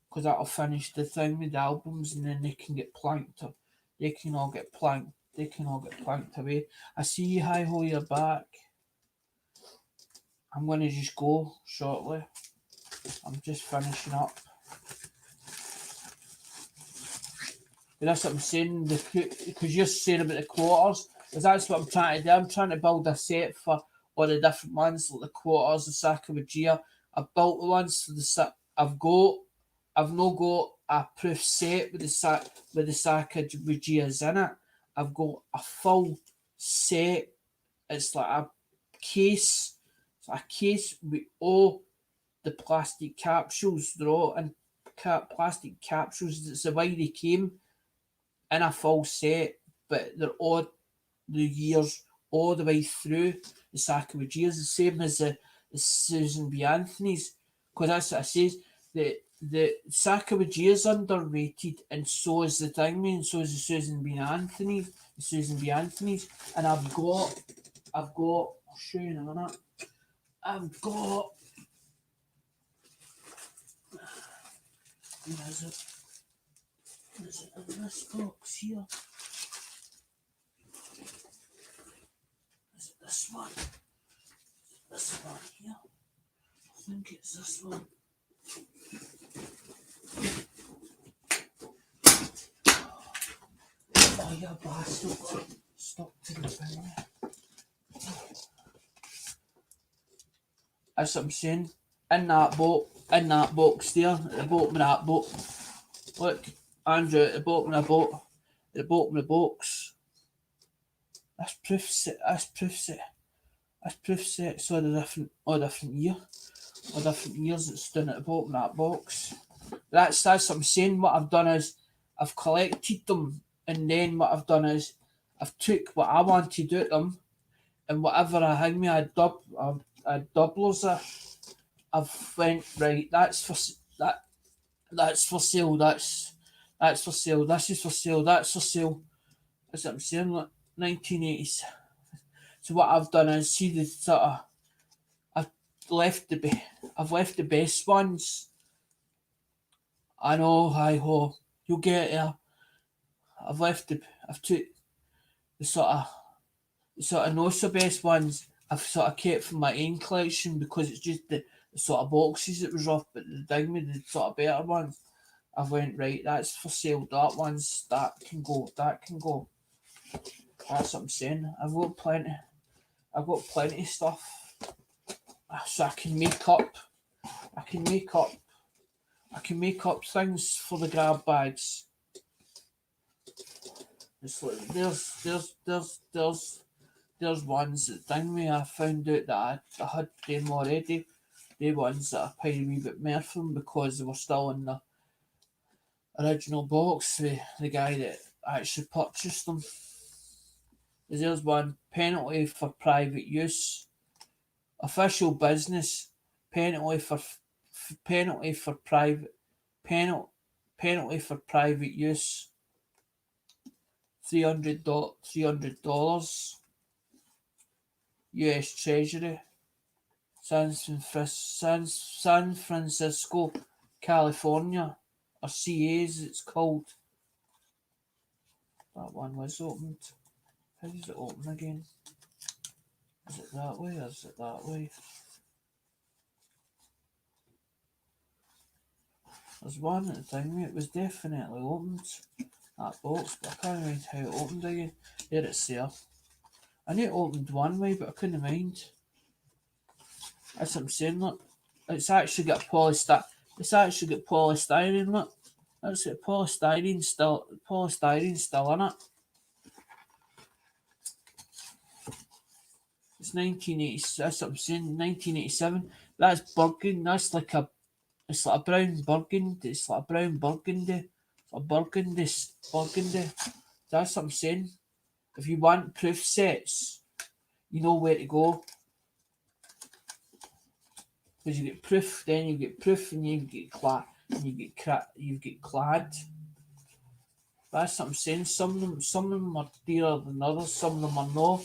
A: because that'll finish the thing with the albums, and then they can get planked up. They can all get planked. They can all get planked away. I see you, hi ho, you're back. I'm going to just go shortly. I'm just finishing up. But that's what I'm saying, because you're saying about the quarters, because that's what I'm trying to do. I'm trying to build a set for all the different ones, like the quarters, the Sacagawea. I've built the ones for the I've not got a proof set with the Sacagaweas in it. I've got a full set. It's like a case. It's a case with all the plastic capsules. They're all in plastic capsules. It's the way they came in a full set, but they're all the years all the way through. The Sacagaweas, the same as the Susan B. Anthony's, because that's what I says. The Sacagawea's underrated, and so is the Dingman, and so is the Susan B. Anthony's. The Susan B. Anthony's, and I've got. I'll show you in a minute. I've got. Where is it? Is it in this box here? Is it this one? This one here? I think it's this one. Oh, you bastard. Stuck to the bin. That's what I'm saying. In that box there, at the bottom of that box. Look, Andrew, at the bottom of the box. That's proof set. So all different years that's done at the bottom of that box. That's what I'm saying. What I've done is I've collected them, and then what I've done is I've took what I want to do at them, and whatever I hang me, I doublers it. I've went right. That's for that. That's for sale. That's for sale. This is for sale. That's for sale. That's what I'm saying. Like 1980s. So what I've done is see the sort of I've left the best ones. I know, hi ho, you'll get there. I've took the sort of not so best ones. I've sort of kept from my own collection, because it's just the sort of boxes that was rough, but the thing with the sort of better ones, I've went right. That's for sale. That one's that can go. That can go. That's what I'm saying. I've got plenty of stuff, so I can make up. I can make up things for the grab bags. It's like there's there's ones that thing me. I found out that I had them already. The ones that I paid a wee bit more for them because they were still in the original box. The guy that actually purchased them. There's one penalty for private use. Official business penalty for penalty for private penalty for private use. $300 U.S. Treasury. San Francisco, California, or CA as it's called. That one was opened. How does it open again? Is it that way or is it that way? There's one at the thing, it was definitely opened. That box, but I can't mind how it opened again. There it's there. I knew it opened one way, but I couldn't mind. That's what I'm saying, look. It's actually got polystyrene. It's actually got polystyrene, look. That's it, polystyrene still in it. It's 1980. That's what I'm saying. 1987. That's burgundy. That's like a. It's like a brown burgundy. It's like a brown burgundy. A burgundy. That's what I'm saying. If you want proof sets, you know where to go. Because you get proof, then you get proof, and you get clad, and you get clad. That's what I'm saying. Some of them are dearer than others. Some of them are not.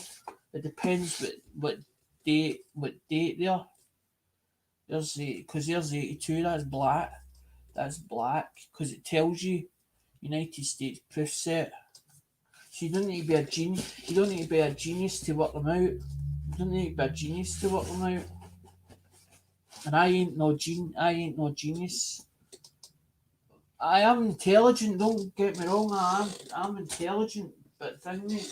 A: It depends what date they are. There's because there's 82. That's black. That's black because it tells you United States proof set. So you don't need to be a genius. You don't need to be a genius to work them out. You don't need to be a genius to work them out. And I ain't no genius. I am intelligent. Don't get me wrong. I'm intelligent, but thing me.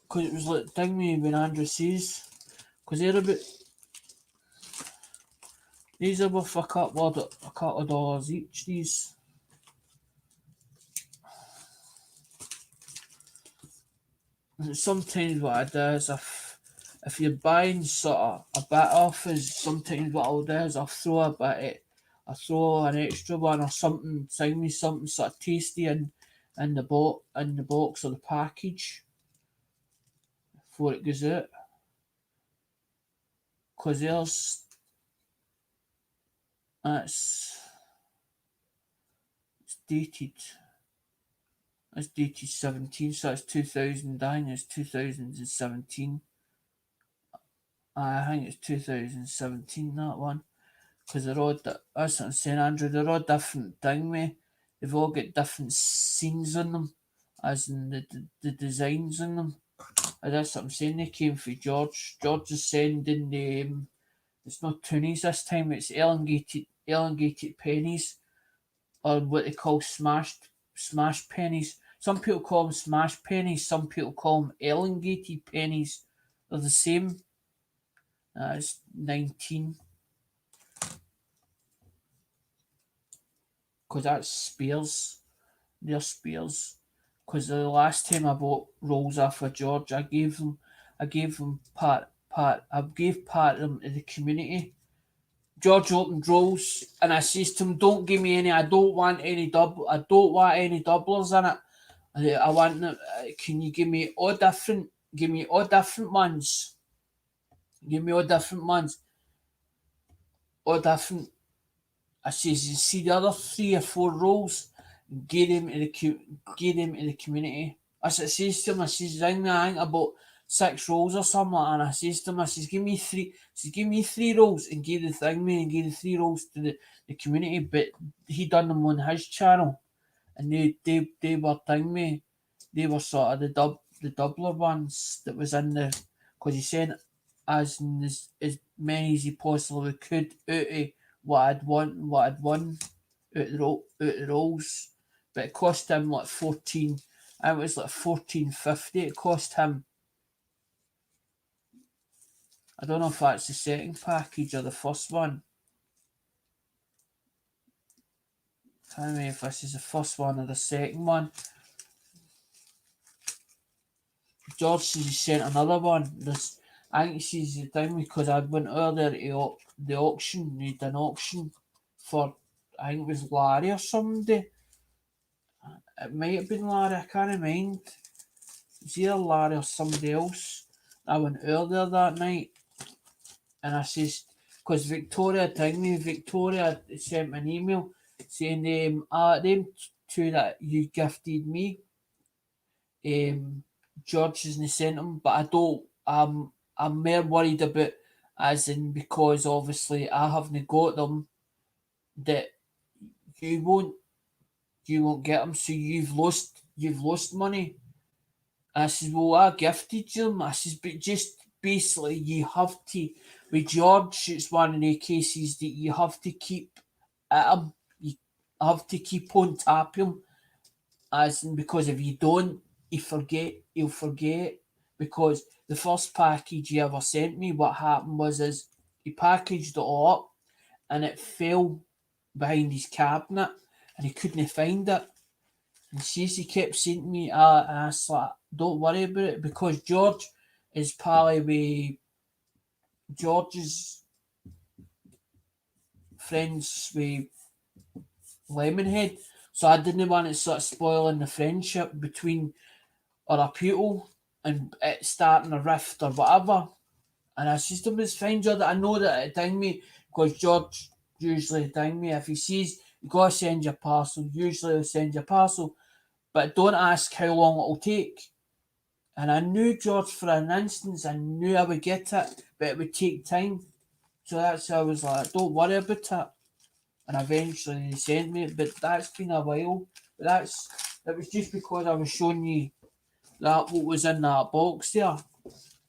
A: Because it was like thing me when Andrew says. Because they're a bit. These are worth a couple of dollars each. These. And sometimes what I do is if you're buying sort of a bit off, is sometimes what I'll do is I'll throw I'll throw an extra one or something. Send me something sort of tasty in the box or the package before it goes out. Because it's dated. It's dated 17, so it's 2009. It's 2017. I think it's 2017, that one. Because they're all, that's what I'm saying, Andrew, they're all different thing, mate. They've all got different scenes on them, as in the designs on them. And that's what I'm saying, they came for George. George is sending it's not toonies this time, it's elongated pennies, or what they call smash pennies. Some people call them smash pennies, some people call them elongated pennies. They're the same. It's 19. Because that's Spears. They're Spears. Because the last time I bought rolls off of George, I gave them part. I gave part of them to the community. George opened rolls, and I says to him, "Don't give me any. I don't want any doublers in it. I want them. Can you give me all different? Give me all different ones. Give me all different ones. All different." I says, "You see the other 3 or 4 rolls? Give them to the community." I says to him, I says, "Ring me, I think about 6 rolls or something like that." And I says to him, I says, "Give me 3. Give me 3 rolls and give the 3 rolls to the community." But he done them on his channel, and they were they were sort of the doubler ones that was in there, because he said as many as he possibly could out of what I'd won out the rolls. But it cost him like 14. I was like 14.50. It cost him. I don't know if that's the second package or the first one. I can't remember if this is the first one or the second one. George says he sent another one. I think he sees the thing because I went earlier to the auction. He did an auction for, I think it was Larry or somebody. It might have been Larry, I can't mind. It was either Larry or somebody else. I went earlier that night and I says, because Victoria sent me an email saying them two that you gifted me, George isn't sent them, but I don't. I'm more worried about, as in because obviously I haven't got them, that you won't get them, so you've lost money. And I says, well, I gifted you them. I says, but just basically you have to. With George, it's one of the cases that you have to keep at him. You have to keep on top of him, as in, because if you don't, he'll forget. Because the first package he ever sent me, what happened was is he packaged it all up and it fell behind his cabinet and he couldn't find it. And he kept saying to me, and I was like, don't worry about it, because George is probably with George's friends with Lemonhead. So I didn't want it sort of spoiling the friendship between other people and it starting a rift or whatever. And I said to him, it's fine, George. I know that it ding me, because George usually ding me. If he sees you gotta send your parcel, usually he'll send your parcel. But don't ask how long it'll take. And I knew George for an instance, I knew I would get it, but it would take time. So that's how I was like, don't worry about it. And eventually he sent me it, but that's been a while. But it was just because I was showing you that what was in that box there,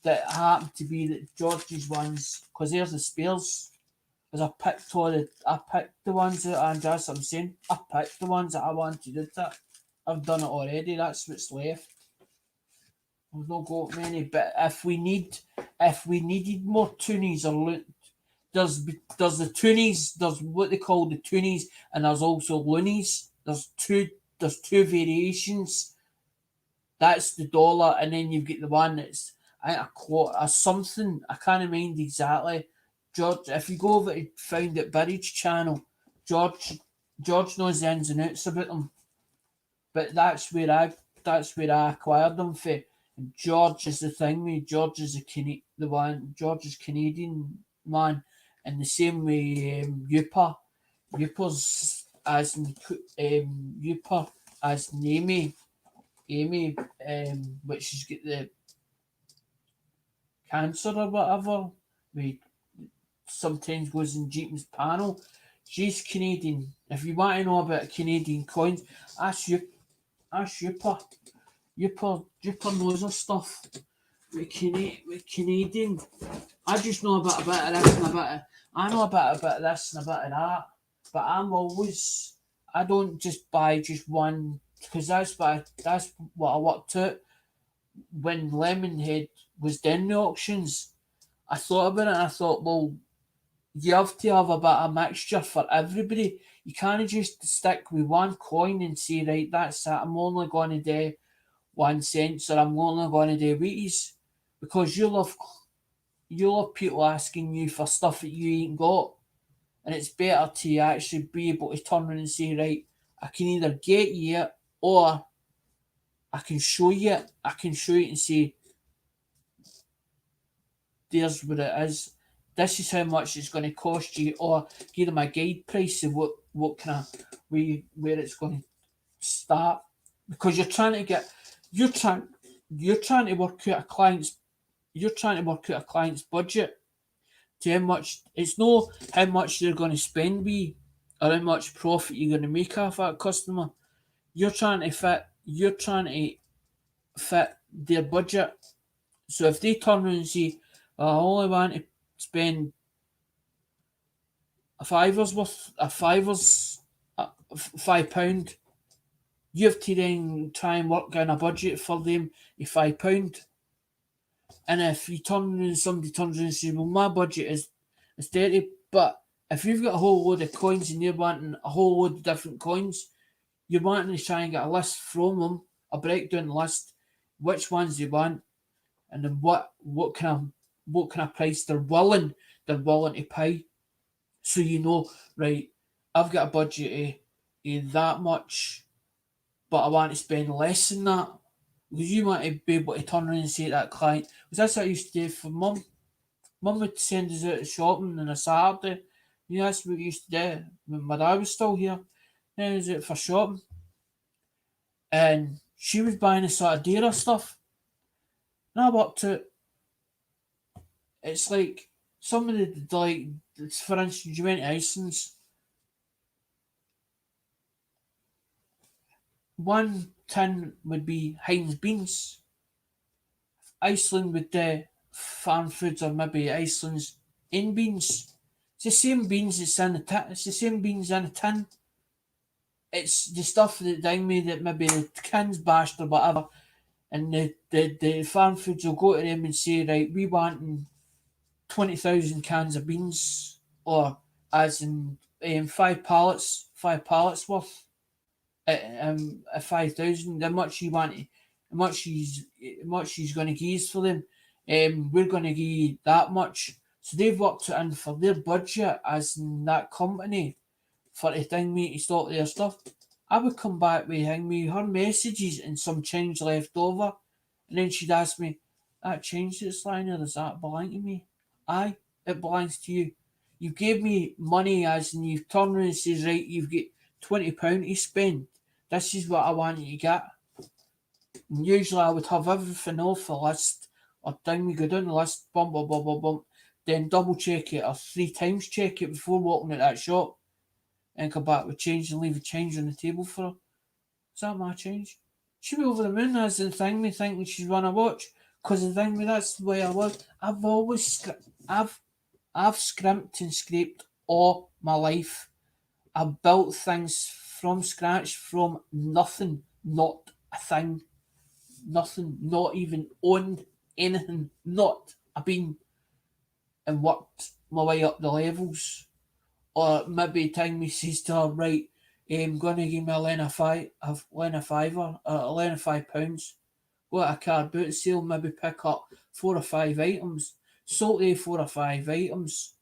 A: that happened to be that George's ones, because there's the spares. Because I picked the ones that, and that's what I'm saying, I picked the ones that I wanted to do. I've done it already. That's what's left. We've not got many, but if we needed more toonies or there's the toonies, there's what they call the toonies, and there's also loonies. There's two variations. That's the dollar, and then you've got the one that's I think a quarter something. I can't mind exactly. George, if you go over to Find It Buried's channel, George knows the ins and outs about them. But that's where I acquired them for. And George is the thing with George is George is Canadian man, and the same way Yupa. Yupa's as Yupa as Amy, which has got the cancer or whatever. We sometimes goes in Jeep's panel. She's Canadian. If you want to know about Canadian coins, ask Yupa. Yupa knows her stuff. With Canadian, I just know about a bit of this and a bit of. I know about a bit of this and a bit of that. But I don't just buy just one, because that's what I worked out when Lemonhead was doing the auctions. I thought about it and I thought, well, you have to have a bit of mixture for everybody. You can't just stick with one coin and say, right, that's it. I'm only going to do 1 cent, or I'm only going to do Wheaties, because you'll have people asking you for stuff that you ain't got, and it's better to actually be able to turn around and say, right, I can either get you it or I can show you it. I can show you and say, there's what it is. This is how much it's going to cost you, or give them a guide price of what kind of where it's going to start, because you're trying to work out a client's budget to how much. It's no how much they're going to spend with, or how much profit you're going to make off that customer. You're trying to fit their budget. So if they turn around and say, I only want to spend £5, you have to then try and work on a budget for them of £5. And if somebody turns around and says, well, my budget is 30, but if you've got a whole load of coins and you're wanting a whole load of different coins, you're wanting to try and get a list from them, a breakdown list, which ones they want, and then what kind of price they're willing to pay. So you know, right, I've got a budget of that much, but I want to spend less than that. Because you want to be able to turn around and say to that client, because that's what I used to do for mum. Mum would send us out shopping on a Saturday. You know, that's what we used to do when my dad was still here. Then I was out for shopping. And she was buying the sort of dearer stuff. And I worked out, it's like some of the, like, for instance, you went to Iceland's, one tin would be Heinz beans. Iceland would do farm foods, or maybe Iceland's in beans. It's the same beans that's in the tin. It's the same beans in a tin. It's the stuff that dang me that maybe the can's bashed or whatever, and the farm foods will go to them and say, right, we want 20,000 cans of beans, or as in 5 pallets worth. At 5,000, how much you want, how much he's going to give us for them. We're going to give you that much. So they've worked it in for their budget, as in that company, for the thing me to stock their stuff. I would come back with her messages and some change left over, and then she'd ask me, that change that's lying there, does that belong to me? Aye, it belongs to you. You gave me money, as in you've turned around and says, right, you've got £20 to spend. This is what I want you to get. And usually I would have everything off the list, or we go down the list, bump, bump, bump, bump, bump, then double check it or 3 times check it before walking at that shop, and come back with change and leave a change on the table for her. Is that my change? She'd be over the moon, as the thing me thinking she'd want to watch, because the thing me, that's the way I was. I've scrimped and scraped all my life. I've built things from scratch, from nothing, not a thing, nothing, not even owned anything, not. I've been and worked my way up the levels. Or maybe time me says to her, right, I'm going to give me a Lena fiver, a Lena £5. Go at a car boot sale, maybe pick up 4 or 5 items, sold 4 or 5 items,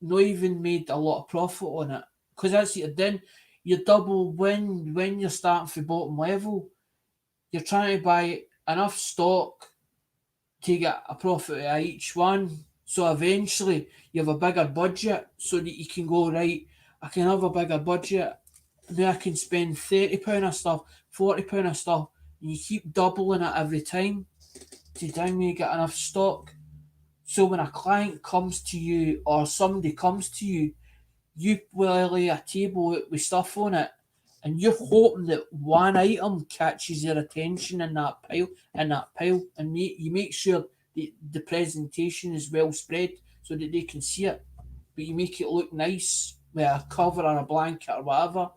A: not even made a lot of profit on it. Because that's it. Then you double when you're starting from bottom level. You're trying to buy enough stock to get a profit out of each one. So eventually you have a bigger budget, so that you can go, right, I can have a bigger budget. Now I can spend £30 of stuff, £40 of stuff, and you keep doubling it every time to down you get enough stock. So when a client comes to you, or somebody comes to you, you will lay a table out with stuff on it, and you're hoping that one item catches your attention in that pile, and you make sure the presentation is well spread so that they can see it, but you make it look nice with a cover or a blanket or whatever.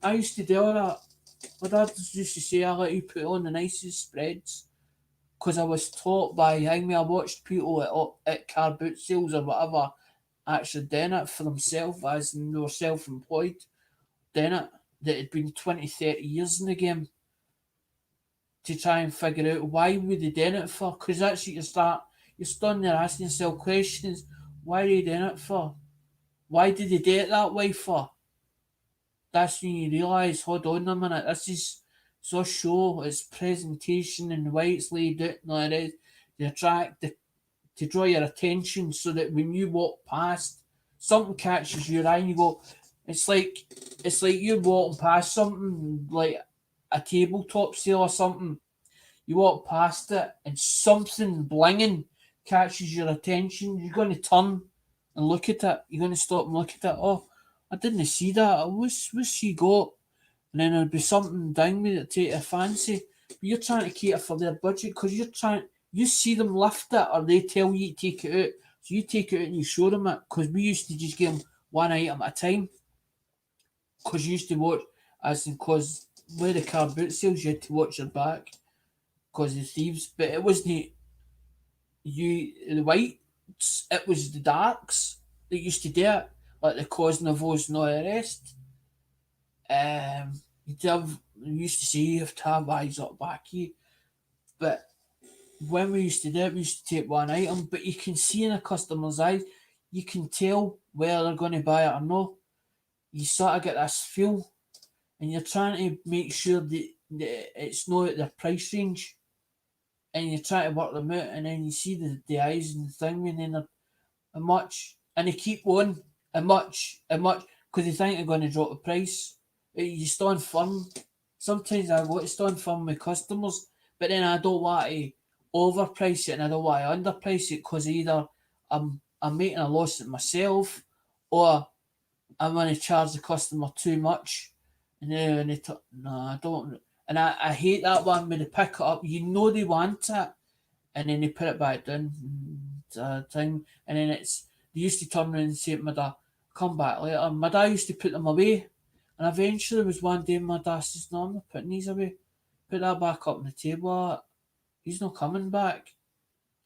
A: I used to do all that. My dad used to say, I let you put on the nicest spreads, because I was taught by him. I watched people at car boot sales or whatever actually doing it for themselves, as in they were self-employed, doing it, that had been 20, 30 years in the game, to try and figure out why were they doing it for. Because that's what you're standing there asking yourself questions. Why are they doing it for? Why did they do it that way for? That's when you realise, hold on a minute, this is so show, it's presentation and the way it's laid out and all that is to attract to draw your attention, so that when you walk past, something catches your eye and you go, it's like you're walking past something like a tabletop sale or something. You walk past it and something blinging catches your attention. You're going to turn and look at it. You're going to stop and look at it. Oh, I didn't see that. What's she got? And then there'll be something down me that take a fancy. But you're trying to cater for their budget, because you see them lift it, or they tell you to take it out. So you take it out and you show them it, because we used to just give them one item at a time. Because you used to watch, because where the car boot sales, you had to watch your back, because the thieves. But it wasn't the whites, it was the darks that used to do it, like the Cosnavos and all the rest. You used to say you have to have eyes up back here, but when we used to do it, we used to take one item, but you can see in a customer's eyes, you can tell whether they're going to buy it or not. You sort of get this feel, and you're trying to make sure that it's not at their price range, and you're trying to work them out, and then you see the eyes and the thing, and then they're a much, and they keep going a much, because they think they're going to drop the price. You stand firm. Sometimes I want to stand firm with customers, but then I don't want to overprice it and I don't want to underprice it because either I'm making a loss at myself or I'm going to charge the customer too much. And then no, I don't. And I hate that one when they pick it up. You know they want it, and then they put it back down. Time, and then they used to turn around and say to my dad, "Come back later." My dad used to put them away, and eventually there was one day my dad says, "No, I'm not putting these away. Put that back up on the table. He's not coming back.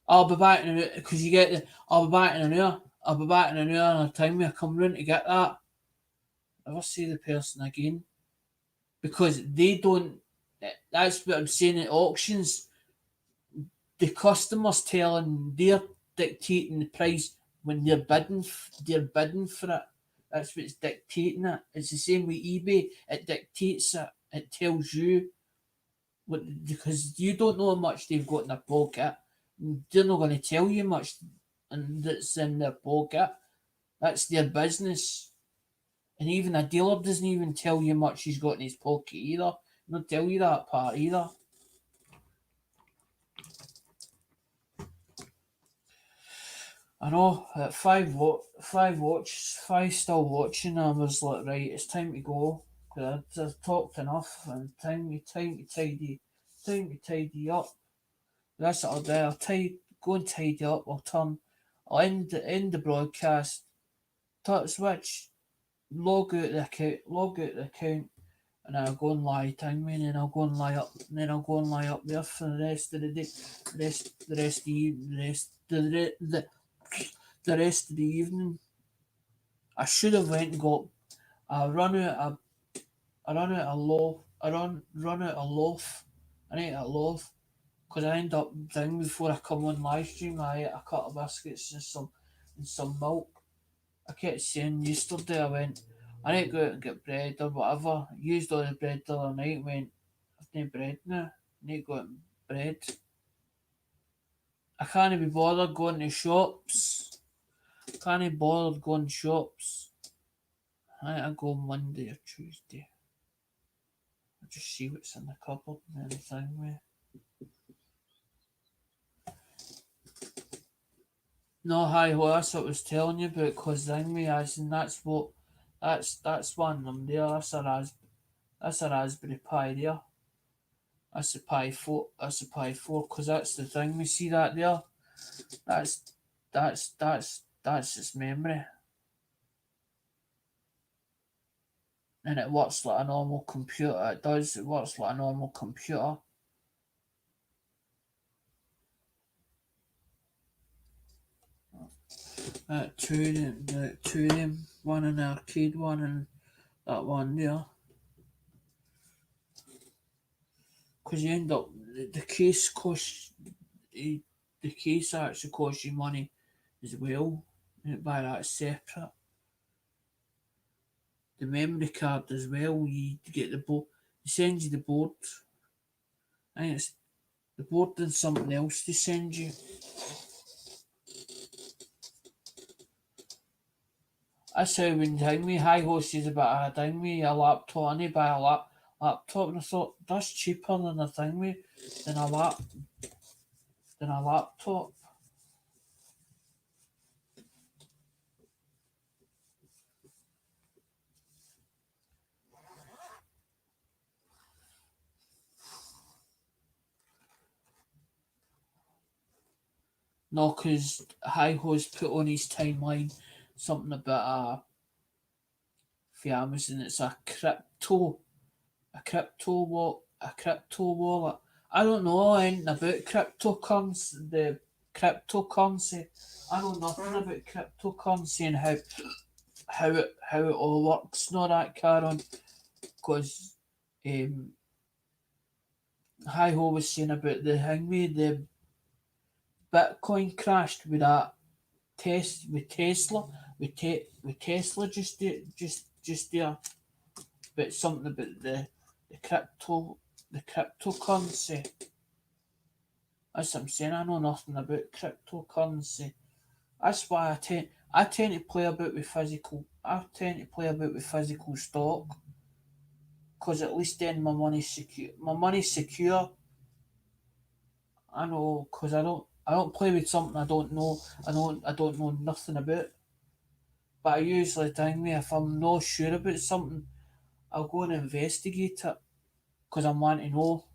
A: I'll be back in a because you get the. I'll be back in an hour. I'll be back in an hour and a time I come round to get that." Never see the person again because they don't. That's what I'm saying at auctions. The customers telling they're dictating the price when they're bidding for it. That's what's dictating it. It's the same with eBay. It dictates it. It tells you what because you don't know how much they've got in their pocket. They're not going to tell you much and that's in their pocket. That's their business. And even a dealer doesn't even tell you much he's got in his pocket either. They don't tell you that part either. I know at five still watching. I was like, right, it's time to go. I've talked enough, and time to tidy up. That's what I'll do. Go and tidy up. I'll end the broadcast. Touch switch, log out the account, and I'll go and lie time, and then I'll go and lie up, and then I'll go and lie up there for the rest of the day, the rest of the evening, the rest of the evening. I should have went and got. I run out. I run out a loaf. Run out a loaf. I ate a loaf because I end up down before I come on live stream. I ate a couple of biscuits and some milk. I kept saying yesterday. I went. I need to go out and get bread or whatever. Used all the bread the other night. Went. I've no bread now. I need to go out and bread. I can't be bothered going to shops. Can't be bothered going to shops. I go Monday or Tuesday. I just see what's in the cupboard and everything. With. No, hi ho, that's what I was telling you about. Cause anyway, as in that's one of them there. That's a raspberry Pi there. That's a Pi 4. That's a Pi 4. Cause that's the thing. We see that there. That's that's its memory, and it works like a normal computer. It does. It works like a normal computer. Two of them, one an arcade one and that one there. Because you end up the case costs the case actually costs you money as well. You buy that separate. The memory card as well. You get the board. They send you the board. I think it's the board and something else they send you. That's how when down me high host is about a down me a laptop. I need to buy a laptop, and I thought that's cheaper than a thing me than than a laptop. No, because High host put on his timeline something about for Amazon. It's a crypto wallet. I don't know anything about cryptocurrency. The cryptocurrency. I know nothing about cryptocurrency and how it all works. Not that Karen, because um, Hi Ho was saying about the thing with Bitcoin crashed with that with Tesla, with Tesla just there, but something about the cryptocurrency. That's what I'm saying. I know nothing about cryptocurrency. That's why I tend to play about with physical. I tend to play about with physical stock because at least then my money's secure. My money's secure. I know because I don't play with something I don't know. I don't know nothing about. But I usually think me if I'm not sure about something, I'll go and investigate it because I want to know.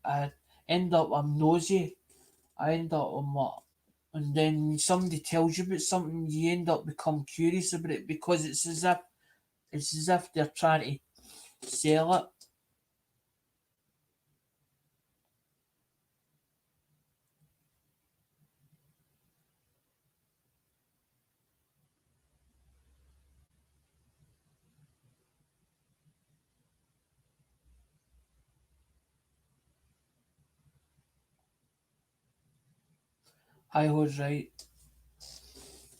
A: I end up I'm nosy. I end up on what, and then when somebody tells you about something, you end up become curious about it because it's as if they're trying to sell it. I was right.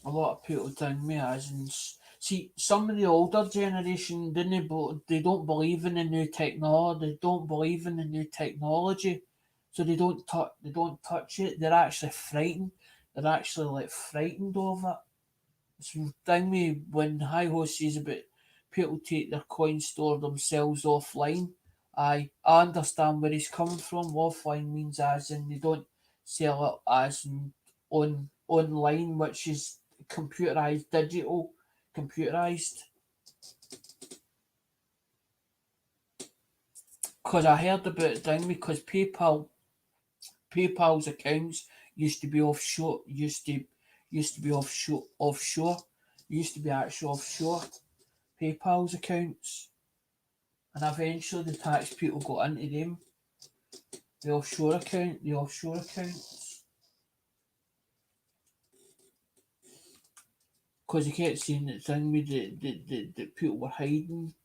A: A lot of people think me as in see some of the older generation didn't they don't believe in the new technology. They don't believe in the new technology, so they don't touch it. They're actually frightened. They're actually like frightened of it. So thing me when Hi Ho says about people take their coins store themselves offline. I understand where he's coming from. Offline means as in they don't sell it as in online, which is computerized, digital, computerized. Because I heard about it thing because PayPal's accounts used to be offshore. Used to be offshore. Used to be actually offshore. PayPal's accounts, and eventually the tax people got into them. The offshore accounts, because they kept saying that thing with the people were hiding.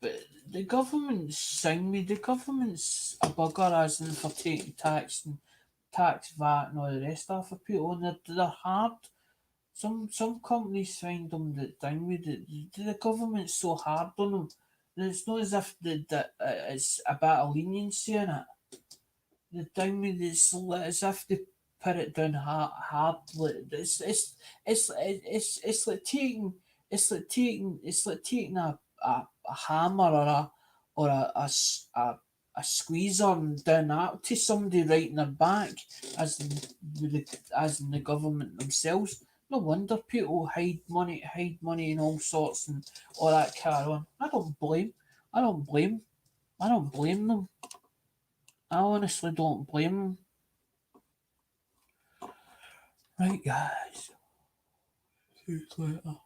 A: But the government's a bugger as in for taking tax and tax VAT and all the rest of it for people, and they're hard. Some companies find them that thing with the government's so hard on them. It's not as if it's a bit of leniency in it. The thing with it's as if they put it down hard. Like, it's like taking it's like taking a hammer or a squeezer and down that to somebody right in their back, as as in the government themselves. No wonder people hide money and all sorts and all that carry on. I don't blame, I don't blame them. I honestly don't blame them. Right, guys. See you later.